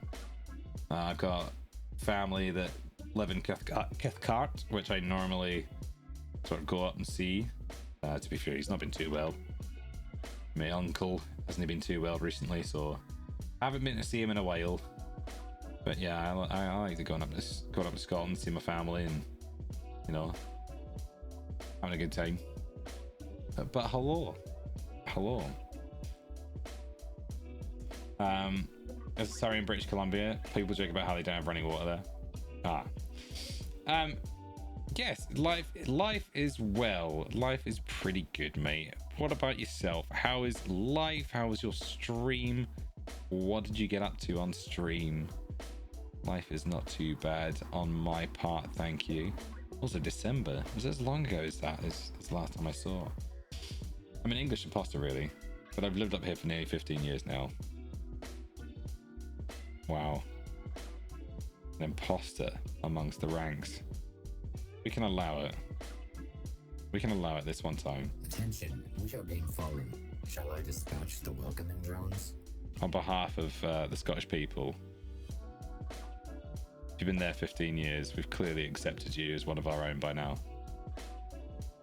I've got family that live in Cathcart, which I normally sort of go up and see. To be fair, he's not been too well. My uncle hasn't been too well recently, so Haven't been to see him in a while. But yeah, I like to going up to Scotland, see my family, and you know, having a good time. But hello. Sorry, in British Columbia, people joke about how they don't have running water there. Yes, life is well. Life is pretty good, mate. What about yourself? How is life? How was your stream? What did you get up to on stream? Life is not too bad on my part, thank you. Also, December. Was it as long ago as that? As the last time I saw? I'm an English imposter, really. But I've lived up here for nearly 15 years now. Wow. An imposter amongst the ranks. We can allow it. We can allow it this one time. Attention, we are being followed. Shall I dispatch the welcoming drones? On behalf of the Scottish people, if you've been there 15 years, we've clearly accepted you as one of our own by now.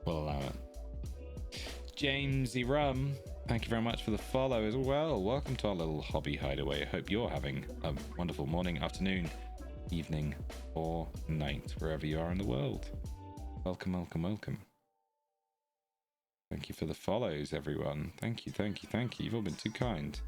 We'll allow it. Jamesy Rum, thank you very much for the follow as well. Welcome to our little hobby hideaway. I hope you're having a wonderful morning, afternoon, evening, or night, wherever you are in the world. Welcome, welcome, welcome. Thank you for the follows, everyone. Thank you, thank you, thank you. You've all been too kind.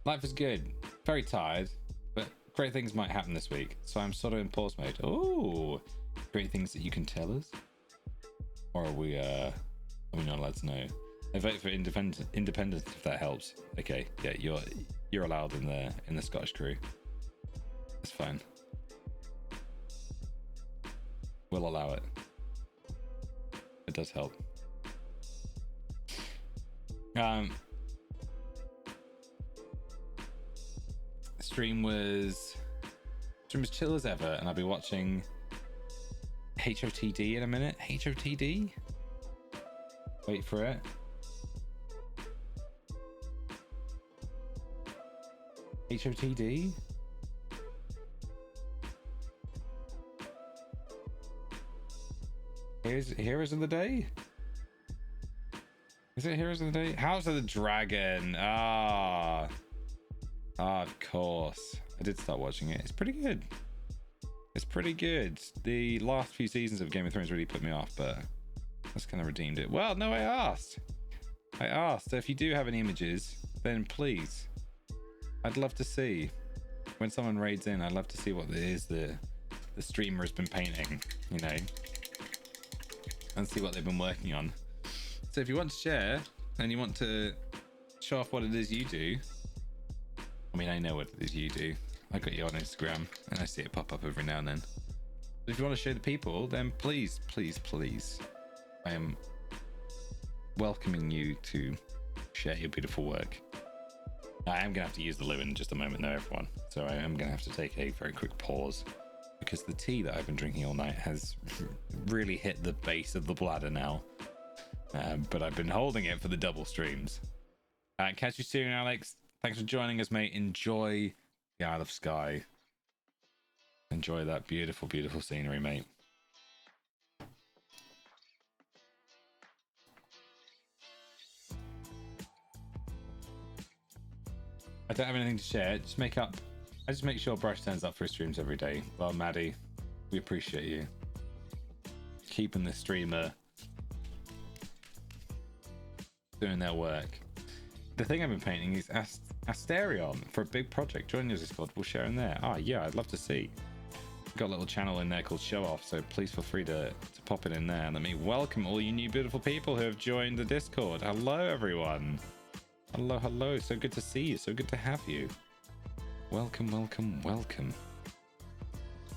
Life is good. Very tired, but great things might happen this week. So I'm sort of in pause mode. Oh, great things that you can tell us? Or are we not allowed to know? I vote for independence if that helps. Okay, yeah, you're allowed in the Scottish crew. That's fine. We'll allow it. It does help. Stream was chill as ever, and I'll be watching HOTD in a minute. HOTD? Wait for it. HOTD? Heroes of the Day? Is it Heroes of the Day? House of the Dragon. Of course. I did start watching it. It's pretty good. It's pretty good. The last few seasons of Game of Thrones really put me off, but that's kind of redeemed it. Well, no, I asked. So if you do have any images, then please. I'd love to see. When someone raids in, I'd love to see what it is the streamer has been painting, you know, and see what they've been working on. So if you want to share and you want to show off what it is you do, I mean, I know what it is you do. I got you on Instagram and I see it pop up every now and then. But if you want to show the people, then please, please, please, I am welcoming you to share your beautiful work. I am going to have to use the loo in just a moment though, everyone. So I am going to have to take a very quick pause because the tea that I've been drinking all night has really hit the base of the bladder now. But I've been holding it for the double streams. Catch you soon, Alex. Thanks for joining us, mate. Enjoy the Isle of Skye. Enjoy that beautiful, beautiful scenery, mate. I don't have anything to share. I just make sure Brush turns up for his streams every day. Well, Maddie, we appreciate you keeping the streamer doing their work. The thing I've been painting is Asterion for a big project. Join us, Discord. We'll share in there. Yeah, I'd love to see. Got a little channel in there called Show Off, so please feel free to pop it in there. And let me welcome all you new beautiful people who have joined the Discord. Hello, everyone. Hello, hello. So good to see you. So good to have you. Welcome, welcome, welcome.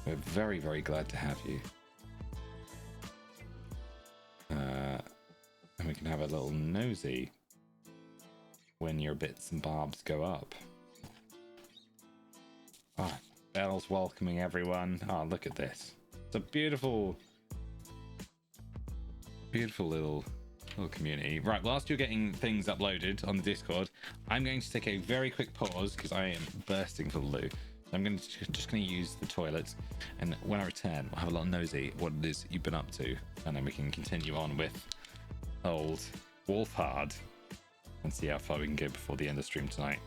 We're very, very glad to have you. And we can have a little nosy when your bits and bobs go up. Belle's welcoming everyone. Look at this. It's a beautiful, beautiful little community. Right, whilst you're getting things uploaded on the Discord, I'm going to take a very quick pause because I am bursting for the loo. I'm just gonna use the toilets, and when I return, we'll have a little nosy at what it is you've been up to, and then we can continue on with old Wolfhard and see how far we can go before the end of stream tonight.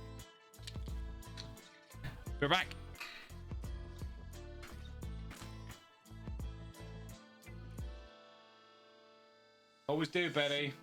We're back. Always do, Betty.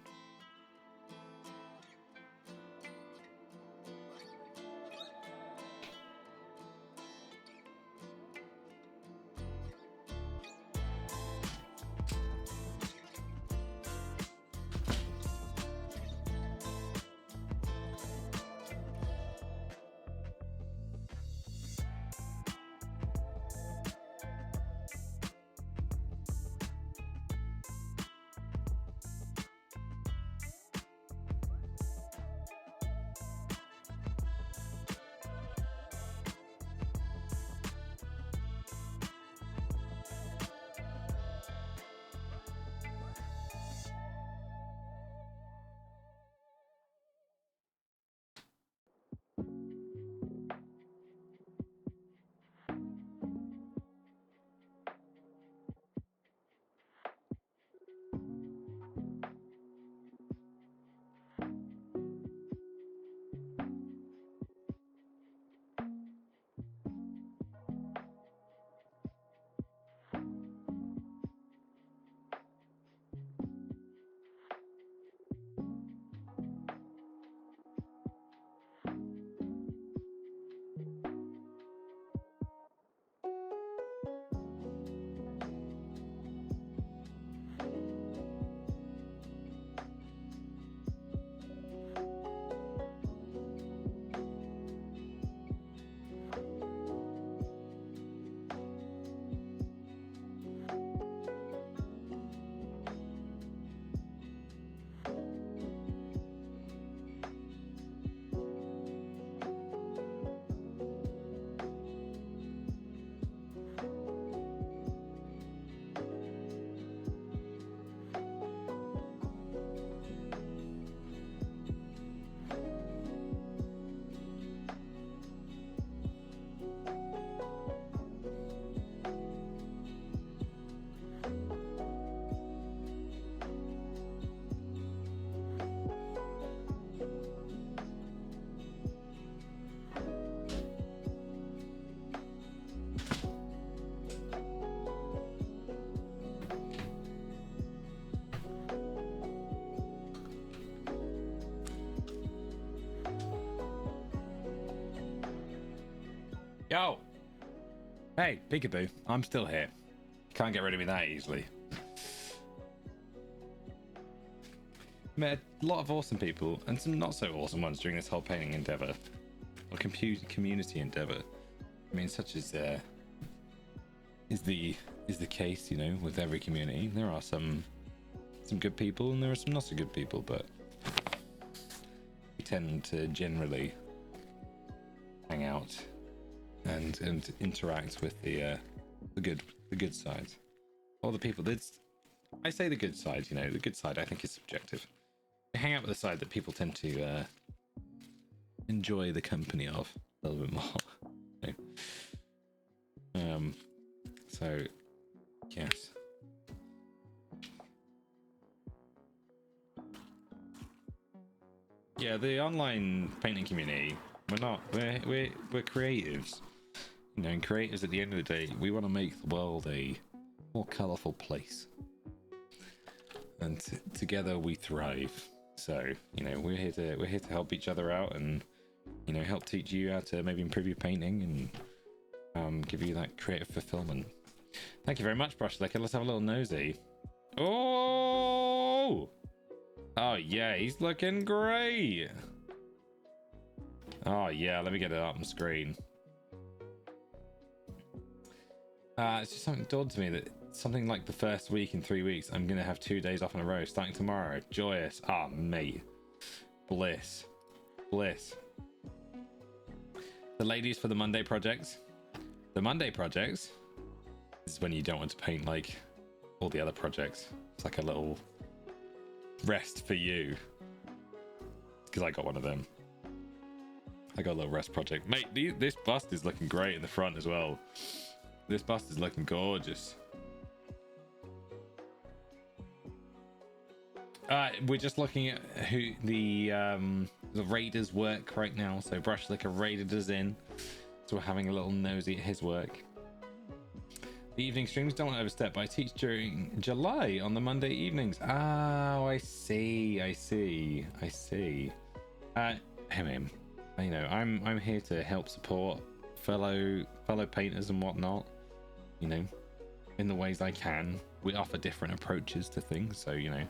Yo! Hey, peekaboo. I'm still here. Can't get rid of me that easily. Met a lot of awesome people and some not so awesome ones during this whole painting endeavor. Or community endeavor. I mean, such as is the case, you know, with every community. There are some good people and there are some not so good people, but we tend to generally hang out and interact with the good side, or the people that's, I say the good side, you know, the good side I think is subjective. I hang out with the side that people tend to enjoy the company of a little bit more. You know? So yes. Yeah, the online painting community, we're creatives. You know, and creators at the end of the day, we want to make the world a more colourful place. And together we thrive. So, you know, we're here to help each other out and, you know, help teach you how to maybe improve your painting and give you that creative fulfillment. Thank you very much, Brush Licker. Let's have a little nosy. Oh! Oh yeah, he's looking great. Oh yeah, let me get it up on screen. It's just something dawned to me that something like the first week in 3 weeks, I'm gonna have 2 days off in a row, starting tomorrow. Joyous. Ah, mate. Bliss. Bliss. The ladies for the Monday projects. The Monday projects is when you don't want to paint like all the other projects. It's like a little rest for you. Because I got one of them. I got a little rest project. Mate, this bust is looking great in the front as well. This bust is looking gorgeous. We're just looking at who the raiders work right now. So Brushlicker raided us in. So we're having a little nosy at his work. The evening streams don't want to overstep, but I teach during July on the Monday evenings. Oh, I see. Him. You know, I'm here to help support fellow painters and whatnot. You know, in the ways I can. We offer different approaches to things, so you know,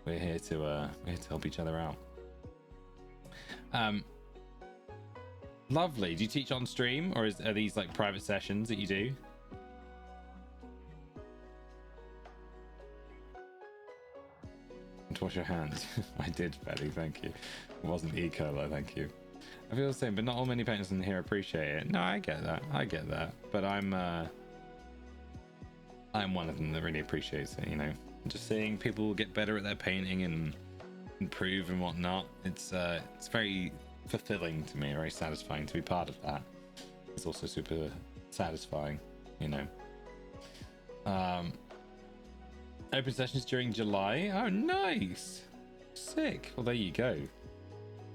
we're here to help each other out. Lovely. Do you teach on stream, or are these like private sessions that you do? And wash your hands. I did, Betty. Thank you. It wasn't E. coli. Thank you. I feel the same, but not all many painters in here appreciate it. No, I get that. But I'm one of them that really appreciates it. You know, just seeing people get better at their painting and improve and whatnot. It's very fulfilling to me, very satisfying to be part of that. It's also super satisfying, you know. Open sessions during July. Oh, nice, sick. Well, there you go.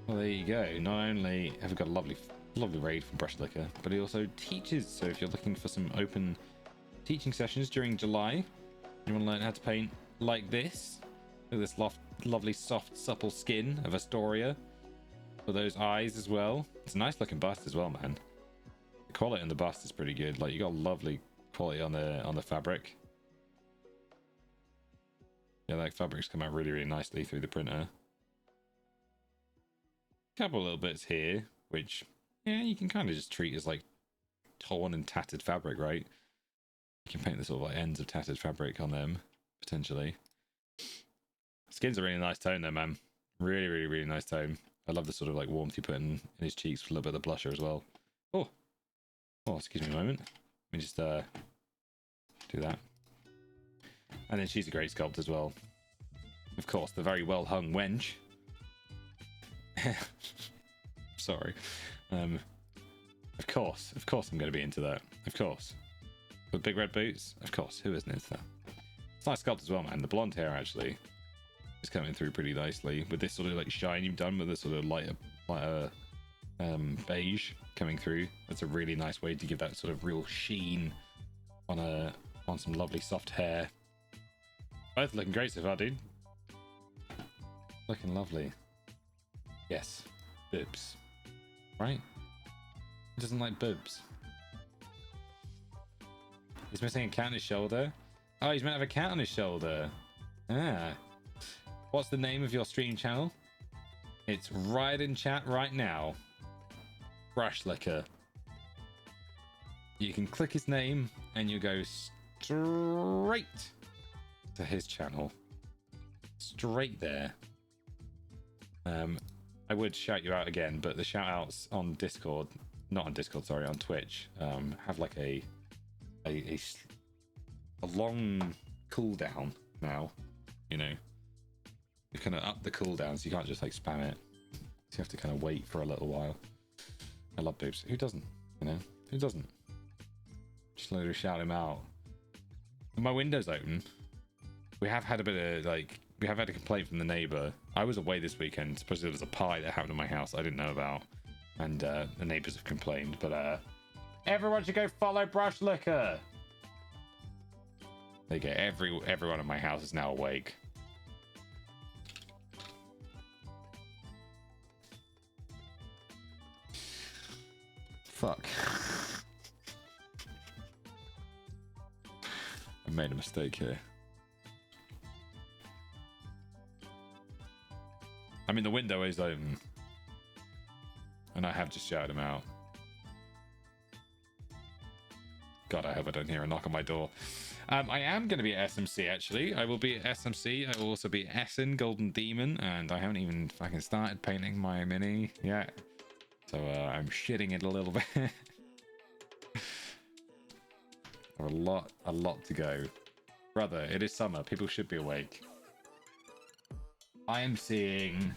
Not only have we got a lovely raid from Brushlicker, but he also teaches. So if you're looking for some open teaching sessions during July, you want to learn how to paint like this. Look at this lovely soft supple skin of Astoria. For those eyes as well. It's a nice looking bust as well, man. The quality on the bust is pretty good. Like, you got lovely quality on the fabric. Yeah, like fabrics come out really nicely through the printer. Couple little bits here, which yeah, you can kind of just treat as like torn and tattered fabric, right? You can paint the sort of like ends of tattered fabric on them potentially. Skin's a really nice tone though, man. Really nice tone. I love the sort of like warmth you put in his cheeks with a little bit of the blusher as well. Oh, excuse me a moment. Let me just do that. And then she's a great sculpt as well. Of course, the very well hung wench. Sorry. Of course I'm going to be into that. Of course. With big red boots? Of course. Who isn't into that? It's nice sculpt as well, man. The blonde hair actually is coming through pretty nicely with this sort of like shine you've done with this sort of lighter beige coming through. That's a really nice way to give that sort of real sheen on some lovely soft hair. Both looking great so far, dude. Looking lovely. Yes, boobs. Right? Who doesn't like boobs? He's missing a cat on his shoulder. Oh, he's meant to have a cat on his shoulder. Ah. What's the name of your stream channel? It's right in chat right now. Brushlicker. You can click his name and you go straight to his channel. Straight there. I would shout you out again, but the shout outs on Discord, not on Discord, sorry, on Twitch, have like a long cooldown now. You know, you kind of up the cooldown, so you can't just like spam it. So you have to kind of wait for a little while. I love boobs. Who doesn't? You know, who doesn't? Just literally shout him out. My window's open. We have had a bit of like. We have had a complaint from the neighbour. I was away this weekend. Supposedly there was a pie that happened in my house I didn't know about. And the neighbours have complained. But everyone should go follow Brushlicker. There you go. Everyone in my house is now awake. Fuck. I made a mistake here. I mean, the window is open. And I have just shouted him out. God, I hope I don't hear a knock on my door. I am going to be at SMC, actually. I will be at SMC. I will also be at Essen, Golden Demon. And I haven't even fucking started painting my mini yet. So I'm shitting it a little bit. a lot to go. Brother, it is summer. People should be awake. I am seeing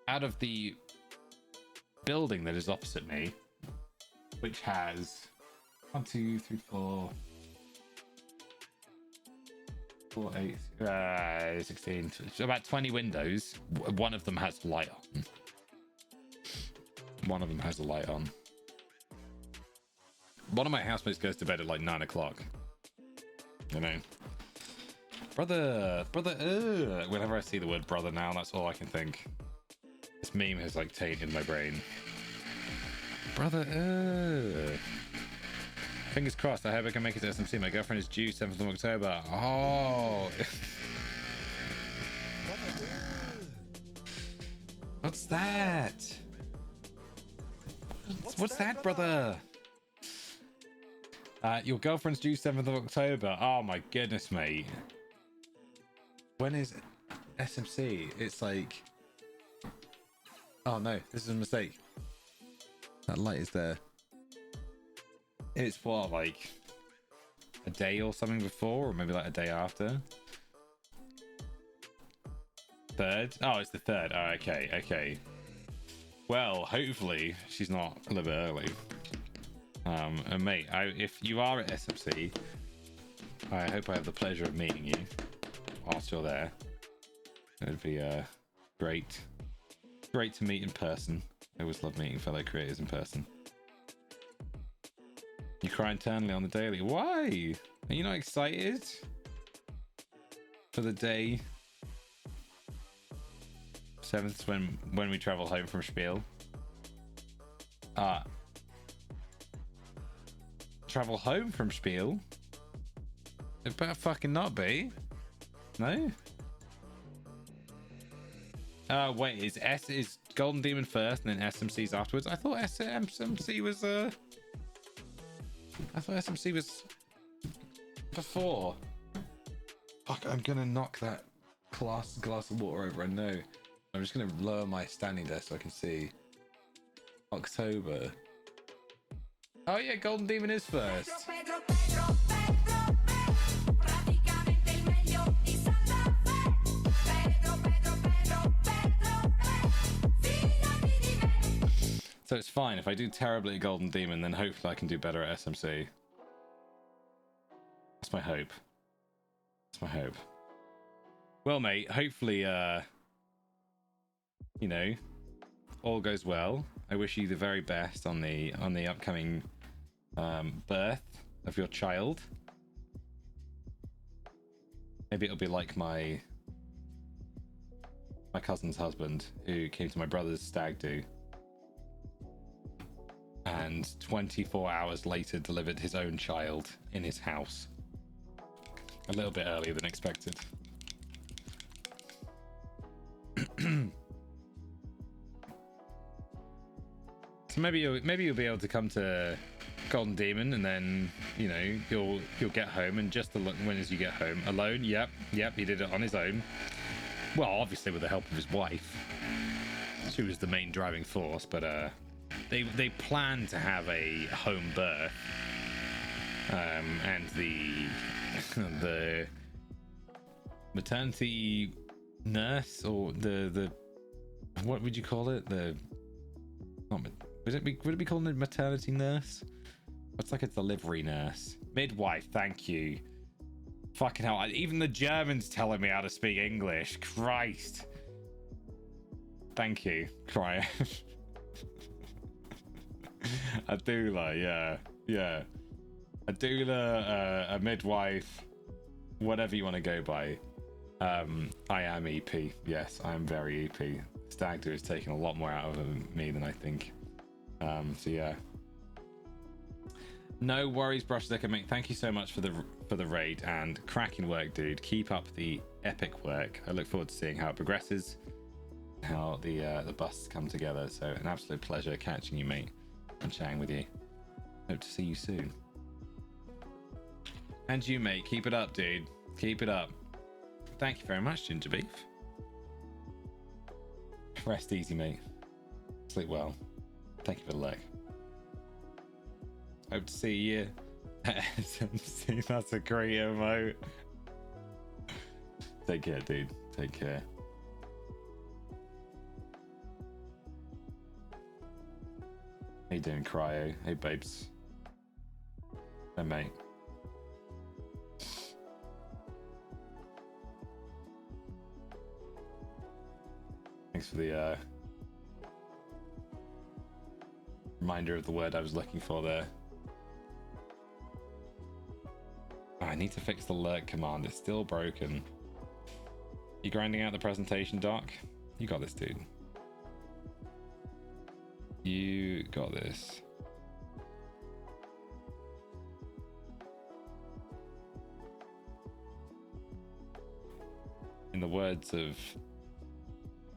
out of the building that is opposite me, which has 1, 2, 3, 4, 8, 16, about 20 windows. One of them has light on. One of them has a light on. One of my housemates goes to bed at like 9 o'clock. You know, brother. Whenever I see the word brother now, that's all I can think. This meme has like tainted my brain. Brother. Fingers crossed. I hope I can make it to SMC. My girlfriend is due 7th of October. Oh. What's that? What's that, brother? Your girlfriend's due 7th of October. Oh my goodness, mate. When is SMC? It's like... Oh no, this is a mistake. That light is there. It's what, like a day or something before, or maybe like a day after? 3rd? Oh, it's the 3rd. Oh, okay. Well, hopefully she's not a little bit early. And mate, if you are at SMC, I hope I have the pleasure of meeting you whilst you're there. It'd be great to meet in person. I always love meeting fellow creators in person. You cry internally on the daily. Why? Are you not excited for the day? 7th when we travel home from Spiel. Travel home from Spiel? It better fucking not be. No? Wait, is Golden Demon first and then SMC's afterwards? I thought SMC was before. Fuck, I'm gonna knock that glass of water over, I know. I'm just gonna lower my standing desk so I can see. October. Oh yeah, Golden Demon is first. So it's fine if I do terribly at Golden Demon, then hopefully I can do better at SMC. That's my hope. That's my hope. Well, mate, hopefully, you know, all goes well. I wish you the very best on the upcoming birth of your child. Maybe it'll be like my cousin's husband who came to my brother's stag do and 24 hours later delivered his own child in his house. A little bit earlier than expected. So maybe you'll be able to come to Golden Demon, and then you know you'll get home, and just when as you get home alone. Yep, he did it on his own. Well, obviously with the help of his wife. She was the main driving force, but they plan to have a home birth, and the maternity nurse, or the what would you call it? Would it be called a maternity nurse? It's like a delivery nurse. Midwife, thank you. Fucking hell, even the Germans telling me how to speak English. Christ. Thank you. Cry. A doula, yeah. A doula, a midwife, whatever you want to go by. I am EP. Yes, I am very EP. Stag do is taking a lot more out of me than I think. So yeah. No worries, Brushes. Thank you so much for the raid, and cracking work, dude. Keep up the epic work. I look forward to seeing how it progresses, how the busts come together. So an absolute pleasure catching you, mate, and chatting with you. Hope to see you soon. And you, mate, keep it up, dude. Keep it up. Thank you very much, Ginger Beef. Rest easy, mate. Sleep well. Thank you for the leg. Hope to see you at SMC. That's a great emote. Take care, dude. Take care. How you doing, Cryo? Hey, babes. Hey, mate. Thanks for the reminder of the word I was looking for there. Oh, I need to fix the lurk command. It's still broken. You grinding out the presentation, Doc? You got this, dude. You got this. In the words of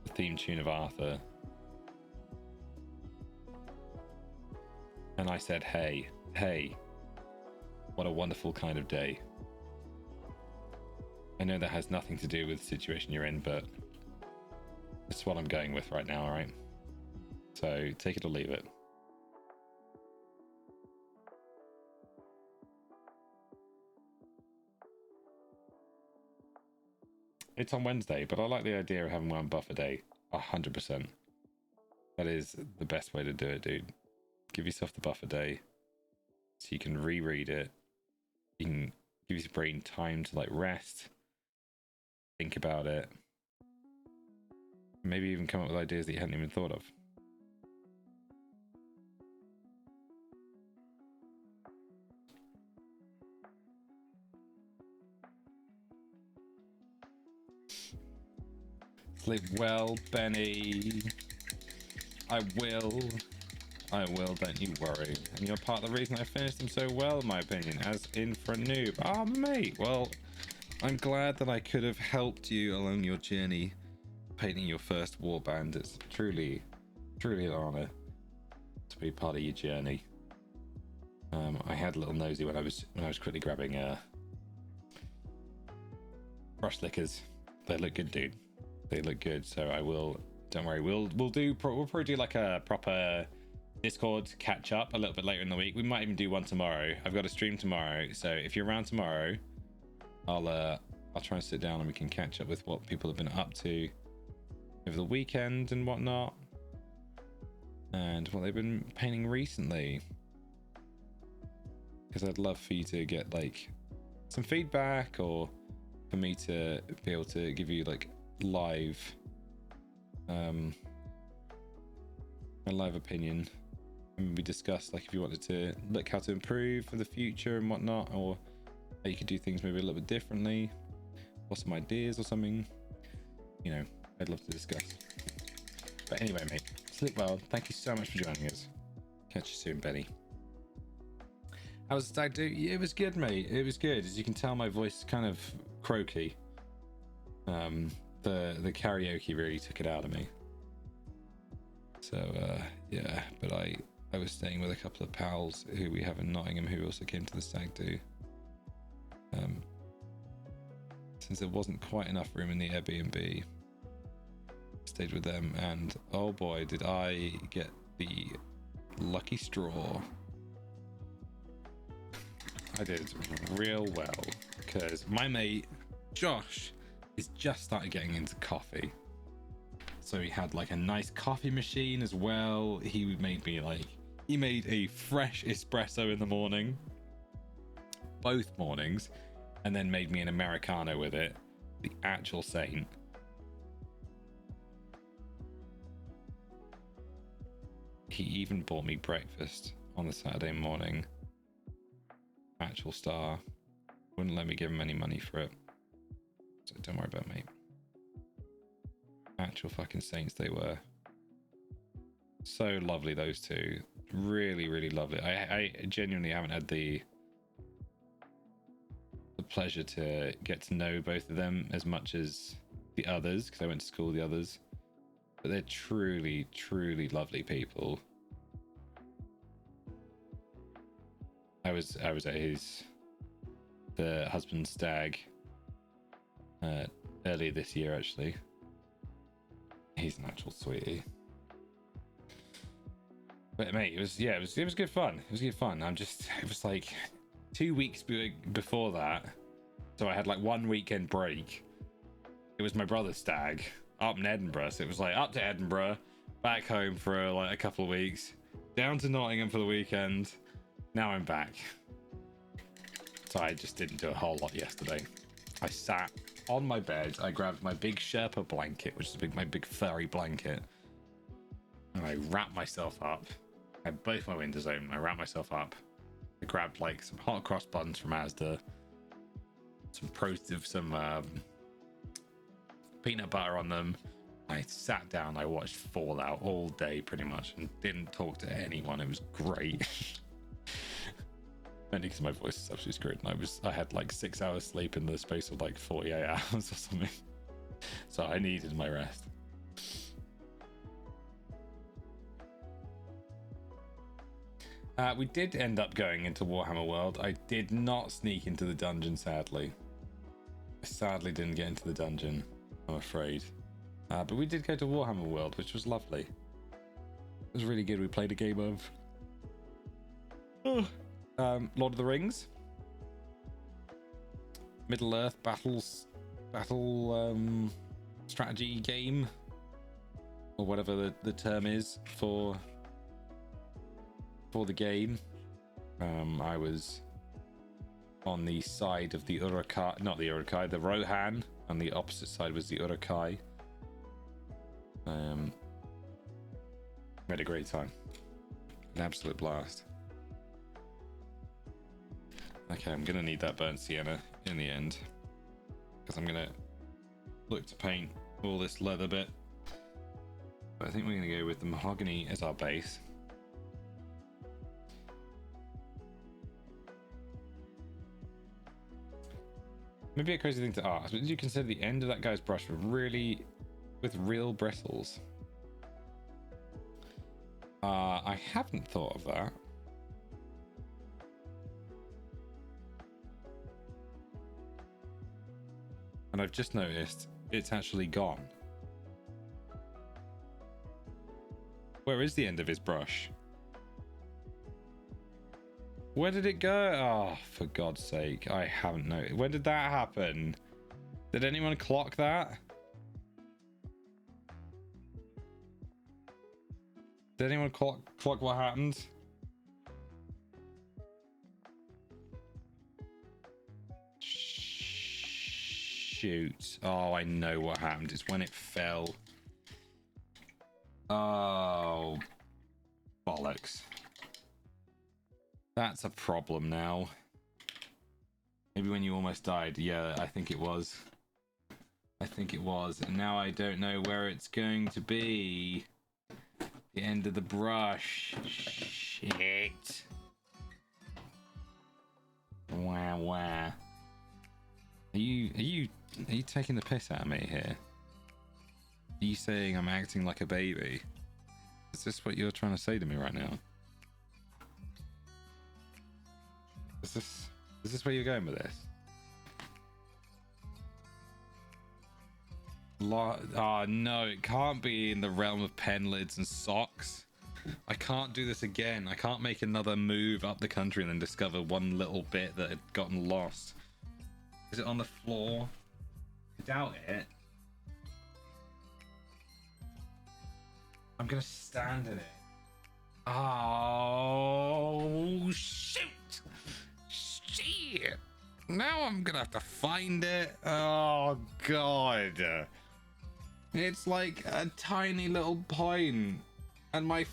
the theme tune of Arthur, and I said, hey, hey, what a wonderful kind of day. I know that has nothing to do with the situation you're in, but it's what I'm going with right now, alright? So take it or leave it. It's on Wednesday, but I like the idea of having one buff a day. 100%. That is the best way to do it, dude. Give yourself the buff a day so you can reread it. You can give your brain time to like rest, think about it, maybe even come up with ideas that you hadn't even thought of. Sleep well, Benny. I will, don't you worry. And you're part of the reason I finished them so well, in my opinion, as in for a noob. Ah, mate, well, I'm glad that I could have helped you along your journey painting your first warband. It's truly an honor to be part of your journey. I had a little nosy when I was quickly grabbing brush lickers. They look good, dude. They look good. So I will. Don't worry. We'll probably do like a proper Discord catch up a little bit later in the week. We might even do one tomorrow. I've got a stream tomorrow, so if you're around tomorrow, I'll try and sit down and we can catch up with what people have been up to over the weekend and whatnot, and what they've been painting recently. Because I'd love for you to get like some feedback, or for me to be able to give you like live a live opinion, and we discussed like if you wanted to look how to improve for the future and whatnot, or how you could do things maybe a little bit differently, or some ideas or something, you know. I'd love to discuss. But anyway, mate, sleep well. Thank you so much for joining us. Catch you soon, Benny. How was the stag do? Yeah, it was good, mate. It was good. As you can tell, my voice is kind of croaky. The karaoke really took it out of me. So yeah, but I was staying with a couple of pals who we have in Nottingham who also came to the stag do. Since there wasn't quite enough room in the Airbnb, stayed with them, and oh boy, did I get the lucky straw. I did real well, because my mate Josh is just started getting into coffee, so he had like a nice coffee machine as well. He made a fresh espresso in the morning, both mornings, and then made me an Americano with it. The actual saint. He even bought me breakfast on the Saturday morning. Actual star. Wouldn't let me give him any money for it. So don't worry about me. Actual fucking saints they were. So lovely, those two. Really, really lovely. I genuinely haven't had the pleasure to get to know both of them as much as the others, because I went to school with the others. But they're truly, truly lovely people. I was at the husband's stag earlier this year, actually. He's an actual sweetie. But mate, it was good fun. It was good fun. It was like 2 weeks before that, so I had like 1 weekend break. It was my brother's stag up in Edinburgh, so it was like up to Edinburgh, back home for like a couple of weeks, Down to Nottingham for the weekend. Now I'm back. So I just didn't do a whole lot yesterday. I sat on my bed. I grabbed my big Sherpa blanket, which is my big furry blanket. And I wrapped myself up. I had both my windows open. I wrapped myself up. I grabbed like some hot cross buns from Asda. Some peanut butter on them. I sat down. I watched Fallout all day pretty much and didn't talk to anyone. It was great. Mainly because my voice is absolutely screwed, and I had like 6 hours sleep in the space of like 48 hours or something. So I needed my rest. We did end up going into Warhammer World. I did not sneak into the dungeon, sadly. I sadly didn't get into the dungeon, I'm afraid. But we did go to Warhammer World, which was lovely. It was really good. We played a game of Lord of the Rings, Middle Earth battle strategy game, or whatever the term is for the game. I was on the side of the Uruk-hai, not the Uruk-hai, the Rohan, and the opposite side was the Uruk-hai. We had a great time, an absolute blast. Okay, I'm gonna need that burnt sienna in the end, because I'm gonna look to paint all this leather bit. But I think we're gonna go with the mahogany as our base. Maybe a crazy thing to ask, but did you consider the end of that guy's brush with real bristles? I haven't thought of that. And I've just noticed it's actually gone. Where is the end of his brush? Where did it go? Oh, for God's sake. I haven't noticed. When did that happen? Did anyone clock that? Did anyone clock what happened? Shoot. Oh, I know what happened. It's when it fell. Oh, bollocks. That's a problem now. Maybe when you almost died. Yeah, I think it was. I think it was. And now I don't know where it's going to be. The end of the brush. Shit. Wow. Are you taking the piss out of me here? Are you saying I'm acting like a baby? Is this what you're trying to say to me right now? Is this where you're going with this? Oh no, it can't be in the realm of pen lids and socks. I can't do this again. I can't make another move up the country and then discover one little bit that had gotten lost. Is it on the floor? I doubt it. I'm gonna stand in it. Oh shoot! Shit! Now I'm gonna have to find it. Oh god! It's like a tiny little point, and my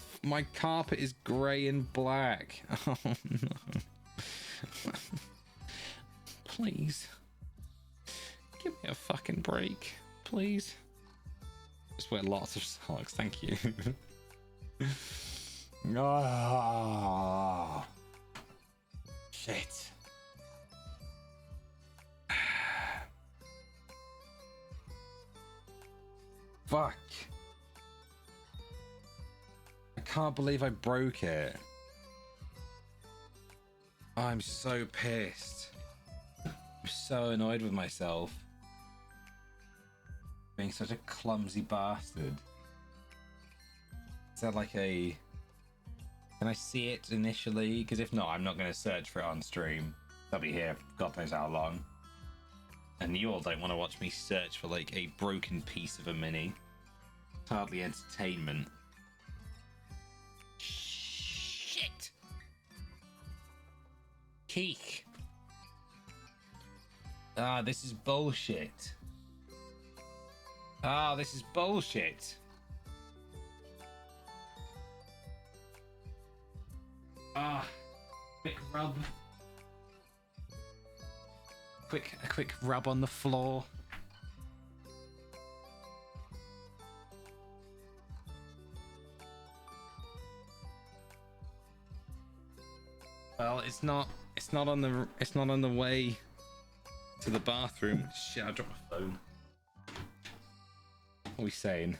carpet is grey and black. Oh no! Please, give me a fucking break, please. Just wear lots of socks, thank you. Oh, shit. Fuck. I can't believe I broke it. I'm so pissed. I'm so annoyed with myself. Being such a clumsy bastard. Is that like a... Can I see it initially? Because if not, I'm not going to search for it on stream. I'll be here for God knows how long. And you all don't want to watch me search for like a broken piece of a mini. It's hardly entertainment. Keek. Ah, this is bullshit. Ah, this is bullshit. Ah, quick rub. A quick rub on the floor. Well, it's not on the way to the bathroom. Shit, I dropped my phone. What are we saying?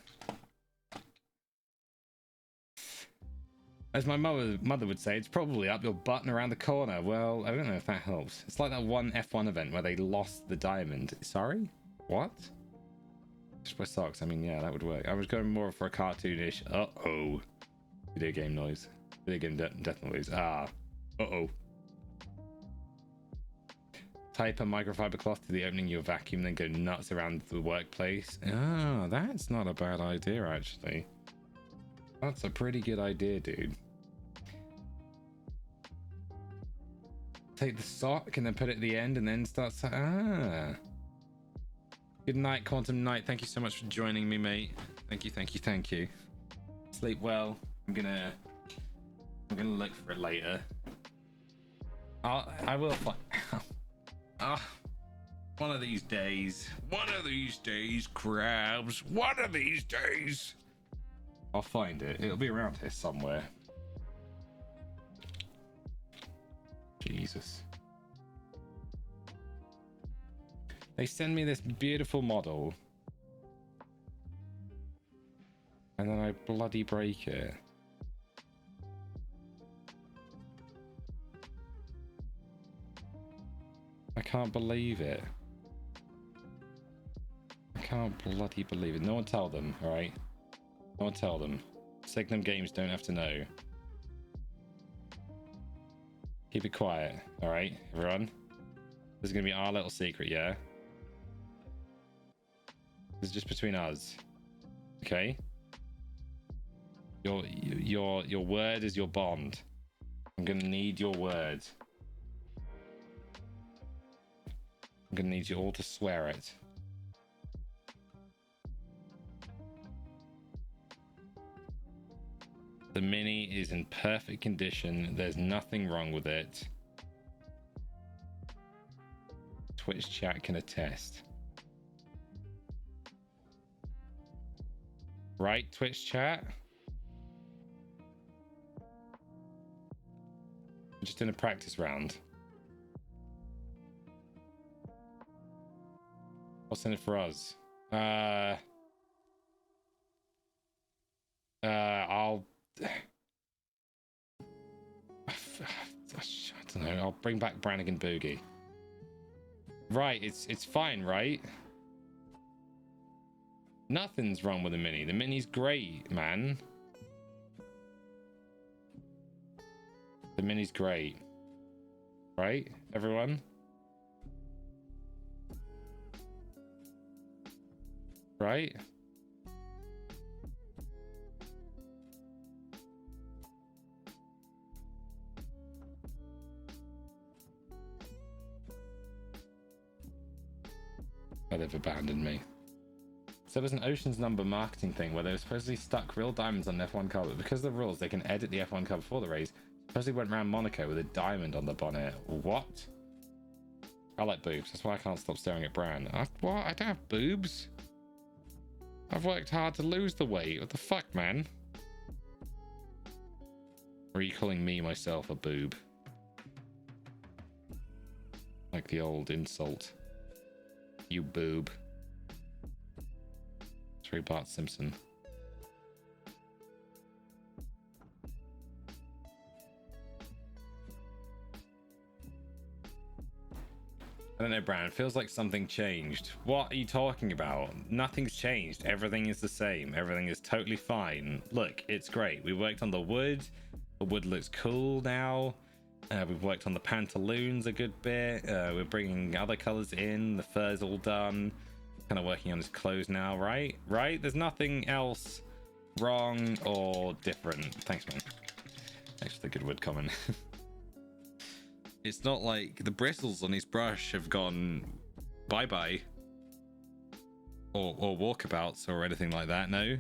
As my mother would say, it's probably up your butt and around the corner. Well, I don't know if that helps. It's like that one F1 event where they lost the diamond. Sorry? What? Just by socks. I mean, yeah, that would work. I was going more for a cartoonish. Uh-oh. Video game noise. Video game death noise. Ah. Uh-oh. Type a microfiber cloth to the opening of your vacuum, then go nuts around the workplace. Oh, that's not a bad idea, actually. That's a pretty good idea, dude. Take the sock and then put it at the end and then start... Ah. Good night, Quantum Knight. Thank you so much for joining me, mate. Thank you, thank you, thank you. Sleep well. I'm gonna look for it later. I will find... one of these days. One of these days, crabs. One of these days. I'll find it. It'll be around here somewhere. Jesus. They send me this beautiful model. And then I bloody break it. I can't believe it. I can't bloody believe it. No one tell them, alright? No one tell them. Signum Games don't have to know. Keep it quiet, alright, everyone? This is gonna be our little secret, yeah? This is just between us. Okay? Your word is your bond. I'm gonna need your word. I'm gonna need you all to swear it. The Mini is in perfect condition. There's nothing wrong with it. Twitch chat can attest. Right, Twitch chat? We're just in a practice round. What's in it for us? I'll... I don't know. I'll bring back Brannigan Boogie. Right, it's fine, right? Nothing's wrong with the Mini. The Mini's great, man. The Mini's great. Right, everyone? Right? Oh, they've abandoned me. So there was an Ocean's Number marketing thing where they were supposedly stuck real diamonds on the F1 car, but because of the rules, they can edit the F1 car before the race. Supposedly went around Monaco with a diamond on the bonnet. What? I like boobs. That's why I can't stop staring at Brann. What? I don't have boobs. I've worked hard to lose the weight. What the fuck, man? Or are you calling me, myself, a boob? Like the old insult. You boob. Sorry, Bart Simpson. I don't know, Brann. Feels like something changed. What are you talking about? Nothing's changed. Everything is the same. Everything is totally fine. Look, it's great. We worked on the wood. The wood looks cool now. We've worked on the pantaloons a good bit. We're bringing other colors in. The fur's all done. Kind of working on his clothes now, right? Right? There's nothing else wrong or different. Thanks, man. Thanks for the good wood comment. It's not like the bristles on his brush have gone bye-bye. Or walkabouts or anything like that. No.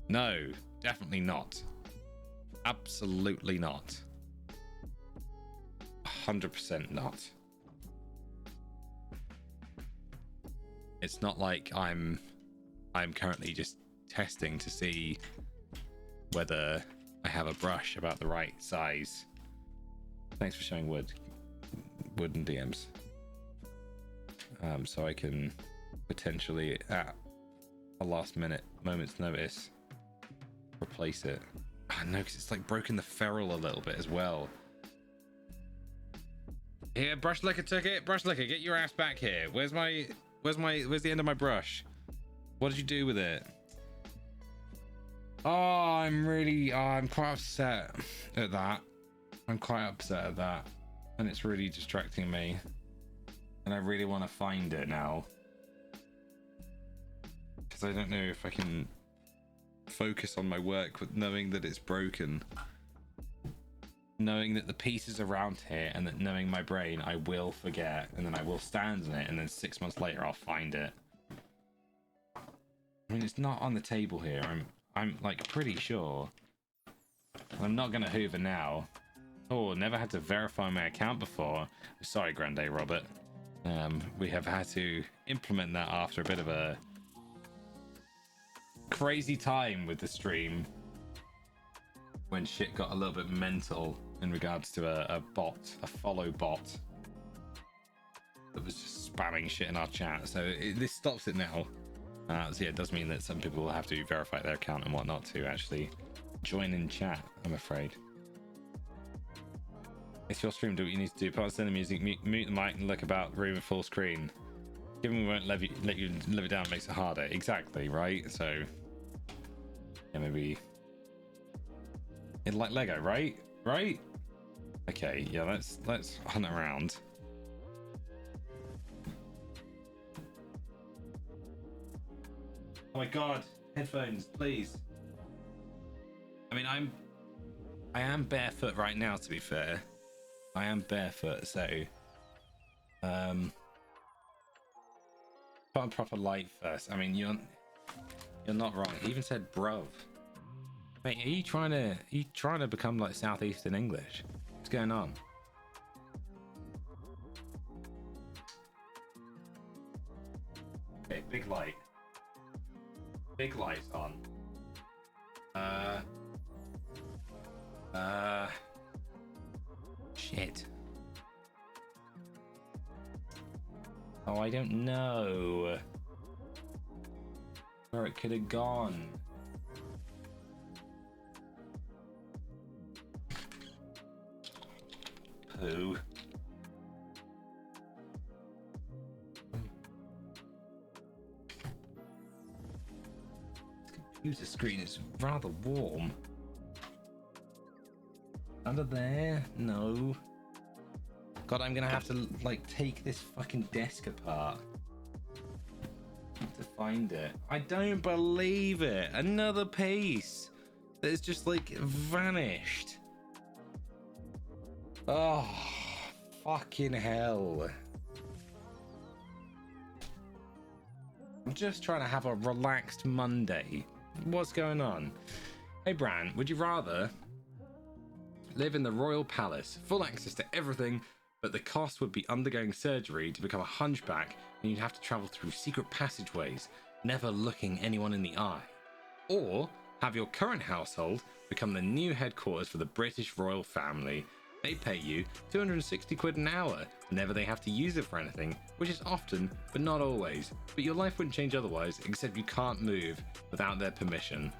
No, definitely not. Absolutely not. 100% not. It's not like I'm currently just testing to see whether I have a brush about the right size. Thanks for showing wooden DMs. So I can potentially at a last moment's notice replace it. I know, because it's like broken the ferrule a little bit as well. Here, brush licker took it. Brush licker, get your ass back here. Where's the end of my brush? What did you do with it? Oh, I'm quite upset at that. I'm quite upset at that. And it's really distracting me. And I really want to find it now. Because I don't know if I can focus on my work with knowing that it's broken. Knowing that the pieces around here, and that knowing my brain, I will forget, and then I will stand in it, and then 6 months later I'll find it. I mean, it's not on the table here. I'm like pretty sure. I'm not gonna hoover now. Oh, never had to verify my account before. Sorry, Grande Robert. We have had to implement that after a bit of a crazy time with the stream when shit got a little bit mental in regards to a follow bot that was just spamming shit in our chat. So this stops it now. So yeah, it does mean that some people will have to verify their account and whatnot to actually join in chat, I'm afraid. It's your stream, do what you need to do. Put on the music, mute the mic, and look about room at full screen. Given we won't let you live it down makes it harder. Exactly, right? So yeah, maybe it's like Lego, right? Right? Okay, yeah, let's hunt around. Oh my god, headphones, please. I mean, I am barefoot right now, to be fair. I am barefoot, so put on proper light first. I mean, you're not wrong. He even said bruv. Mate, are you trying to become like Southeastern English? What's going on? Okay, big light. Big lights on. Shit. Oh, I don't know where it could have gone. Poo. Computer screen is rather warm. Under there? No. God, I'm gonna have to like take this fucking desk apart to find it. I don't believe it. Another piece that is just like vanished. Oh, fucking hell. I'm just trying to have a relaxed Monday. What's going on? Hey, Brann, would you rather live in the royal palace, full access to everything, but the cost would be undergoing surgery to become a hunchback, and you'd have to travel through secret passageways, never looking anyone in the eye? Or have your current household become the new headquarters for the British royal family? They pay you 260 quid an hour whenever they have to use it for anything, which is often, but not always. But your life wouldn't change otherwise, except you can't move without their permission.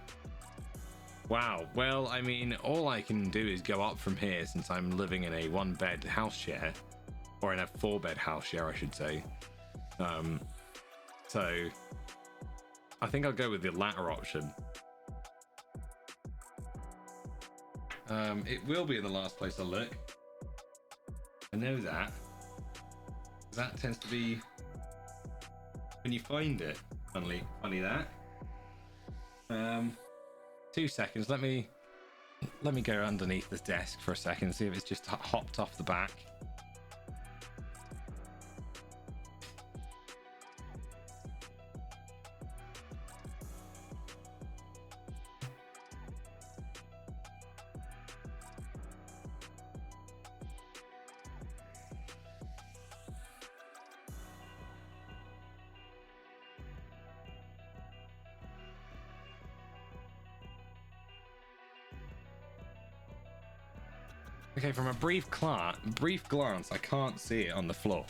Wow, well, I mean, all I can do is go up from here since I'm living in a 1-bed house share, or in a 4-bed house share, I should say. So I think I'll go with the latter option. It will be in the last place I look. I know that. That tends to be when you find it. Funny that. 2 seconds. Let me go underneath this desk for a second, see if it's just hopped off the back. Okay, from a brief glance, I can't see it on the floor.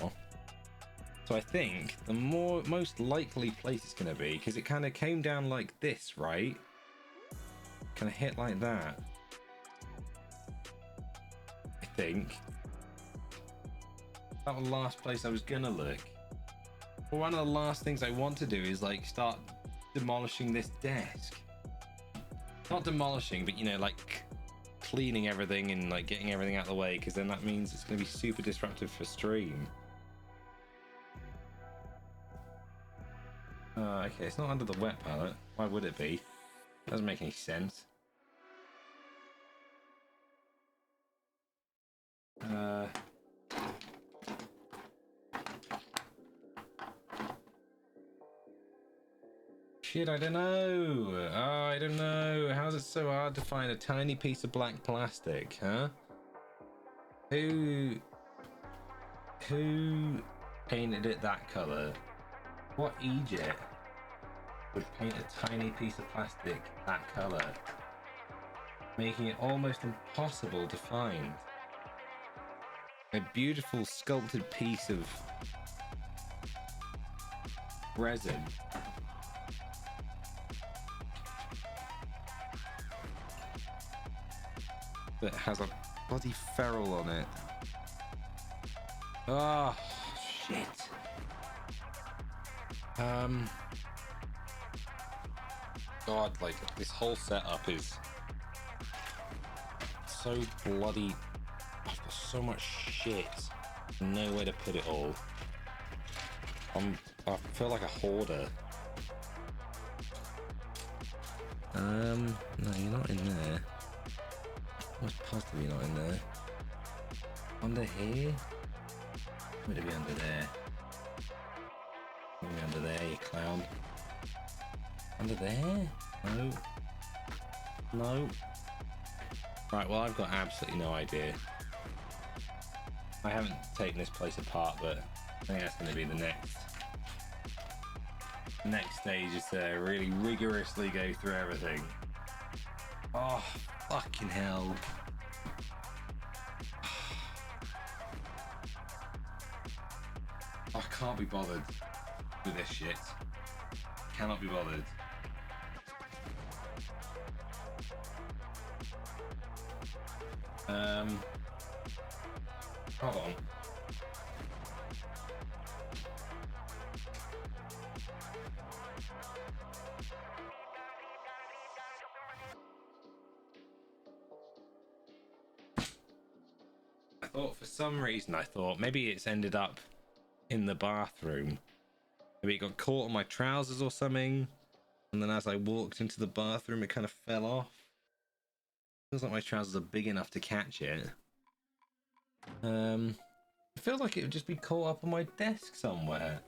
So I think the most likely place it's going to be, because it kind of came down like this, right? Kind of hit like that. I think. That was the last place I was going to look. But one of the last things I want to do is like start demolishing this desk. Not demolishing, but you know, like cleaning everything and like getting everything out of the way, because then that means it's going to be super disruptive for stream. Okay, it's not under the wet palette. Why would it be? Doesn't make any sense. Shit, I don't know. Oh, I don't know. How's it so hard to find a tiny piece of black plastic, huh? Who painted it that color? What Egypt would paint a tiny piece of plastic that color, making it almost impossible to find? A beautiful sculpted piece of resin. That has a bloody ferrule on it. Oh, shit. God, like, this whole setup is so bloody... I've got so much shit. Nowhere to put it all. I feel like a hoarder. No, you're not in there. What's possibly not in there? Under here? Would it be under there? Maybe under there, you clown. Under there? No. No. Right, well, I've got absolutely no idea. I haven't taken this place apart, but I think that's going to be the next stage, is to really rigorously go through everything. Oh, fucking hell. I can't be bothered with this shit. Cannot be bothered. Hold on. I thought for some reason, I thought maybe it's ended up in the bathroom. Maybe it got caught on my trousers or something, and then as I walked into the bathroom, it kind of fell off. Feels like my trousers are big enough to catch it. It feels like it would just be caught up on my desk somewhere.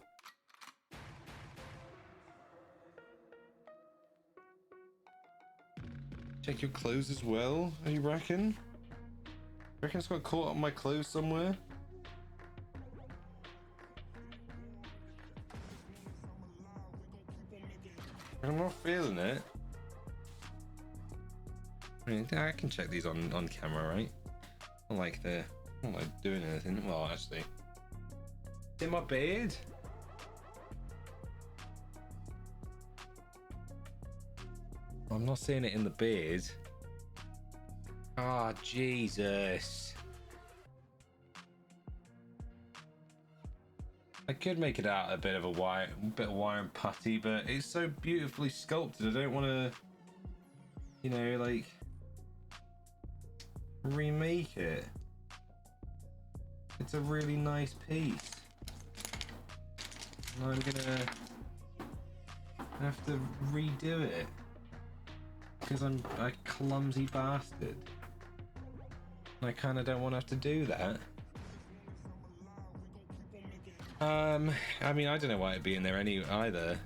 Check your clothes as well, you reckon? Reckon it's got caught on my clothes somewhere? I'm not feeling it. I mean, I can check these on camera, right? Not like they're not like doing anything. Well, actually, it's in my beard. I'm not seeing it in the beard. Ah, oh, Jesus. I could make it out a bit of wire and putty, but it's so beautifully sculpted. I don't want to, you know, like remake it. It's a really nice piece. And I'm gonna have to redo it because I'm a clumsy bastard. And I kind of don't want to have to do that. I mean, I don't know why it'd be in there either,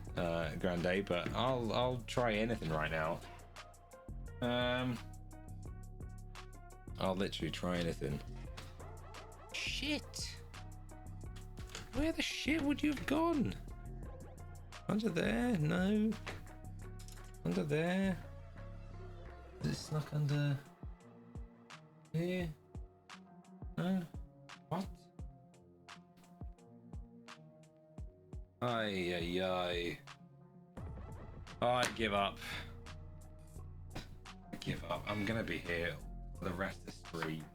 Grande, but I'll try anything right now. I'll literally try anything. Shit! Where the shit would you have gone? Under there? No. Under there? Is it snuck under here? What? Ay, ay, ay. Oh, I give up. I give up. I'm gonna be here for the rest of the stream.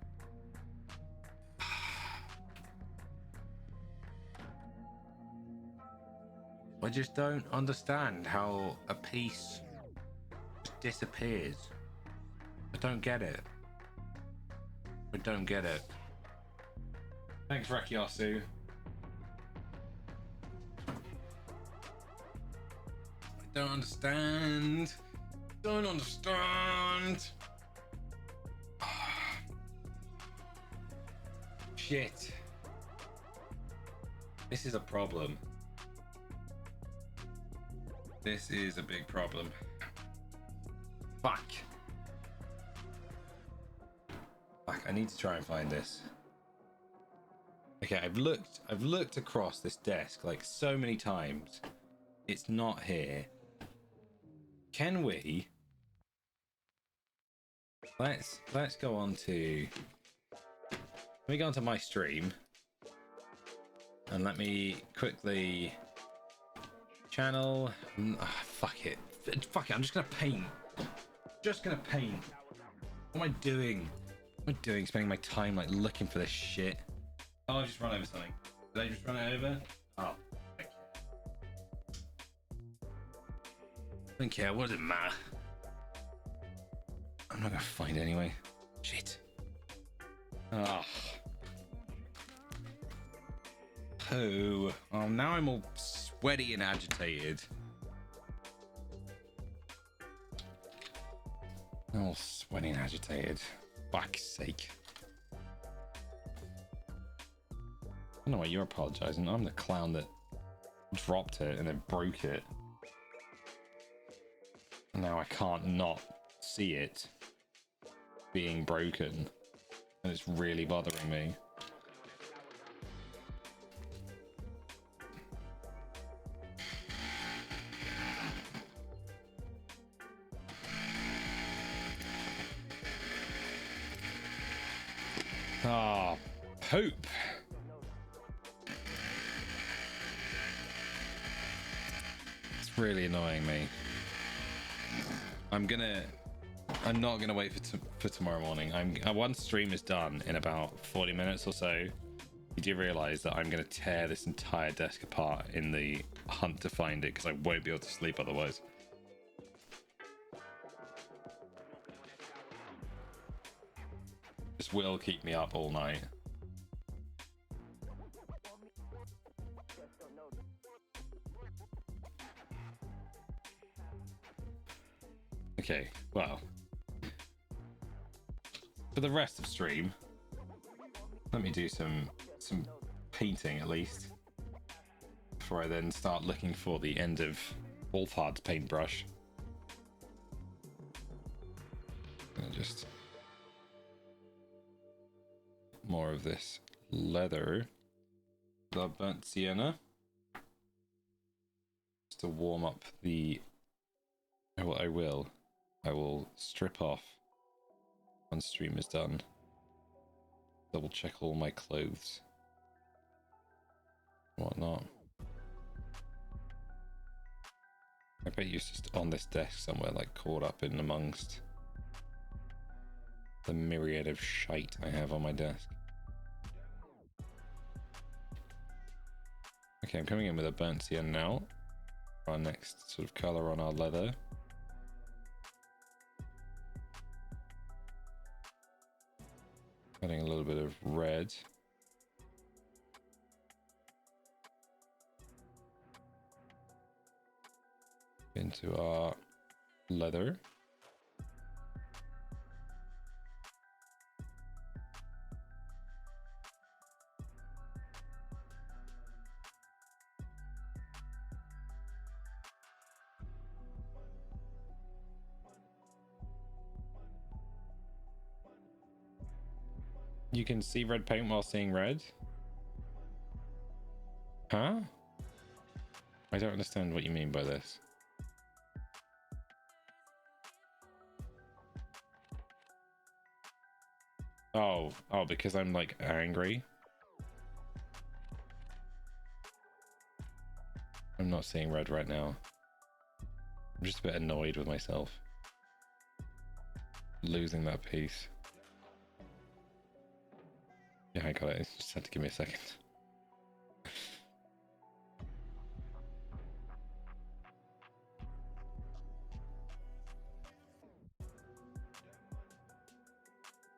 I just don't understand how a piece just disappears. I don't get it. I don't get it. Thanks, Rakiasu. I don't understand. Don't understand. Shit. This is a problem. This is a big problem. Fuck. Fuck, I need to try and find this. Okay, I've looked across this desk like so many times. It's not here. Can we? Let's go on to. Let me go onto my stream. And let me quickly channel. Fuck it. Fuck it, I'm just gonna paint. Just gonna paint. What am I doing? What am I doing? Spending my time like looking for this shit. Oh, I just run over something. Did I just run it over? Oh, thank you. Don't care. What does it matter? I'm not gonna find it anyway. Shit. Oh. Oh, now I'm all sweaty and agitated. All sweaty and agitated. Fuck's sake. I don't know why you're apologizing. I'm the clown that dropped it and then broke it. Now I can't not see it being broken. And it's really bothering me. Ah, poop. It's really annoying me. I'm not gonna wait for tomorrow morning. One stream is done in about 40 minutes or so. You do realize that I'm gonna tear this entire desk apart in the hunt to find it because I won't be able to sleep otherwise. This will keep me up all night. Okay, well, for the rest of stream, let me do some painting at least before I then start looking for the end of Wolfhard's paintbrush. And just more of this leather, the burnt sienna, just to warm up the. I will strip off once stream is done. Double check all my clothes, whatnot. I bet you're just on this desk somewhere, like caught up in amongst the myriad of shite I have on my desk. Okay, I'm coming in with a burnt sienna now. Our next sort of color on our leather. Adding a little bit of red. Into our leather. You can see red paint while seeing red? Huh? I don't understand what you mean by this. Oh, because I'm like angry. I'm not seeing red right now. I'm just a bit annoyed with myself. Losing that piece. Yeah, I got it. Just had to give me a second.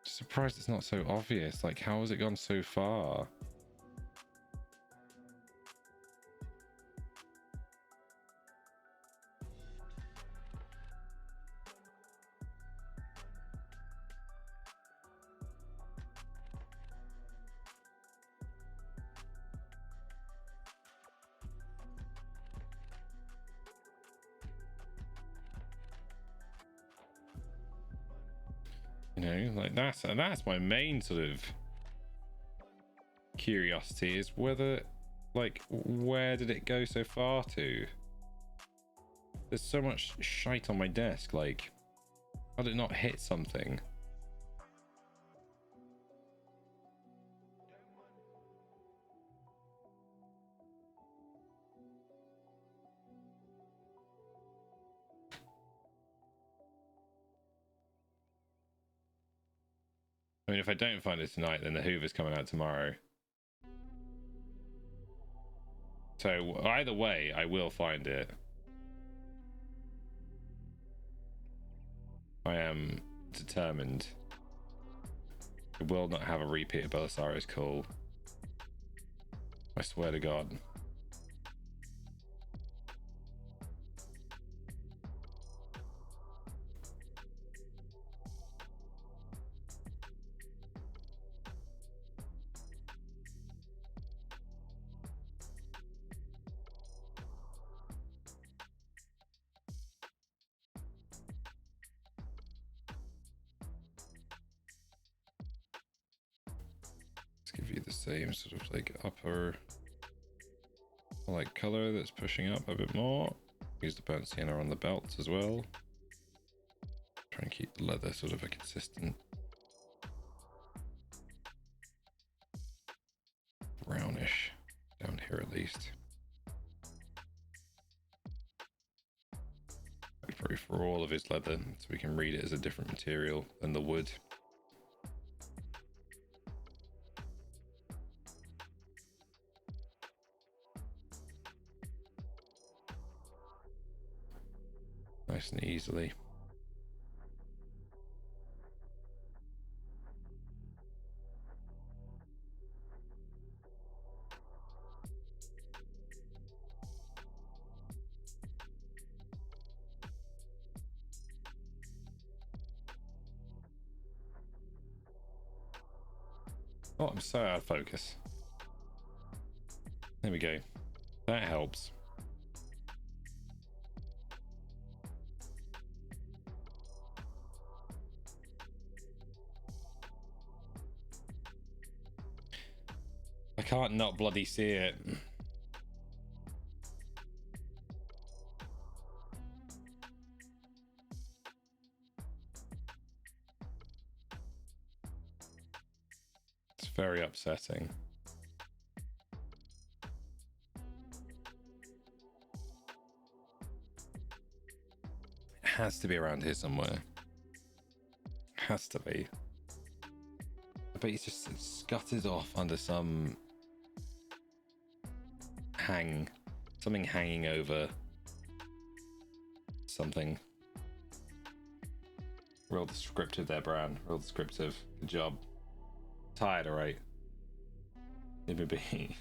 Surprised it's not so obvious. Like, how has it gone so far? You know, like that's my main sort of curiosity, is whether, like, where did it go so far to? There's so much shite on my desk. Like, how did it not hit something? I mean, if I don't find it tonight, then the Hoover's coming out tomorrow. So either way, I will find it. I am determined. I will not have a repeat of Belisarius Call. I swear to God. Give you the same sort of like upper like color that's pushing up a bit more. Use the burnt sienna on the belts as well. Try and keep the leather sort of a consistent brownish down here at least. Probably for all of his leather, so we can read it as a different material than the wood. Nice and easily. Oh, I'm so out of focus. There we go. That helps. I can't not bloody see it. It's very upsetting. It has to be around here somewhere. Has to be. I bet he's just scuttered off under some something hanging over something. Real descriptive there, Brann. Real descriptive. Good job. Tired, alright. It would be.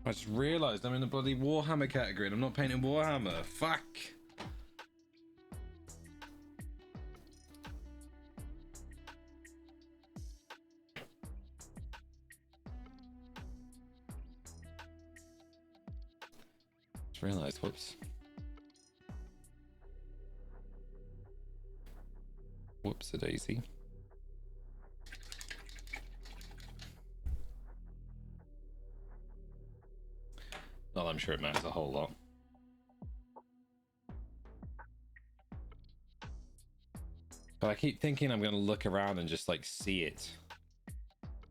I just realised I'm in the bloody Warhammer category and I'm not painting Warhammer. Fuck. Just realised, whoops. Whoops-a-daisy. Not that I'm sure it matters a whole lot. But I keep thinking I'm going to look around and just like see it.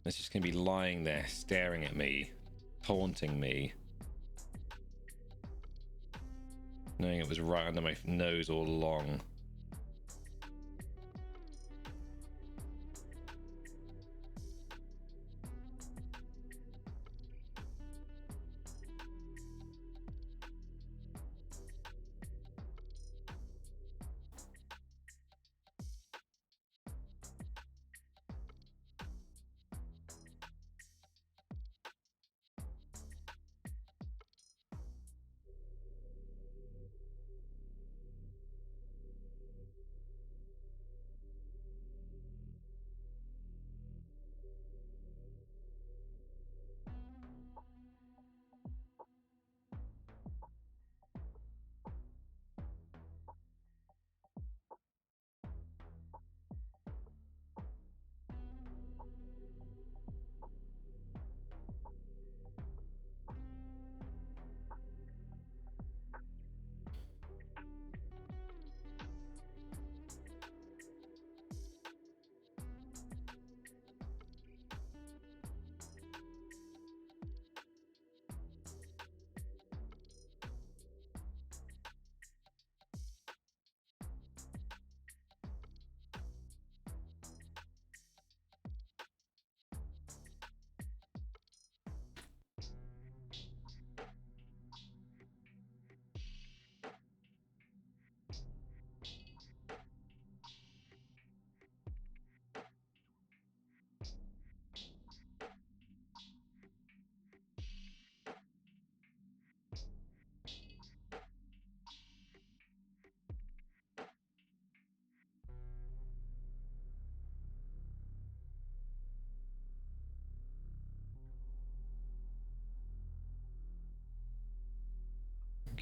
It's just going to be lying there staring at me, taunting me. Knowing it was right under my nose all along.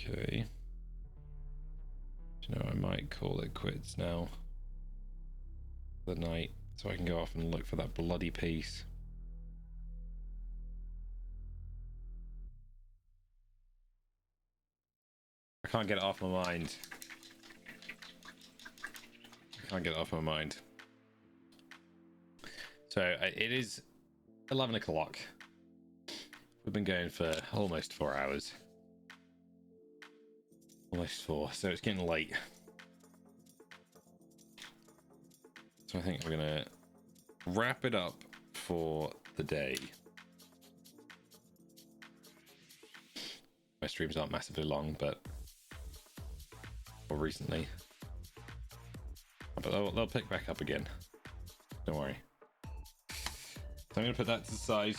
Okay. You know, I might call it quits now. For the night, so I can go off and look for that bloody piece. I can't get it off my mind. I can't get it off my mind. So it is 11 o'clock. We've been going for almost 4 hours. Almost 4, so it's getting late. So I think we're gonna wrap it up for the day. My streams aren't massively long, but or recently, but they'll pick back up again. Don't worry. So I'm gonna put that to the side.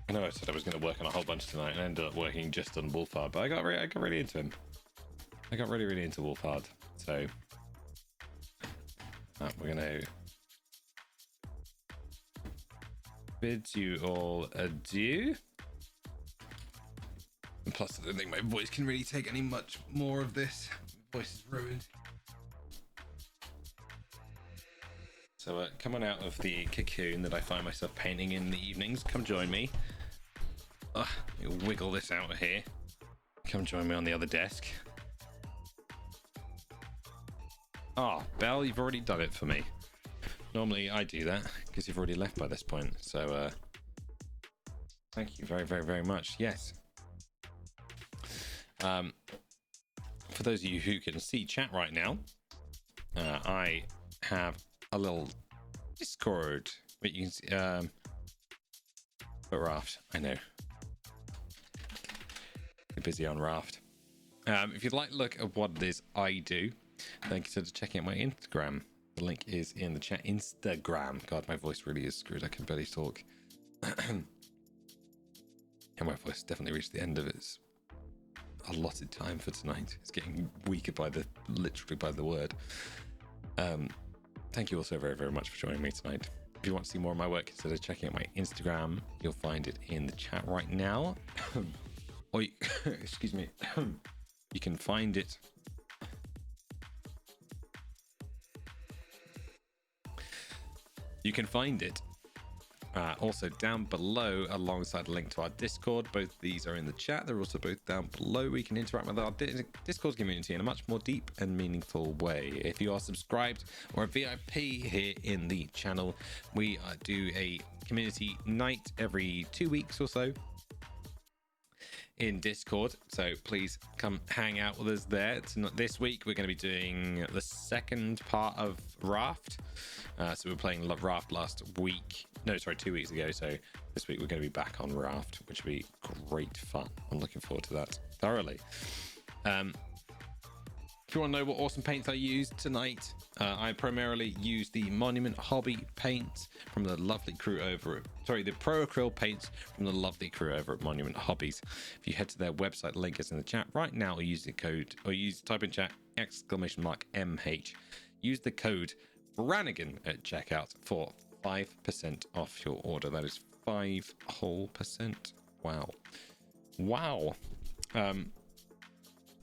I know I said I was gonna work on a whole bunch tonight, and I ended up working just on Wolfhard, but I got really into him. I got really into Wolfhard, so we're gonna bid you all adieu. And plus, I don't think my voice can really take any much more of this. My voice is ruined. So come on out of the cocoon that I find myself painting in the evenings. Come join me. Let me wiggle this out of here. Come join me on the other desk. Oh, Belle, you've already done it for me. Normally I do that because you've already left by this point. So thank you very much. Yes. For those of you who can see chat right now, I have a little Discord, but you can see, but Raft, I know. You're busy on Raft. If you'd like to look at what it is I do, then consider checking out my Instagram. The link is in the chat. Instagram. God, my voice really is screwed. I can barely talk. Yeah, my voice definitely reached the end of its allotted time for tonight. It's getting weaker literally by the word. Thank you all so very, very much for joining me tonight. If you want to see more of my work, consider checking out my Instagram. You'll find it in the chat right now. Or excuse me. You can find it. You can find it also down below alongside a link to our Discord. Both of these are in the chat. They're also both down below where you can interact with our Discord community in a much more deep and meaningful way. If you are subscribed or a VIP here in the channel, we do a community night every 2 weeks or so in Discord, so please come hang out with us there. This week we're going to be doing the second part of Raft. So we were playing Raft last week. No, sorry, 2 weeks ago. So this week we're going to be back on Raft, which will be great fun. I'm looking forward to that thoroughly. If you want to know what awesome paints I used tonight, I primarily use the Monument Hobby paints from the lovely crew over the Pro Acrylic paints from the lovely crew over at Monument Hobbies. If you head to their website, the link is in the chat right now, or use the code, or type in chat !MH. Use the code Brannigan at checkout for 5% off your order. That is 5 whole %. Wow.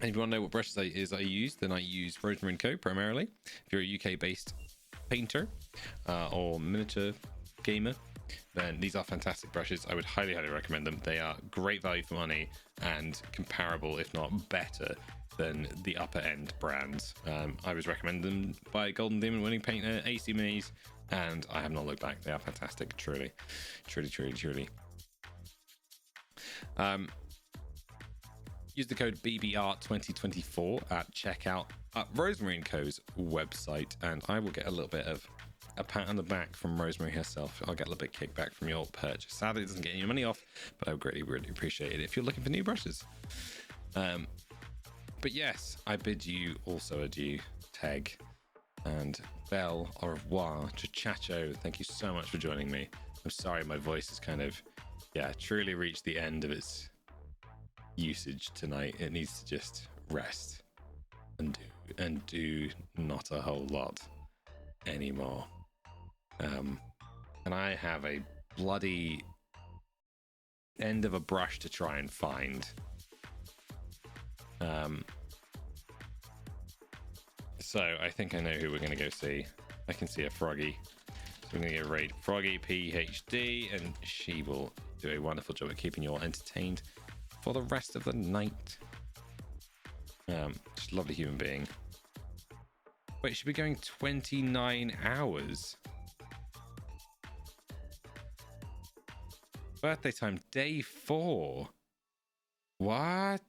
And if you want to know what brushes I use, then I use Rosemary & Co. primarily. If you're a UK-based painter or miniature gamer, then these are fantastic brushes. I would highly, highly recommend them. They are great value for money and comparable, if not better, than the upper-end brands. I was recommended them by Golden Demon winning painter AC Minis, and I have not looked back. They are fantastic, truly. Use the code BBR2024 at checkout at Rosemary & Co.'s website, and I will get a little bit of a pat on the back from Rosemary herself. I'll get a little bit of kickback from your purchase. Sadly, it doesn't get any money off, but I would greatly, really appreciate it if you're looking for new brushes. But yes, I bid you also adieu, Teg, and Belle, au revoir, Chachacho. Thank you so much for joining me. I'm sorry my voice has kind of, truly reached the end of its usage tonight. It needs to just rest and do not a whole lot anymore. And I have a bloody end of a brush to try and find. So I think I know who we're going to go see. I can see a Froggy. So we're going to go raid Froggy PhD, and she will do a wonderful job at keeping you all entertained for the rest of the night. Just a lovely human being. Wait, should be going 29 hours. Birthday time, day 4. What?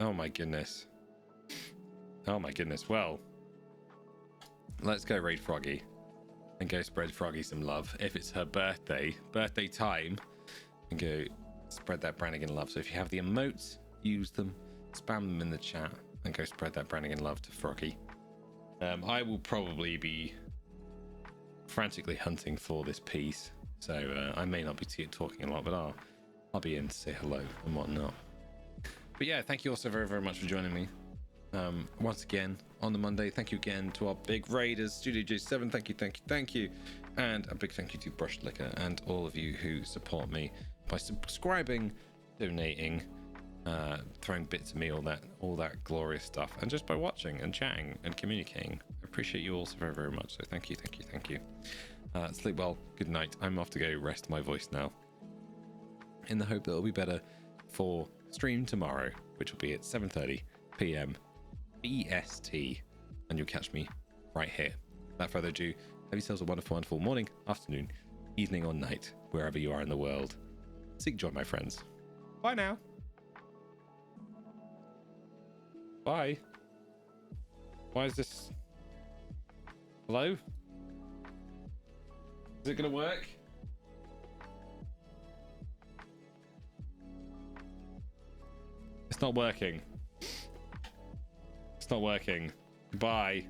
Oh my goodness. Oh my goodness. Well, let's go raid Froggy and go spread Froggy some love. If it's her birthday time, and go spread that Brannigan love. So if you have the emotes, use them, spam them in the chat, and go spread that Brannigan love to Froggy. I will probably be frantically hunting for this piece, so I may not be talking a lot, but I'll be in to say hello and whatnot. But yeah, thank you all so very, very much for joining me. Once again on the Monday. Thank you again to our big raiders, Studio J7. Thank you. And a big thank you to Brush Liquor and all of you who support me by subscribing, donating, throwing bits at me, all that glorious stuff, and just by watching and chatting and communicating. I appreciate you all so very, very much. So thank you. Sleep well. Good night. I'm off to go rest my voice now, in the hope that it'll be better for stream tomorrow, which will be at 7:30 p.m. BST, and you'll catch me right here. Without further ado, have yourselves a wonderful, wonderful morning, afternoon, evening, or night, wherever you are in the world. Seek joy, my friends. Bye now. Bye. Why is this? Hello? Is it gonna work? It's not working. It's not working. Goodbye.